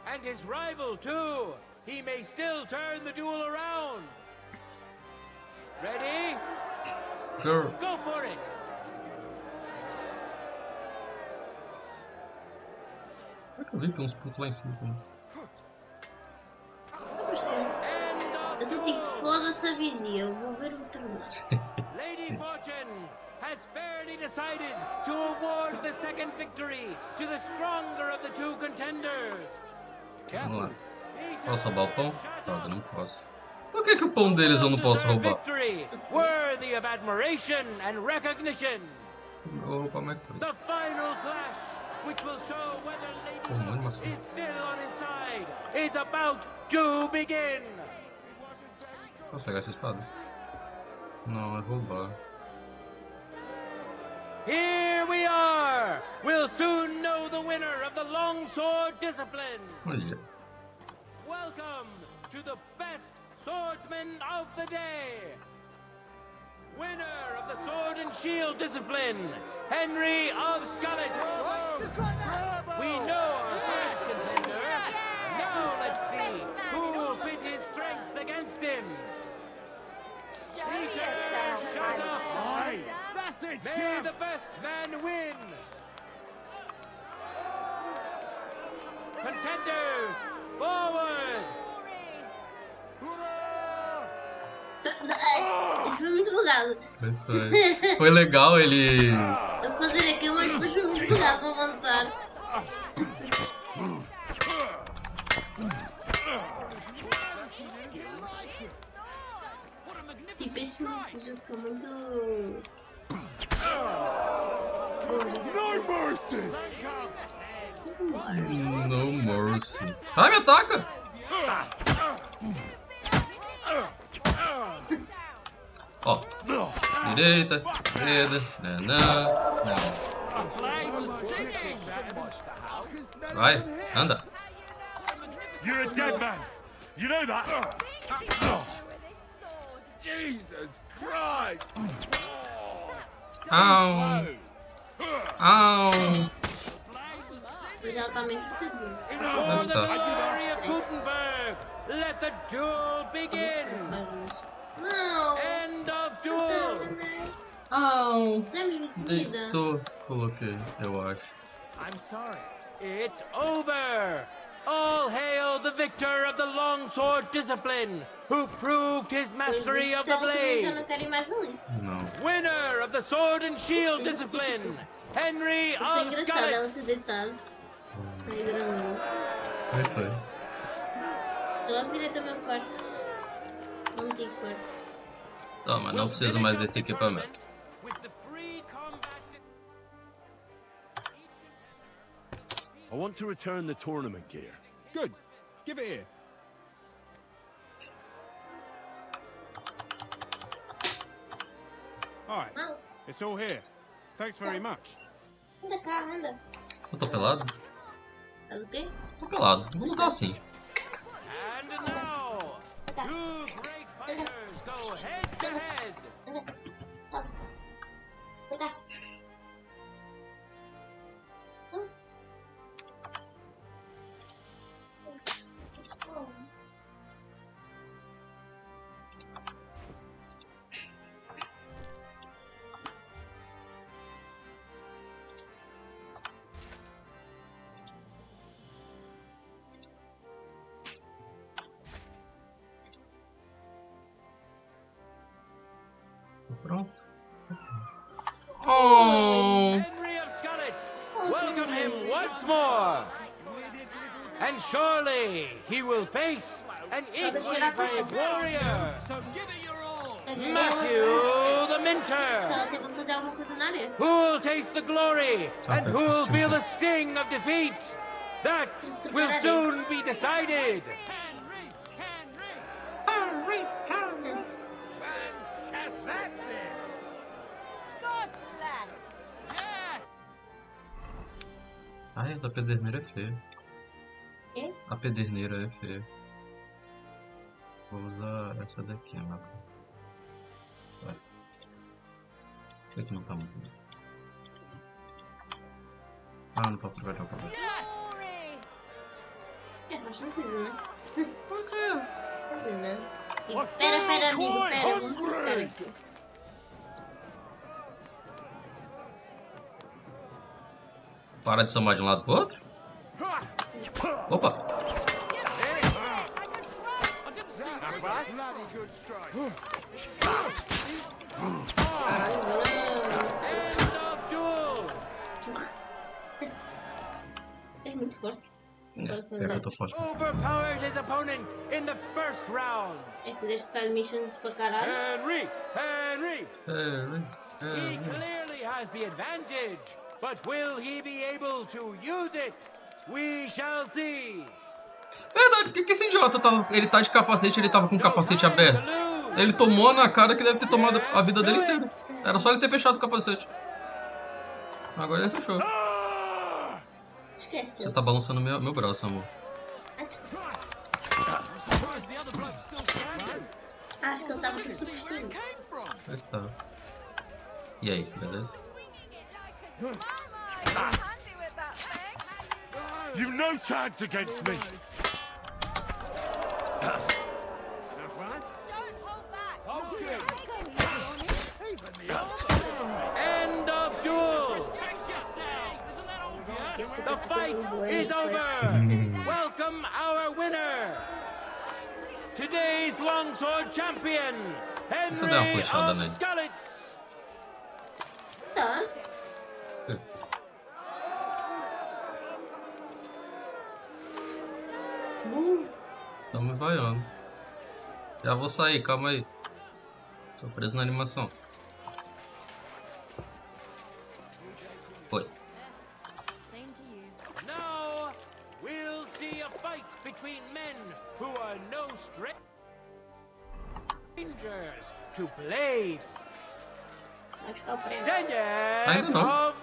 And his rival too. He may still turn the duel around. Ready? Sure. Go for it. Como é que eu vi que tem uns putos lá em cima? Eu senti que foda-se a vigia. Eu vou ver o torneio. Lady Fortune has fairly decided to award the second victory to the stronger of the two contenders. Vamos lá. Posso roubar o pão? Droga, não posso. Por que o pão deles eu não posso roubar? Victory worthy of admiration and recognition. Eu vou roubar mais coisa. The final clash, which will show whether Lady is still on his side, is about to begin. Posso pegar essa espada? Não, é roubar. Here we are. We'll soon know the winner of the longsword discipline. Olha. Welcome to the best swordsman of the day. Winner of the sword and shield discipline, Henry of Scarlets. We know our first contender. Now let's see who will pit his strength against him. Peter, shut up. That's it, May the best man win. Contenders, forward. Isso foi muito bugado. Isso foi. Foi legal ele. Eu fazer aquilo, mas depois foi muito bugado para levantar. Tipo, esses jogos são muito. No mercy. Ai, me ataca! Ó. Direita, esquerda. Não. Vai, anda. You're a dead man. You know that? Jesus Christ! Au. Au. Mas ela tá meio excitadinha. For the glory of Gutenberg, let the duel begin. Não. End of duel. Au. Fizemos comida. Deitou. Coloquei, eu acho. I'm sorry. It's over. All hail the victor of the longsword discipline, who proved his mastery of the blade. Não. Winner of the sword and shield discipline, Henry Achei of engraçado ela Scarlets. ter deitado. Aí, graminho. É isso aí. Eu logo direto ao meu quarto. Não tem quarto. Toma, não preciso mais desse equipamento. I want to return the tournament gear. Good. Give it here. All right. It's all here. Thanks very much. Anda cá, anda. Eu tô pelado? Faz o quê? Tô pelado. Vou lutar assim. And now, two great fighters go head to head. Pronto. Oh. Henry of Scarlets, welcome him once more. And surely he will face an equally brave warrior. Matthew the Minter. Se ela teve que fazer alguma coisa na área. Who'll taste the glory and who'll feel the sting of defeat? That will soon be decided. That's it. God bless. Ai, a pederneira é feia. Quê? A pederneira é feia. Vou usar essa daqui agora. Vai. Por que não tá muito bem? Ah, não posso trocar de alfabeto. Faz sentido, né? Por quê? Né? Tipo, pera, amigo, pera, vamos trocar aqui. Para de somar de um lado pro outro? Opa! É muito forte. É, eu tô forte. Overpowered his opponent in the first round. É que deste side missions para caralho. Henry! He Henry! clearly has the advantage, but will he be able to use it? We shall see. Verdade, por que esse idiota tava. Ele tá de capacete, ele tava com o capacete aberto. Ele tomou na cara que deve ter tomado a vida dele inteira. Era só ele ter fechado o capacete. Agora ele fechou. Esquece. Você tá balançando meu braço, amor. Acho que ele tava aqui sugestivo. Aí está. E aí, beleza? You've no chance against me. End of duel. The fight is over. Welcome our winner. Today's longsword champion, Henry of Skalitz. Tá. Tá me vaiando. Já vou sair, calma aí. Tô preso na animação. Foi. Now we'll see a fight between men who are no strangers to blades. Ainda não.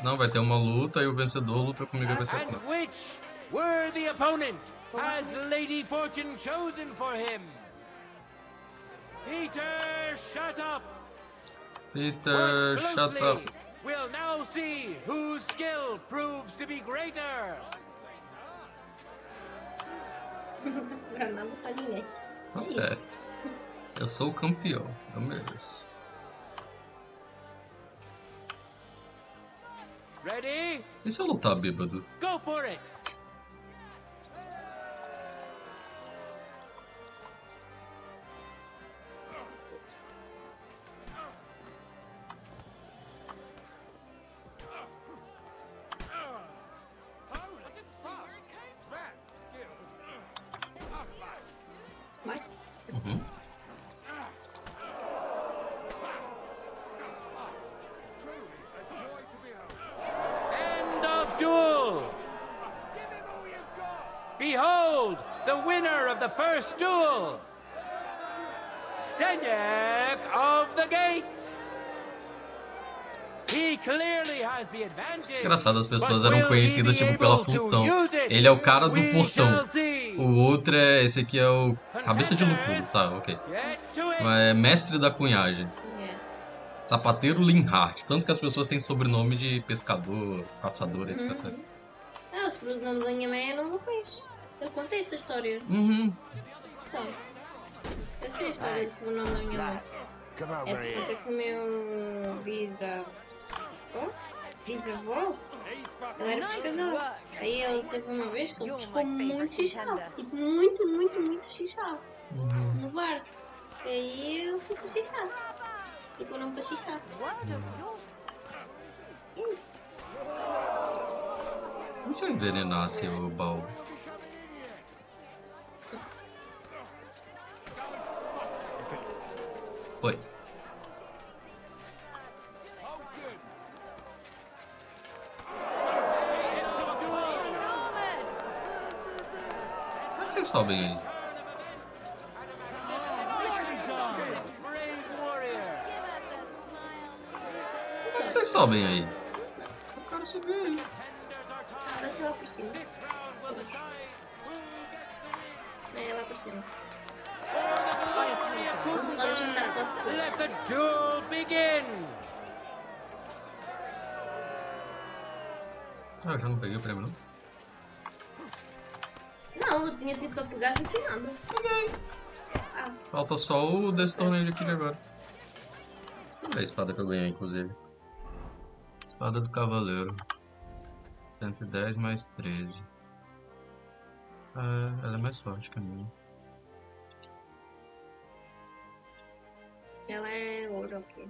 Não, vai ter uma luta e o vencedor luta comigo e vai ser And which worthy opponent has Lady Fortune chosen for him? Peter, shut up. Peter, shut up. We'll now see whose skill proves to be greater. Não vou segurar nada pra ninguém. Acontece. Eu sou o campeão. Eu mereço. Ready? E se eu lutar bêbado? Go for it. End of duel. Behold, the winner of the first duel, Steniak of the Gate. He clearly has the advantage. Engraçado, as pessoas eram conhecidas tipo pela função. Ele é o cara do portão. O outro é. Esse aqui é o. Cabeça de loucura, tá, ok. Mas é mestre da cunhagem. Sapateiro Linhart. Tanto que as pessoas têm sobrenome de pescador, caçador, etc. Ah, o sobrenome da minha mãe eu não conheço. Eu contei a tua história. Então, eu sei a história do sobrenome da minha mãe. É porque até com o meu bisavô, ele era pescador. Aí ele teve uma vez que ele pescou muito xixá. Tipo, muito xixá. No barco. E aí eu fui para xixá. Ficou o nome para xixá. Isso. E se eu envenenasse o baú? Oi. Como é que vocês sobem aí? Como é que vocês sobem aí? Eu quero subir aí. Desce lá por cima. É lá por cima. Let the duel begin! Ah, eu já não peguei o prêmio, não? Não, eu tinha sido para pegar sem que nada. Ah. Falta só o desse torneio aqui de agora. Olha a espada que eu ganhei, inclusive. Espada do cavaleiro. 110 mais 13. Ah, ela é mais forte que a minha. Ela é ouro, ok.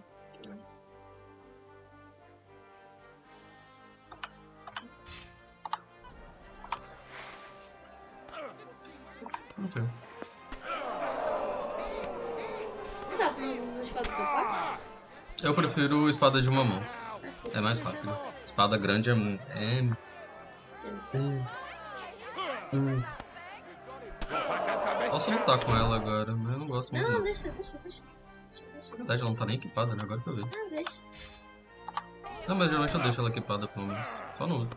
Ok. Não dá para usar espadas do pai? Eu prefiro espada de uma mão. É mais rápido. Espada grande Posso lutar com ela agora, mas eu não gosto muito. Não, deixa. Na verdade, ela não tá nem equipada, né? Agora que eu vejo. Ah, deixa. Não, mas geralmente eu deixo ela equipada, pelo menos. Só no uso.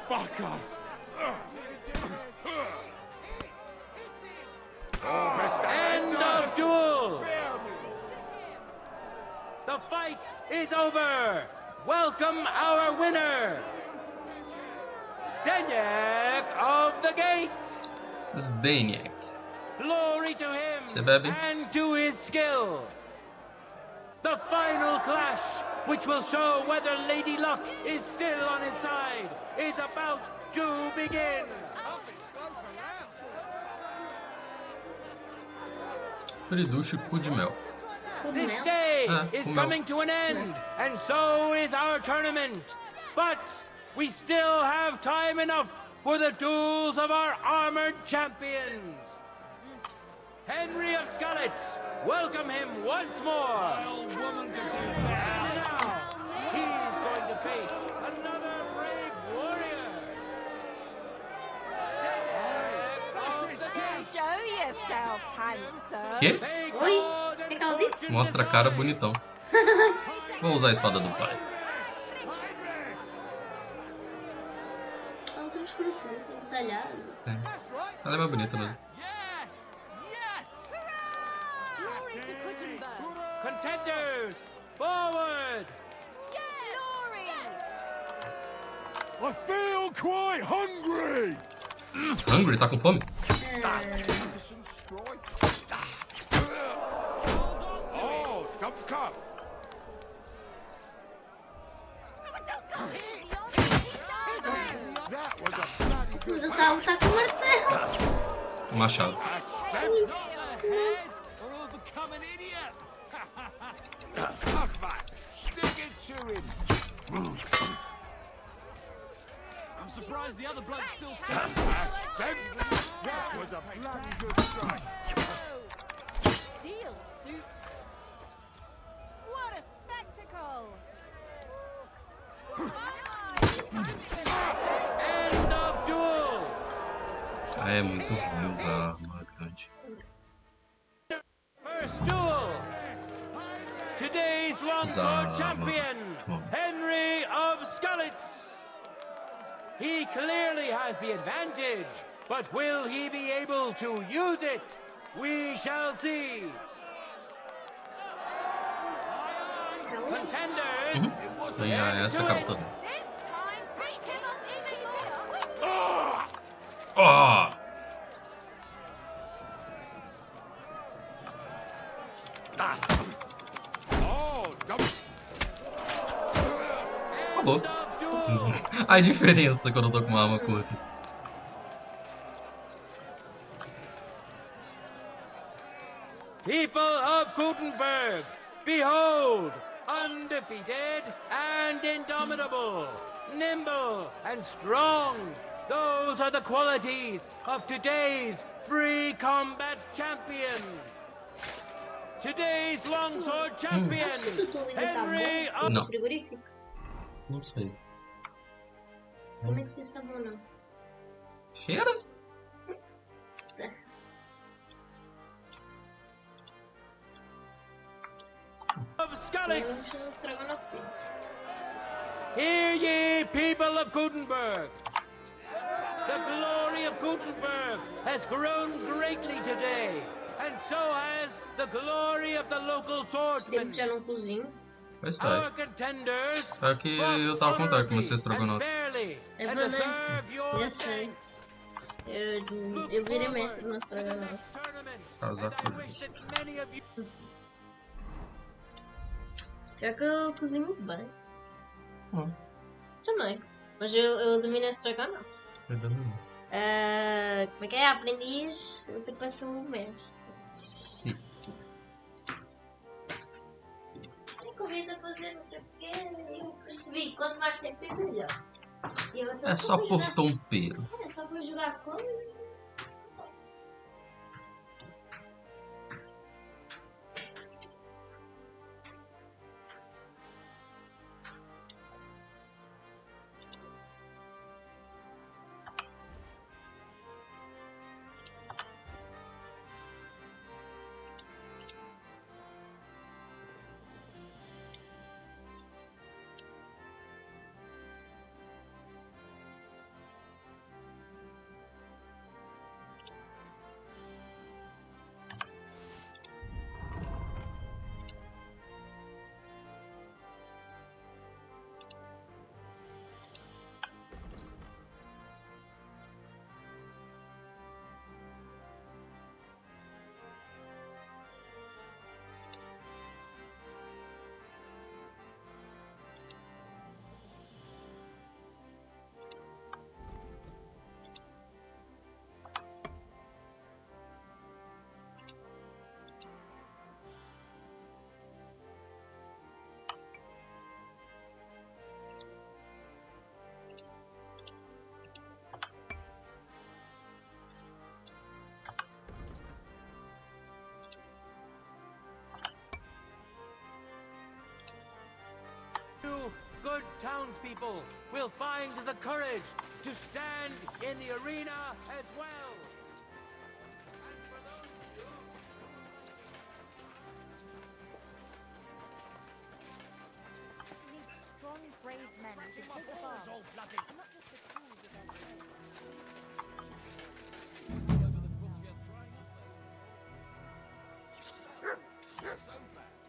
Fucker! End of duel! The fight is over! Welcome our winner! Steniak of the Gate! Zdeniak. Glory to him Você bebe? and to his skill! The final clash, which will show whether Lady Luck is still on his side, is about to begin! Friduche cu de mel. This day is com mel. coming to an end, and so is our tournament. But we still have time enough for the duels of our armored champions. Henry of Skalitz, welcome him once more. Now, he's going to face another brave warrior. Show yourself, handsome. Quê? Oi? O que ela disse? Mostra a cara bonitão. Vou usar a espada do pai. Ela não tem uns furos detalhados. É. Ela é mais bonita mesmo. Contenders, forward! I feel quite hungry! Hungry? Tá com fome? Oh, stop the cup! Nossa, ele tá a lutar com o martelo. Machado. I'm surprised the other bloke's still standing. That was a bloody good strike. Steel suit. What a spectacle! End of duel! É muito ruim usar arma grande. First duel! Today's longsword champion, Henry of Skalitz. He clearly has the advantage, but will he be able to use it? We shall see. Contenders, E essa acaba toda. Oh! Acabou. A diferença quando eu tô com uma arma curta. people of Gutenberg, behold, undefeated and indomitable, nimble and strong. Those are the qualities of today's free combat champion. Today's longsword champion, Henry of... Não. Não sei. Como é que vocês estavam, não? Cheira? Tá. Of Skalitz. Hear ye, people of Gutenberg! The glory of Gutenberg has grown greatly today, and so has the glory of the local swordsmen. Já não cozinho. Faz, Our faz. contenders Só que eu tava ao contrário, comecei a and estrogonofe. fairly, É and verdade. deserve your Já sei. Eu virei mestre no estrogonofe. Casar com justo. Pior que eu cozinho muito bem. Ó, Também. Mas eu domino estrogonofe. eu também não. Como é que é? Aprendiz ultrapassou o mestre. Sim. Tenho comida a fazer, não sei o quê. Eu percebi que quanto mais tempo é melhor. É só por tompeiro. É só para jogar com. You, good townspeople, will find the courage to stand in the arena as well. We need strong, brave men to take the bar. Not just the tools of their trade.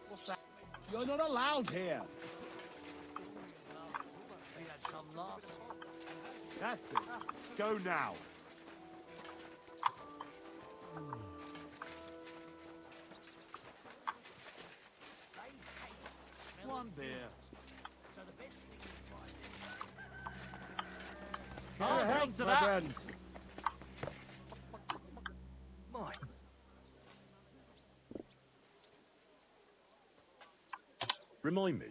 What's that? You're not allowed here. We had some last. That's it. Go now. One beer. Go I'll ahead, drink to my that. friends. Remind me.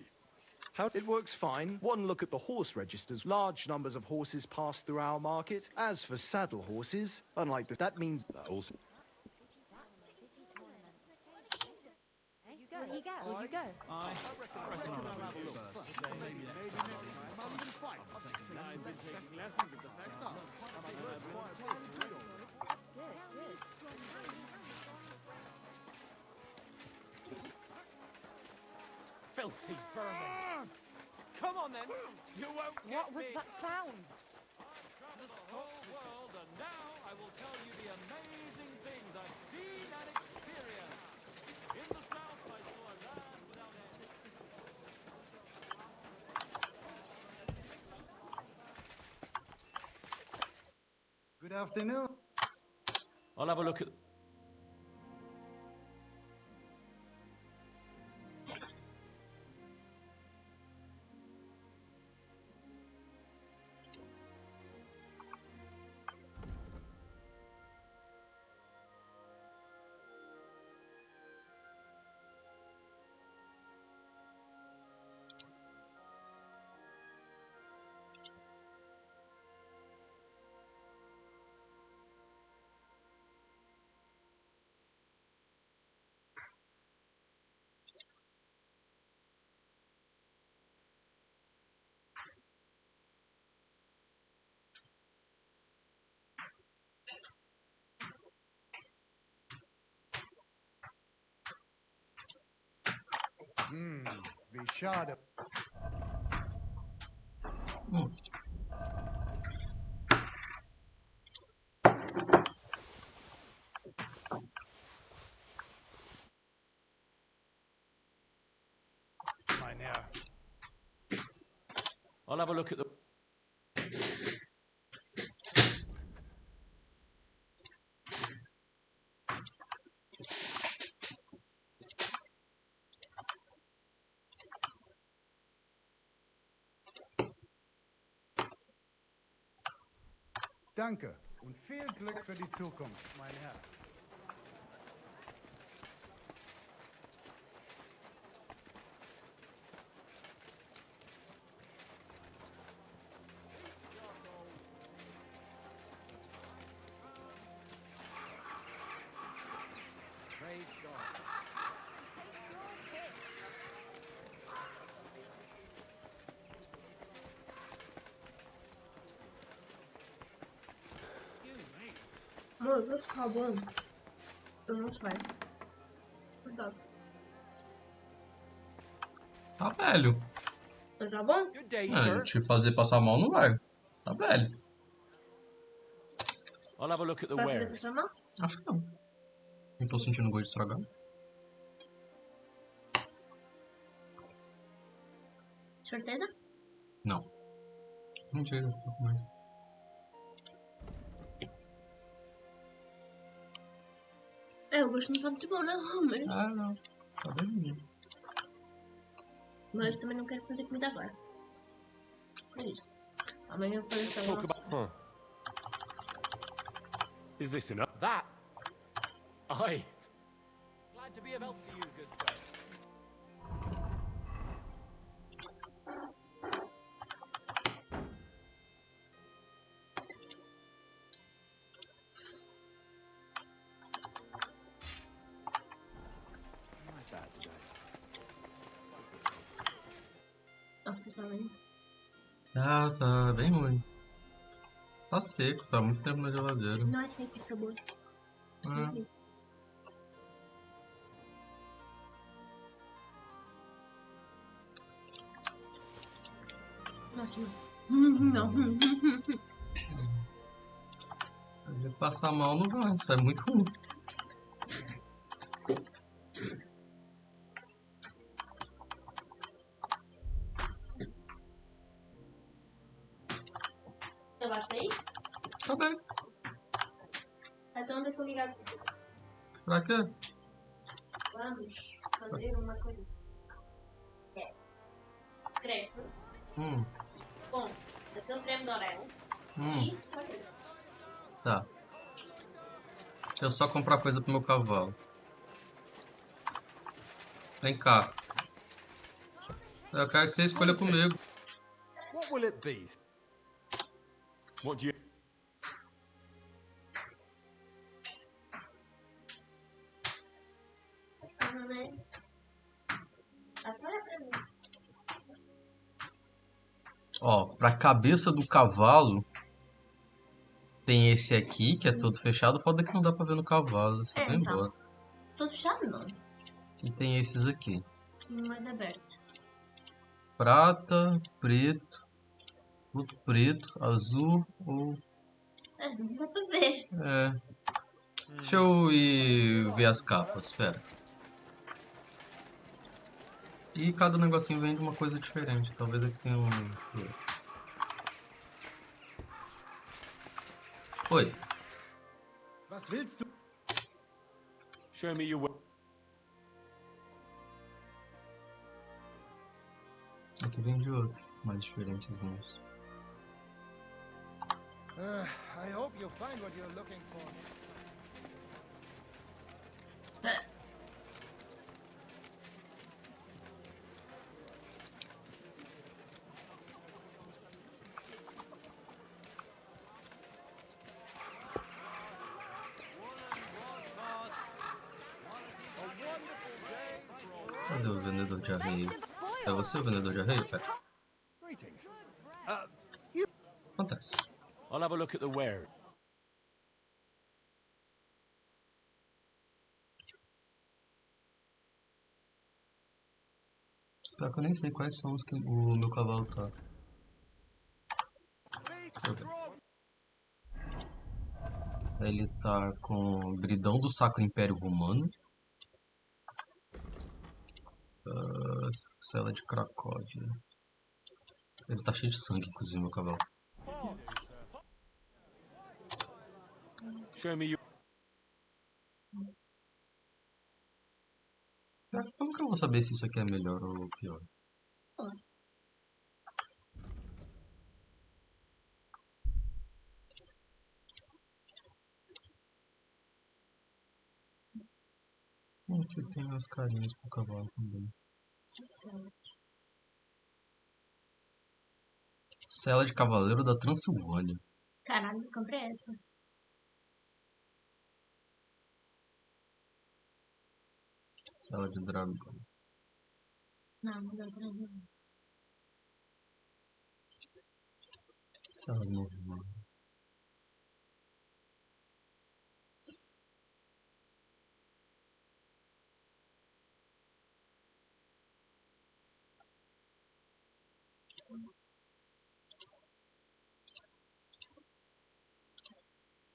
How it works fine. One look at the horse registers. Large numbers of horses pass through our market. As for saddle horses, unlike this, that means that also. Will he go? Will you go? Filthy vermin. Come on then. You won't What was that sound? The whole world, and now I will tell you the amazing things I've seen and experienced. In the south, I saw a land without end. Good afternoon. I'll have a look at. Be sure to. Mynheer. I'll have a look at the... Danke und viel Glück für die Zukunft, mein Herr. Amor, vai ficar bom. Eu não sei. Cuidado. Tá velho. Mas tá bom? Te fazer passar mal não vai. Tá velho. I'll have a look at the Vai fazer wares. passar mal? Acho que não. Não tô sentindo gosto de estragado. Certeza? Não. Mentira, tô comendo. É, o gosto não tá muito bom, não, mas... Ah, não. Tá bem. Mas eu também não quero fazer comida agora. É isso. Amanhã eu vou fazer essa nossa. Is this enough? That? Aye. Glad to be of help to you, good sir. Nossa, tá bem. Ah, tá bem ruim. Tá seco, tá muito tempo na geladeira. Não é sempre o sabor. É. Nossa, não. Não. Fazer passar mal não vai, isso é muito ruim. Eu bastei? Tá bem. Então anda comigo aqui. Pra quê? Vamos fazer uma coisa. É. Crepe. Bom, aquele creme de orelha. E sorvete. Tá. Deixa eu só comprar coisa pro meu cavalo. Vem cá. Eu quero que você escolha comigo. What will it be? What do you... Ó, pra cabeça do cavalo tem esse aqui, que é todo fechado. Foda que não dá pra ver no cavalo. Isso é bem então. bosta. Todo fechado não. E tem esses aqui. Mais aberto. Prata, preto, outro preto, azul ou... É, não dá pra ver. É. Deixa eu ir ver as capas, espera. E cada negocinho vem de uma coisa diferente. Talvez aqui tenha um... Oi. Was willst du? Show me your way. Aqui vem de outros, mais diferentes uns. I hope you find what you're looking for. Cadê o vendedor de arreio? É você o vendedor de arreio, cara? Acontece. I'll have a look at the wares. Pior que eu nem sei quais são os que o meu cavalo tá. Deixa eu ver. Ele tá com Gridão do Sacro Império Romano. Cela de Cracóvia. Ele tá cheio de sangue, inclusive, meu cavalo. Show me you. Como que eu vou saber se isso aqui é melhor ou pior? Aqui tem as carinhas pro cavalo também. Cela de Cavaleiro da Transilvânia. Caralho, comprei essa. Cela de Dragão. Não, da Transilvânia. Cela normal.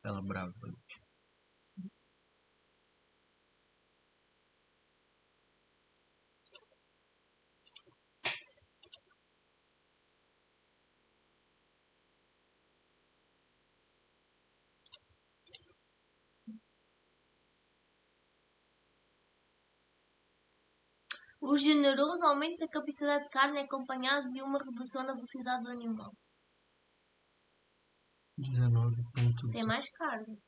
Cela brava. O generoso aumento da capacidade de carne é acompanhado de uma redução na velocidade do animal. 19 pontos. Tem mais carne.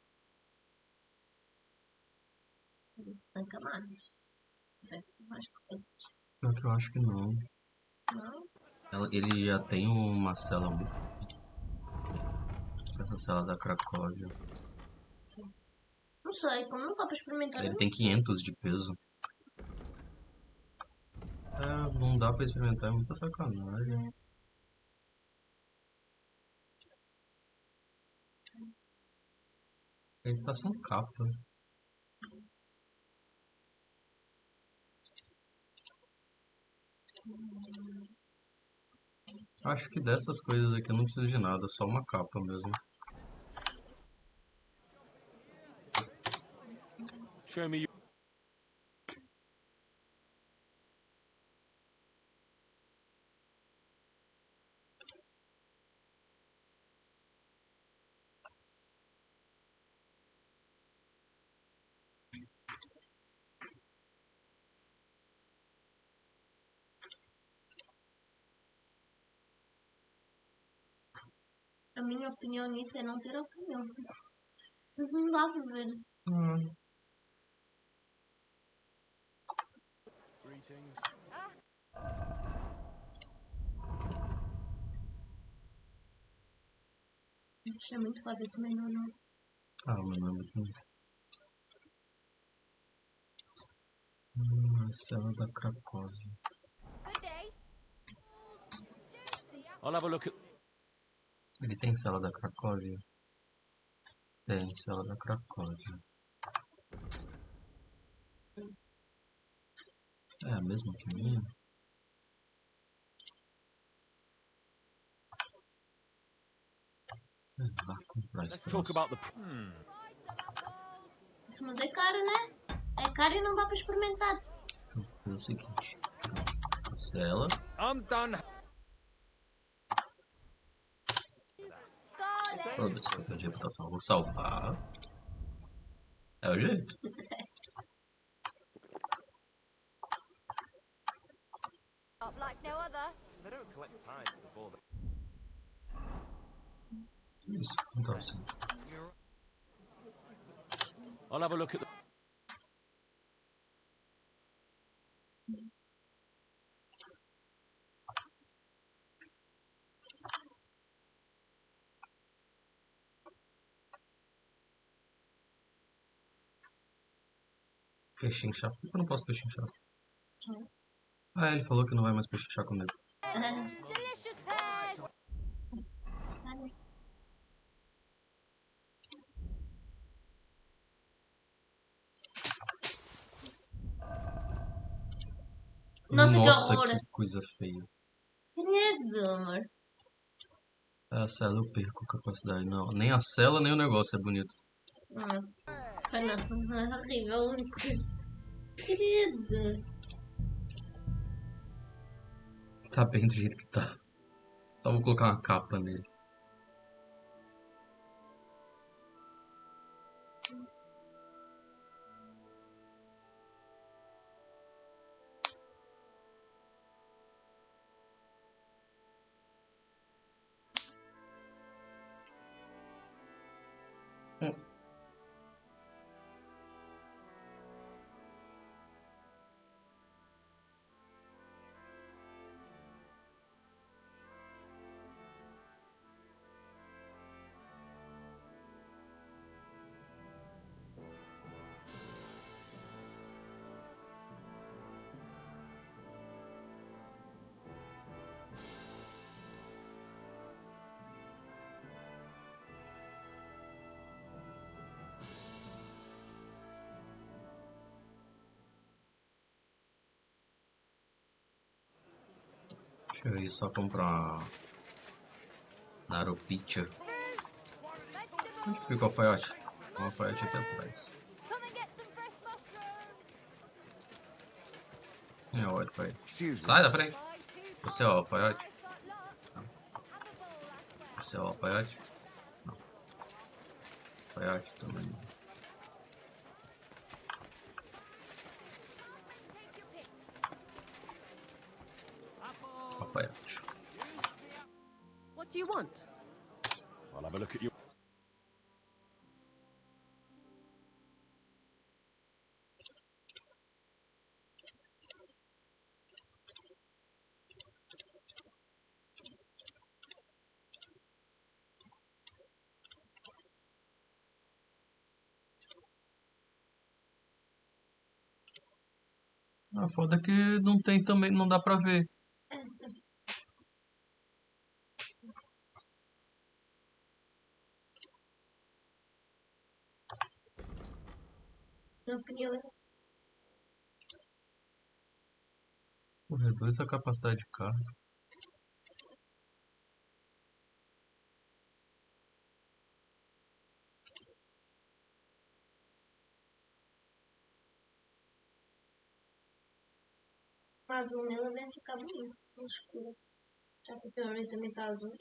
Tanca mais. Não sei se tem mais coisas. Pior que eu acho que não. Não? Ele já tem uma cela muito. Essa cela da Cracóvia. Sim. Não sei, como não está para experimentar. Ele tem 500 de peso. Não dá pra experimentar, é muita sacanagem. Ele tá sem capa. Acho que dessas coisas aqui eu não preciso de nada, só uma capa mesmo. Show me you. A minha opinião nisso é não ter opinião. Não dá para ver. Achei muito leve esse menu, não. O menu é muito bonito. Cela da Cracóvia. I'll have a look at. Ele tem cela da Cracóvia? Tem cela da Cracóvia. É a mesma que a minha? Vá comprar esse troço. Isso, mas é caro, né? É caro e não dá para experimentar. Então, é o seguinte. Cela. I'm done. Foda-se, de reputação. Vou salvar. É o jeito. Like no other. They don't collect tithes before Isso, não tá assim. I'll have a look at the. Pechinchar? Por que eu não posso pechinchar? Ele falou que não vai mais pechinchar comigo. Delicious pears. Nossa, que Nossa, horror. que coisa feia. Credo, amor. A cela eu perco capacidade. Não, nem a cela nem o negócio é bonito. Não, é horrível. Coisa. Credo. tá bem do jeito que tá. Só vou colocar uma capa nele. Deixa eu ir só comprar Naro Picture. Onde fica o alfaiate? O alfaiate aqui atrás. É o alfaiate. Sai da frente! Você é o alfaiate? Não. Você é o alfaiate? Não. Alfaiate também não. Alfaiate. What do you want? I'll have a look at you. A foda é que não tem também, não dá pra ver. Na opinião. Reduz a capacidade de carga. O azul nele vai ficar bonito. Azul escuro. Já que o teu também está azul.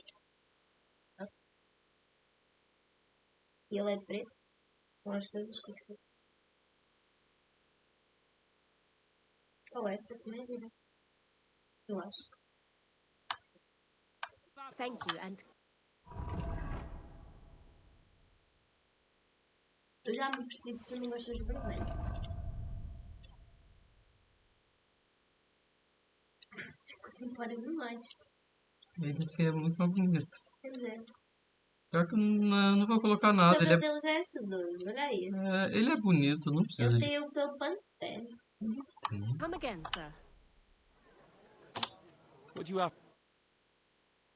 E ele é preto. Com as coisas escuras. Ou essa também, né? Eu acho. Thank you, and Eu já me percebi que tu não gostas de vermelho. Ficou assim fora demais. Ele assim é muito mais bonito. Pois é. Pior que eu não vou colocar O nada. cabelo Ele dele já é sedoso, olha isso. ele é bonito, não precisa Ele de... tem o pelo pantera. come again, sir. What do you have?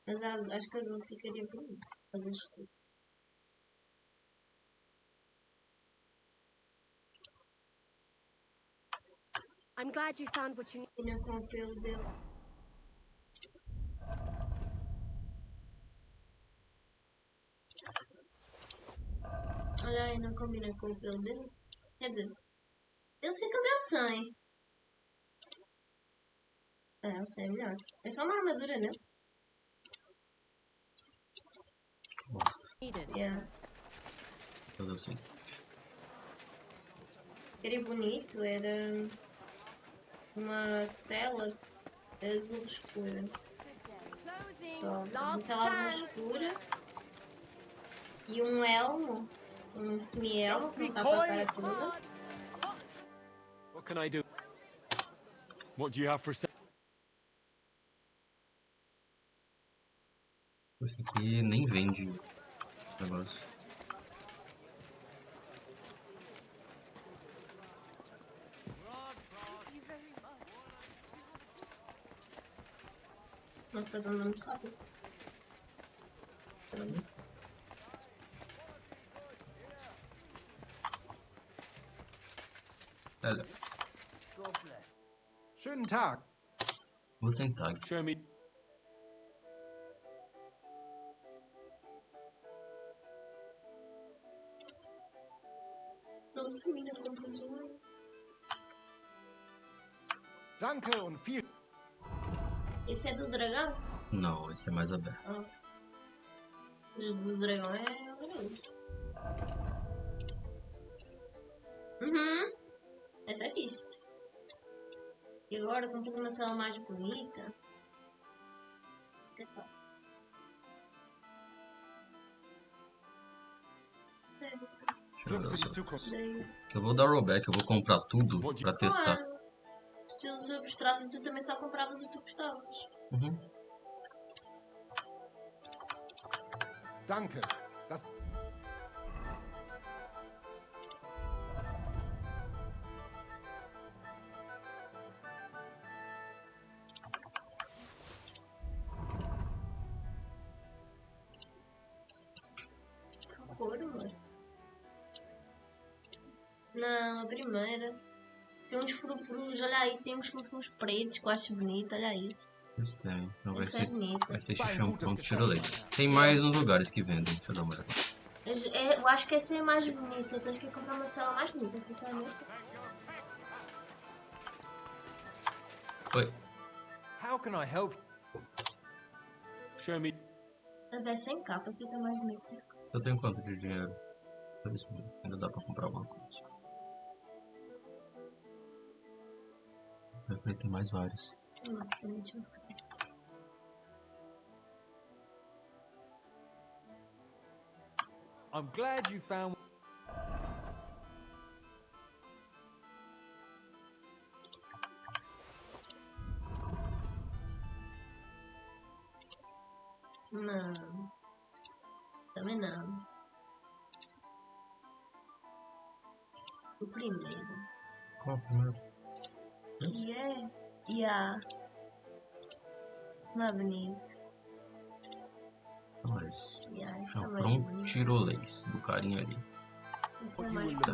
Mas acho que azul ficaria bonito. Azul escuro. I'm glad you found what you need. E não com o pelo dele. Olha aí, não combina com o pelo dele. Quer dizer, ele fica meio sem. Ele é melhor. É só uma armadura, né? Bosta. Yeah. Fazer o seguinte. Era bonito, era uma cela azul escura. Só uma cela azul escura. E um elmo, um semi-elmo, que não tapa a cara toda. What can I do? What do you have for sale? Esse aqui nem vende negócio. Não estás andando muito rápido. Olha. Schönen Tag. Vou tentar. Show me. Nossa, mina composição. Danke und viel. Esse é do dragão? Não, esse é mais aberto. Ah. Do dragão é horroroso. Essa é fixe. E agora compras uma cela mais bonita. Que tal? Deixa eu ver só. Eu vou dar rollback, eu vou comprar tudo pra testar. Claro. Se os outros trazem, tu também só compravas o que tu gostavas. Danke. Das Que horror, amor. Não, a primeira. Tem uns frufrus, olha aí, tem uns frufrus pretos que eu acho bonito, olha aí. Pois tem, então Essa é bonita. vai ser xixão de tirolês. Tem mais uns lugares que vendem, deixa eu dar uma olhada. Eu acho que essa é a mais bonita, tens que comprar uma cela mais bonita, sinceramente. Oi. How can I help? Show me. Mas é sem capa, fica mais bonito sem capa. Eu tenho quanto de dinheiro? 2 mil. Ainda dá pra comprar alguma coisa. Vai ter mais vários. Nossa, tô muito... I'm glad you found... Não. Também não. O primeiro. Qual o primeiro? Que é? Não é bonito. Mas Esse chanfrão também é bonito. tirolês do carinha ali. Esse é mais bonito.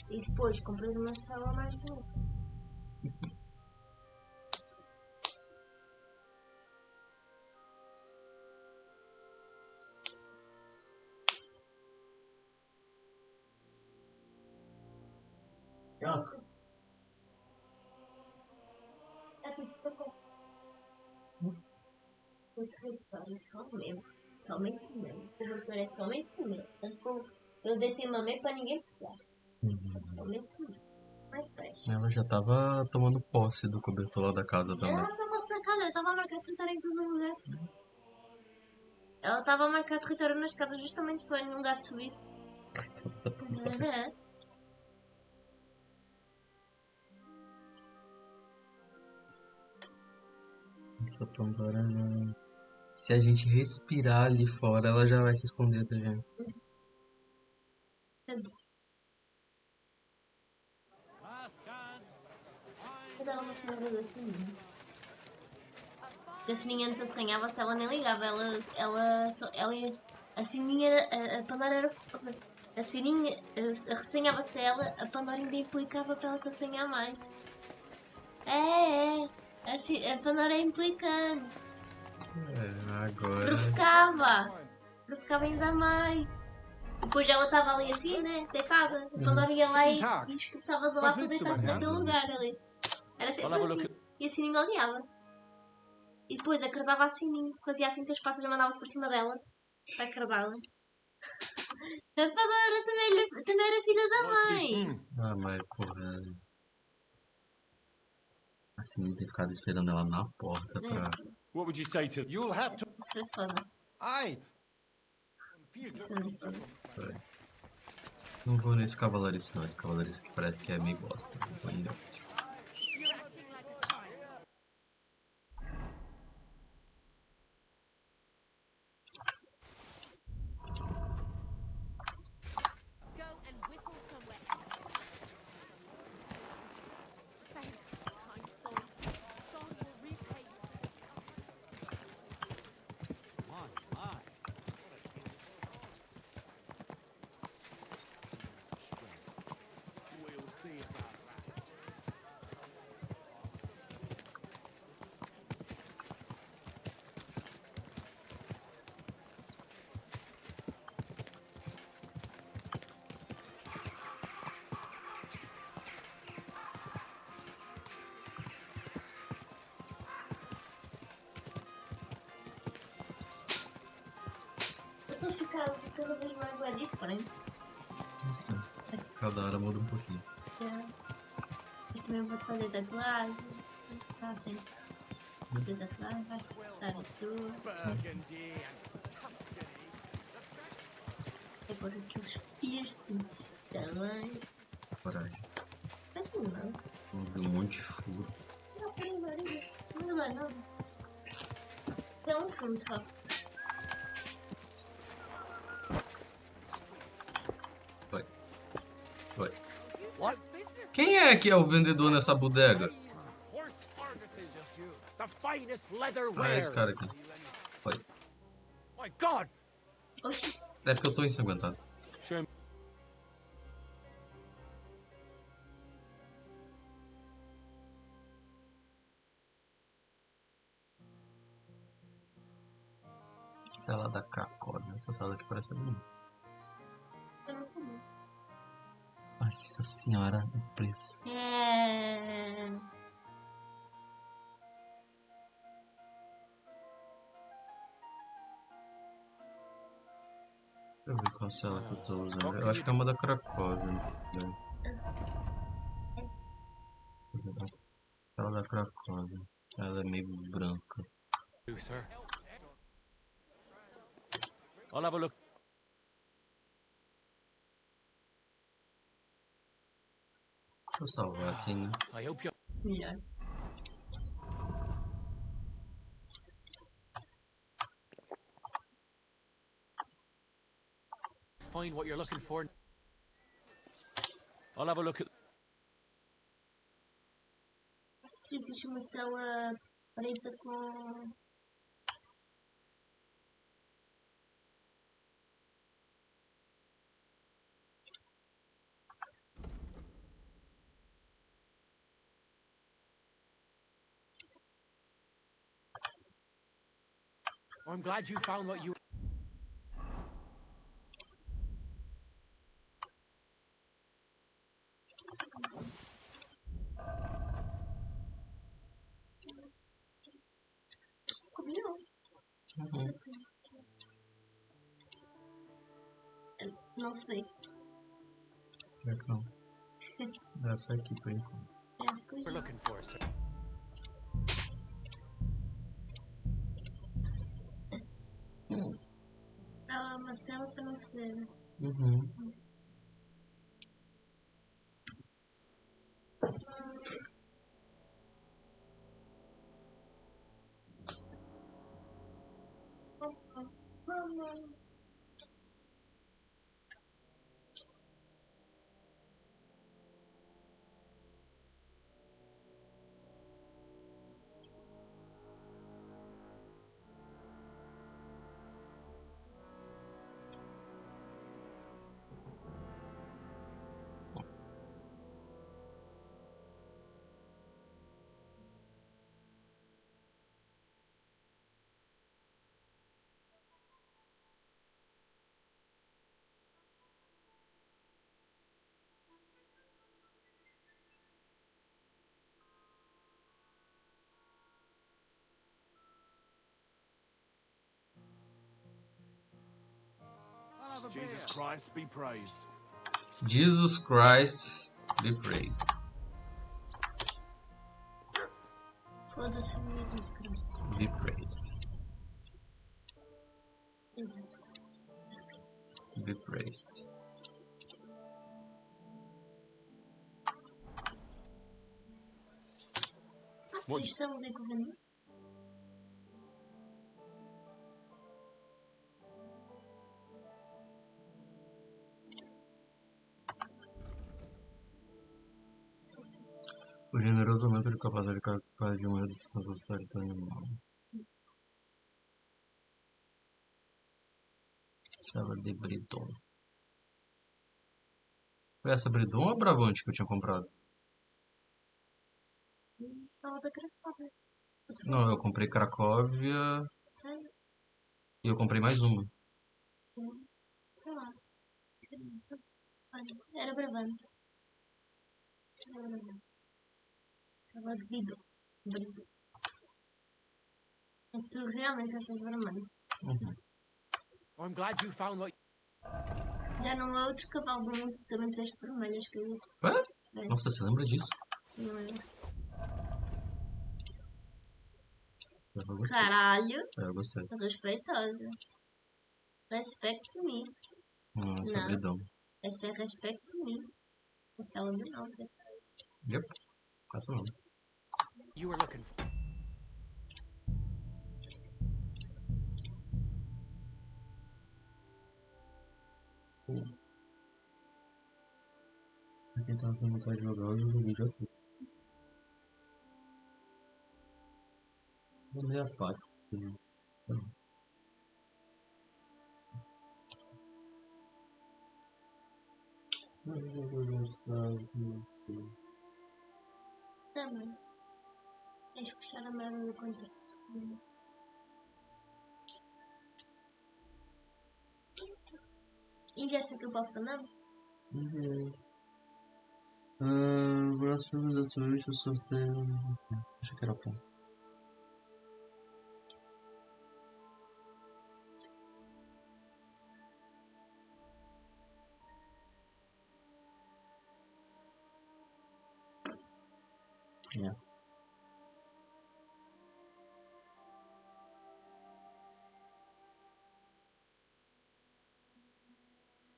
E depois compras uma cela mais bonita. O território é só meu. Somente meu. O cobertor é somente meu. Portanto, eu deitei uma meia para ninguém pegar. É somente meu. Não é presta. Ela já tava tomando posse do cobertor lá da casa também. Ela não posso na casa, ela estava a marcar território em todos os lugares. Ela estava a marcar território nas casas justamente para nenhum gato subir. Essa Pandora, se a gente respirar ali fora, ela já vai se esconder da gente. Vou dar uma senhora da sininha. A sininha antes assanhava-se, ela nem ligava. A sininha, a Pandora era... A sininha, assanhava-se ela, a Pandora ainda implicava para ela se assanhar mais. A Pandora é implicante. Agora... Provocava ainda mais. Depois ela estava ali assim, né, deitada. A Pandora ia lá e expulsava de lá para deitar-se naquele lugar ali. Era sempre assim. E a Sininho odiava. E depois acordava a Sininho, fazia assim com as patas e mandava-se por cima dela para acordá-la. A Pandora também era filha da mãe. Ah, mas porra. A Sininho tem ficado esperando ela na porta pra... What would you say to... You'll have to... Isso foi foda. Ai! Isso é muito foda. Não vou nesse cavalariço não, esse cavalariço que parece que é meio bosta. Vou em outro. depois fica cada vez mais bem diferente. Cada hora muda um pouquinho. Mas também posso fazer tatuagens. Assim. Fazer tatuagem, vais cortar tudo. É por aqueles piercings também. Coragem. Mas não. Um monte de furo. Não, tem as orelhas. Não dá nada. Dá um segundo só. Vai. Quem é que é o vendedor nessa bodega? Ah, esse cara aqui. Vai. Oxi. É porque eu tô ensanguentado. Cela da Cracóvia. Essa cela aqui parece bonita. Nossa senhora, o preço. Deixa eu ver qual cela que eu tô usando. Eu acho que é uma da Cracóvia. Né? Cela da Cracóvia. Ela é meio branca. I'll have a look. Deixa eu salvar aqui, né? Melhor. Find what you're looking for. I'll have a look at. Fiz uma cela preta com. I'm glad you found what you. Combinou. Não se vê. É que não. Essa aqui por enquanto. We're looking for, sir. Ah, uma cela para não se ver. Jesus Christ be praised. Jesus Christ be praised. Foda-se, Jesus Cristo. Be praised. Meu Deus. Be praised. Tens celas aí para vender? O generoso aumento de capacidade capaz de uma redução da velocidade do animal. Cela de Bridon. Foi essa Bridon ou a Bravante que eu tinha comprado? Não, da Cracóvia. Não, eu comprei Cracóvia. Sério? E eu comprei mais uma. Sei lá. Era Bravante. Era Bravante. Cela de Bridon. É tu realmente achas vermelho? I'm glad you found what... Já não há outro cavalo do mundo que também puseste vermelho as coisas. Hã? Nossa, você lembra disso? Sim, não lembro. Eu gostei. Caralho. Eu gostei. Respeitosa. Respect to me. Sabridão. Esse é respect to me. Esse é onde não. Yep. Essa não. You were looking for... Pra quem tá sem vontade de jogar, eu joguei já tudo. É meio apático. Também. Tens que fechar a merda do contrato. Enviaste aquilo para o Fernando? Próximos atuais, o sorteio. Acho que era bom. Yeah.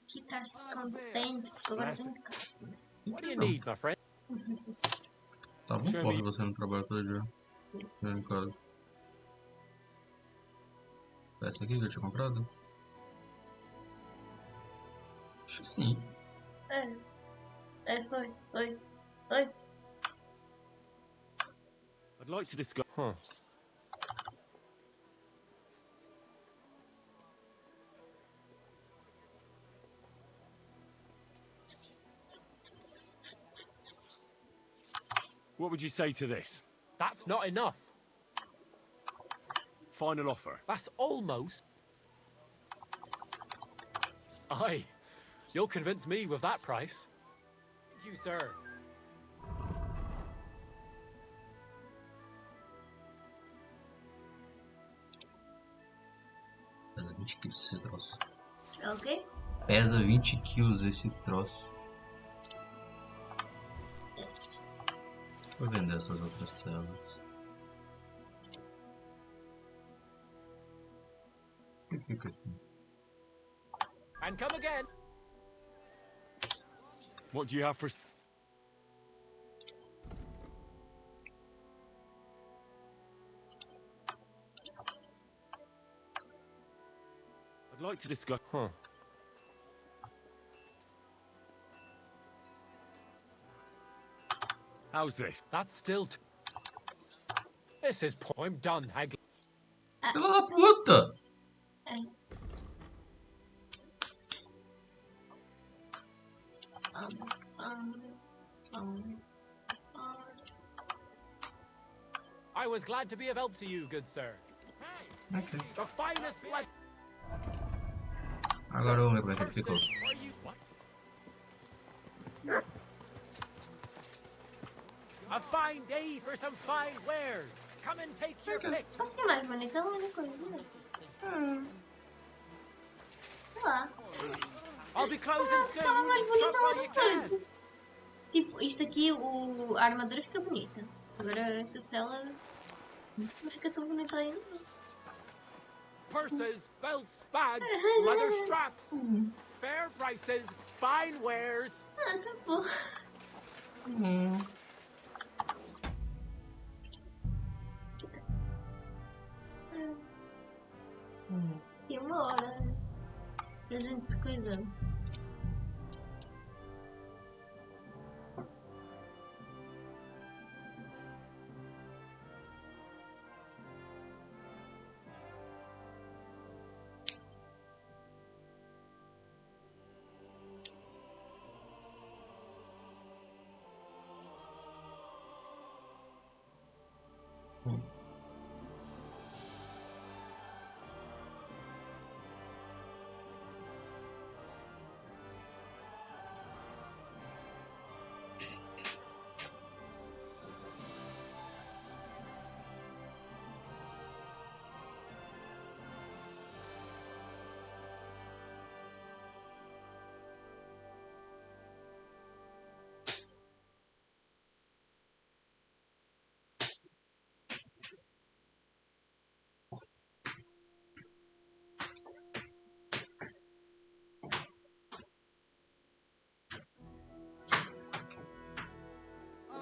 Ficaste contente porque agora tenho casa. What do you need, my friend? Tá bom, porra, você não trabalha todo dia. Vem em casa. É essa aqui que eu tinha comprado? Acho que sim. Foi. I'd like to discuss... Huh. What would you say to this? That's not enough. Final offer. That's almost... Aye. You'll convince me with that price. Thank you, sir. Pesa 20 quilos esse troço. É o quê? Pesa 20 quilos esse troço. Vou vender essas outras celas. O que fica aqui? And come again. What do you have for... I'd like to discuss... Huh. How's this? That's still... This is... I'm done, Hagley. Filha da puta! I was glad to be of help to you, good sir. Okay. The finest life... Agora vamos ver como é que ele ficou. A fine day for some fine wares. Come and take your pick. Acho que é mais bonita ou uma coisa. Sei lá. I'll be closing soon. Ficava mais bonita Shop while ou you uma can. coisa. Tipo, isto aqui, a armadura fica bonita. Agora essa cela não fica tão bonita ainda. Purses, belts, bags, leather straps. Fair prices, fine wares. Ah, tá bom. E uma hora a gente coisamos.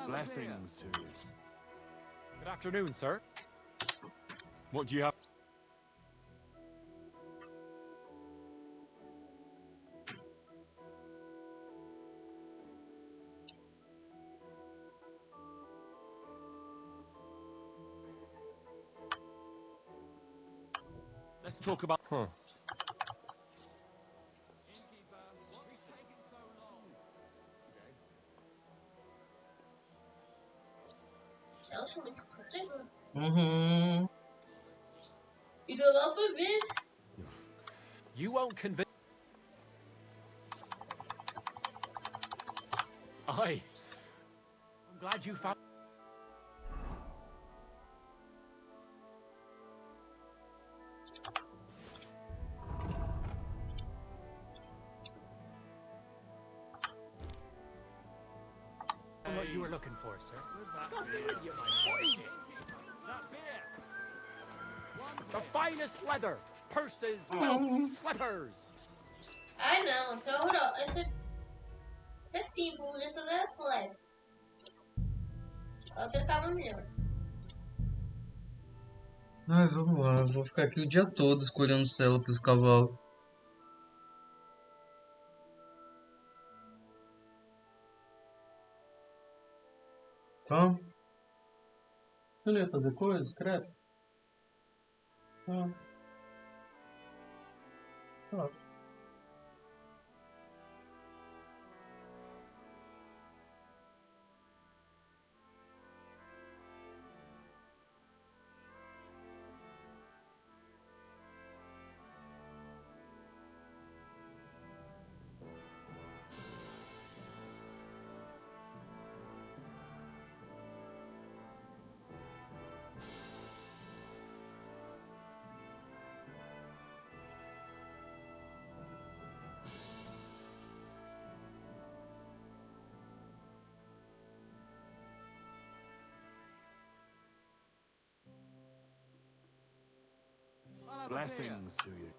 Blessings to you. Good afternoon, sir. What do you have? Let's talk about... Huh. Elas são muito corretas. Uhum. E não dá pra ver. You won't convince... I'm glad you found... What you were looking for, sir. God be with you, my boy. The finest leather, purses, belts, slippers. Ai não, essa é horrorosa. Essa é simples, essa da plebe. A outra tava melhor. Ai, vamos lá. Eu vou ficar aqui o dia todo escolhendo cela pros cavalos. Tá? Eu não ia fazer coisa, credo. Tá. Blessings to you.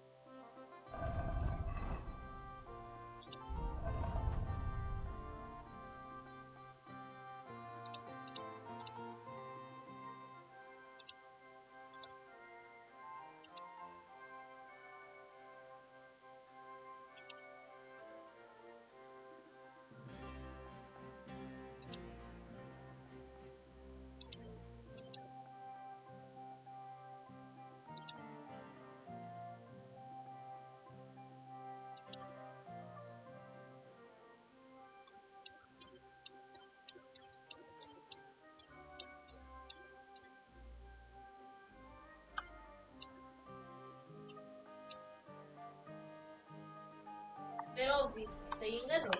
Espera ouvir. Isso aí enganou.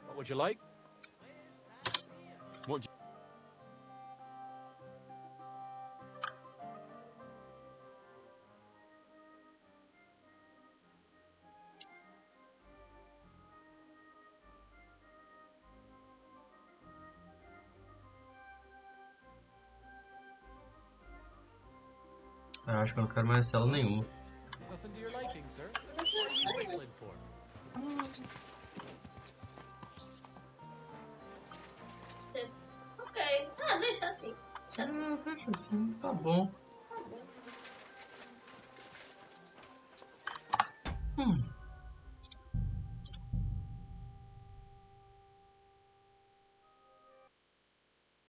What would you like? What? Acho que eu não quero mais cela nenhuma. Nothing to your liking, sir. What are you whistling for? Ok. Ah, deixa assim. Deixa assim. Deixa assim, tá bom.